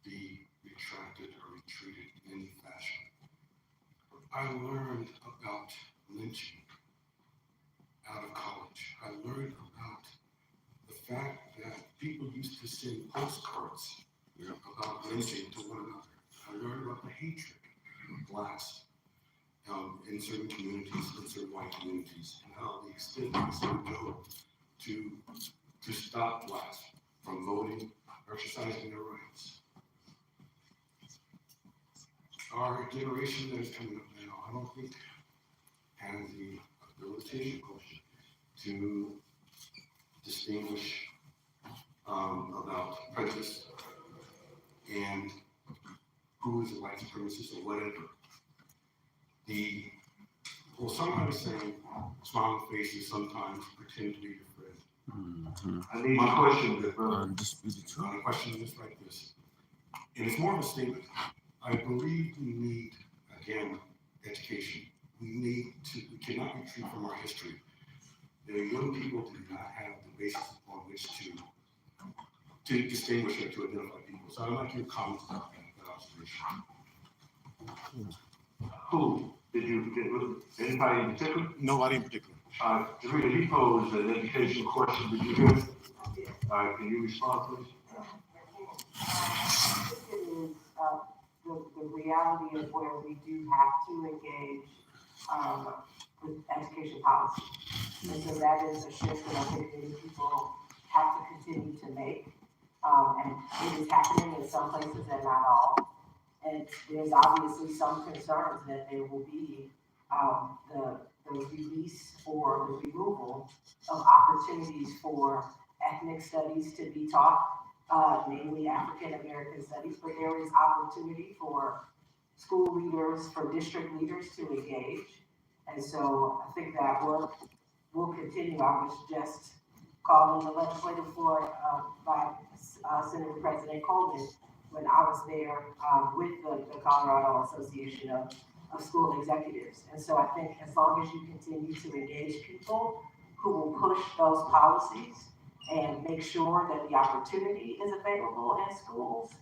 be retracted or retreated in any fashion. I learned about lynching out of college. I learned about the fact that people used to send postcards about lynching to one another. I learned about the hatred of Blacks in certain communities, in certain white communities, and how the extent would go to stop Blacks from voting, exercising their rights.
our generation that is coming up now, I don't think has the ability to distinguish about prejudice and who is a white supremacist or whatever. Somebody saying smiling faces sometimes pretend to be your friend.
I need a question,
My question is like this, and it's more of a statement. I believe we need, again, education. We cannot retreat from our history. The young people do not have the basis upon which to distinguish or to identify people. So I'd like your comments about that observation.
Who? Did you get with anybody in particular?
Nobody in particular.
Rita, he posed an educational question. Did you hear it? Can you respond, please?
I think it is the reality of where we do have to engage with education policy. And so that is a shift that I think many people have to continue to make. And it is happening in some places and not all. And there's obviously some concerns that there will be the release or the removal of opportunities for ethnic studies to be taught, namely African American studies, but there is opportunity for school leaders, for district leaders to engage. And so I think that work will continue. I was just called on the legislative floor by Senator President Coleman when I was there with the Colorado Association of School Executives. And so I think as long as you continue to engage people who will push those policies and make sure that the opportunity is available in schools,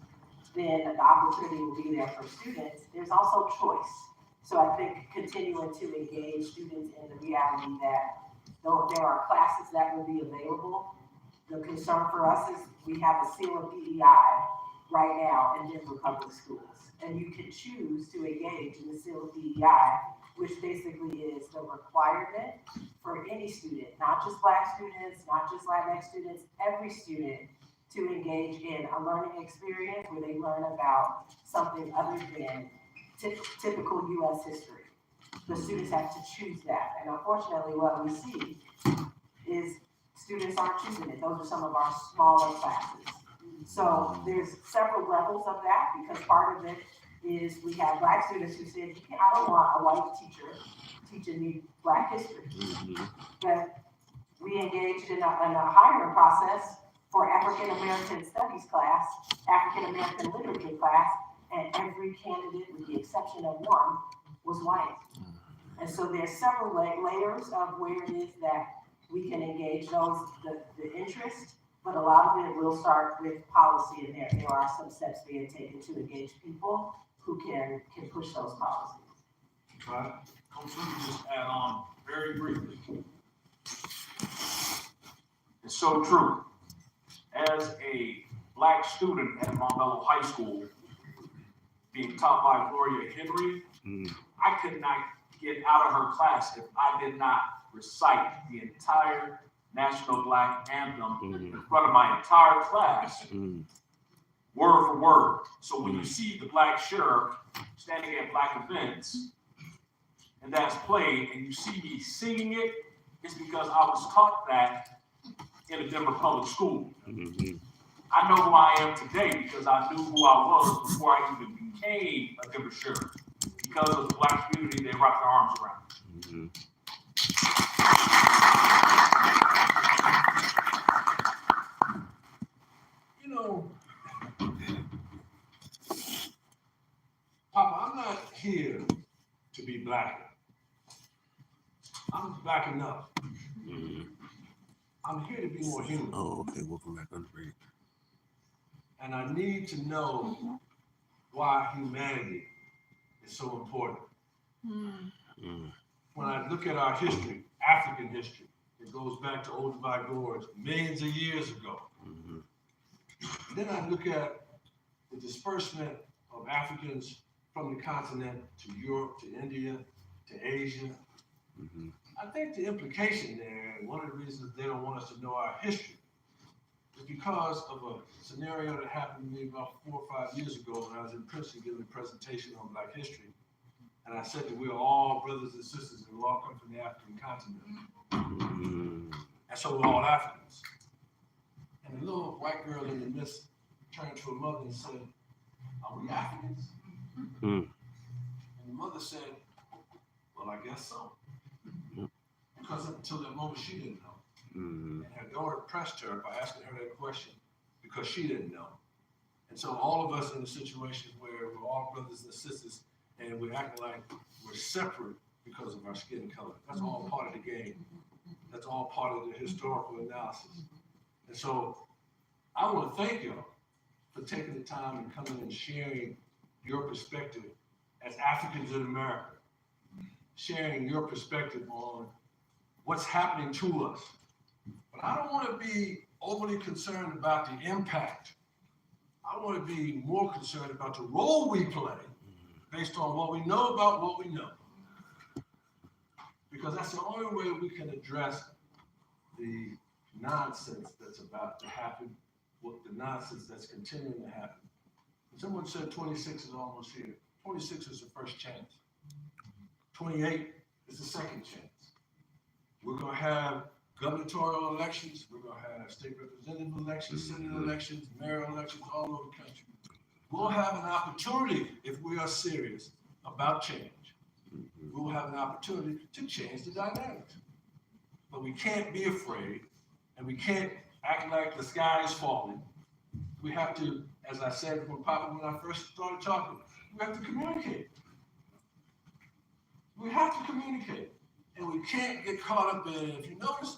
then the opportunity will be there for students. There's also choice. So I think continuing to engage students in the reality that though there are classes that will be available, the concern for us is we have a seal of DEI right now in Denver Public Schools. And you can choose to engage in the seal of DEI, which basically is the requirement for any student, not just Black students, not just Latinx students, every student to engage in a learning experience where they learn about something other than typical US history. The students have to choose that. And unfortunately, what we see is students aren't choosing it. Those are some of our smaller classes. So there's several levels of that, because part of it is we have Black students who said, I don't want a white teacher teaching me Black history. But we engaged in a hiring process for African American Studies class, African American Literature class, and every candidate, with the exception of one, was white. And so there's several layers of where it is that we can engage the interest, but a lot of it will start with policy, and there are some steps being taken to engage people who can push those policies.
Right. Coach, let me just add on very briefly. It's so true. As a Black student at Montbello High School, being taught by Gloria Henry, I could not get out of her class if I did not recite the entire National Black Anthem in front of my entire class, word for word. So when you see the Black sheriff standing at Black events, and that's played, and you see me singing it, it's because I was taught that in a Denver public school. I know who I am today because I knew who I was before I even became a Denver sheriff, because of the Black community they wrapped their arms around.
You know, Papa, I'm not here to be blacker. I'm Black enough. I'm here to be more human.
Oh, okay, welcome back on the break.
And I need to know why humanity is so important. When I look at our history, African history, it goes back to Old Divide Gorge millions of years ago. And then I look at the disbursement of Africans from the continent to Europe, to India, to Asia. I think the implication there, and one of the reasons they don't want us to know our history, is because of a scenario that happened to me about 4 or 5 years ago when I was in Princeton giving a presentation on Black history. And I said that we are all brothers and sisters and we all come from the African continent. And so we're all Africans. And the little white girl in the midst turned to her mother and said, "Are we Africans?" And the mother said, "Well, I guess so." Because up until that moment, she didn't know. And her daughter pressed her by asking her that question because she didn't know. And so all of us in a situation where we're all brothers and sisters and we're acting like we're separate because of our skin color. That's all part of the game. That's all part of the historical analysis. And so I want to thank y'all for taking the time and coming and sharing your perspective as Africans in America, sharing your perspective on what's happening to us. But I don't want to be overly concerned about the impact. I want to be more concerned about the role we play based on what we know about what we know. Because that's the only way we can address the nonsense that's about to happen, what the nonsense that's continuing to happen. And someone said 26 is almost here. 26 is the first chance. 28 is the second chance. We're going to have gubernatorial elections. We're going to have state representative elections, senate elections, mayor elections all over the country. We'll have an opportunity, if we are serious about change, we'll have an opportunity to change the dynamics. But we can't be afraid, and we can't act like the sky is falling. We have to, as I said from Papa when I first started talking, we have to communicate. We have to communicate. And we can't get caught up in, if you notice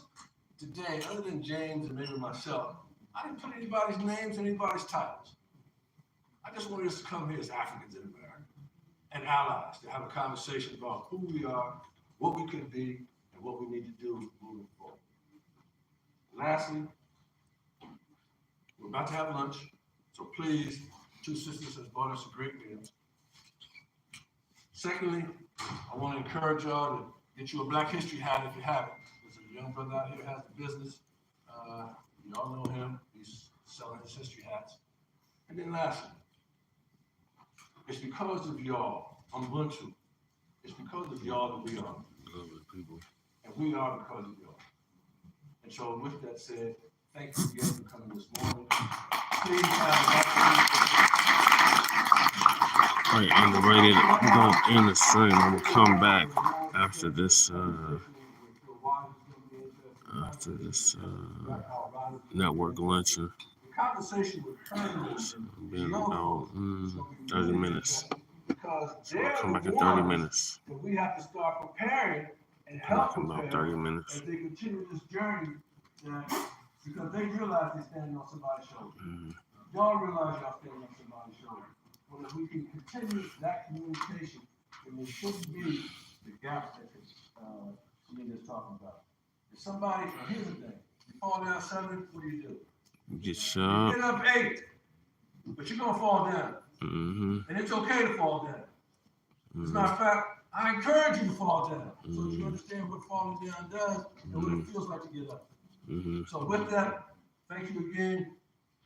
today, other than James and maybe myself, I didn't put anybody's names, anybody's titles. I just wanted us to come here as Africans in America and allies to have a conversation about who we are, what we could be, and what we need to do moving forward. Lastly, we're about to have lunch, so please, Two Sisters has bought us a great meal. Secondly, I want to encourage y'all to get you a Black History hat if you haven't. There's a young brother out here who has a business. Y'all know him. He's selling his history hats. And then lastly, it's because of y'all, Ubuntu. It's because of y'all that we are. And we are because of y'all. And so with that said, thank you again for coming this morning. Please have
All right, underrated. We're going to end the stream. I'm going to come back after this network luncheon.
conversation with her
It's been about 30 minutes. So I'll come back in 30 minutes.
that we have to start preparing and
Come
help
back in about
prepare
30 minutes.
as they continue this journey, because they realize they're standing on somebody's shoulder. Y'all realize y'all standing on somebody's shoulder. Well, if we can continue that communication, then there shouldn't be the gap that Selena's talking about. If somebody, here's the thing, you fall down 7, what do?
Get shot.
Get up 8, but you're gonna fall down. And it's okay to fall down. As a matter of fact, I encourage you to fall down, so you understand what falling down does and what it feels like to get up. So with that, thank you again.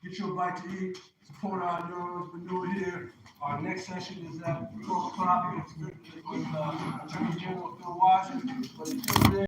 Get you a bite to eat. Support our entrepreneur here. Our next session is at 12 o'clock. It's with Attorney General Phil Washington. But until then,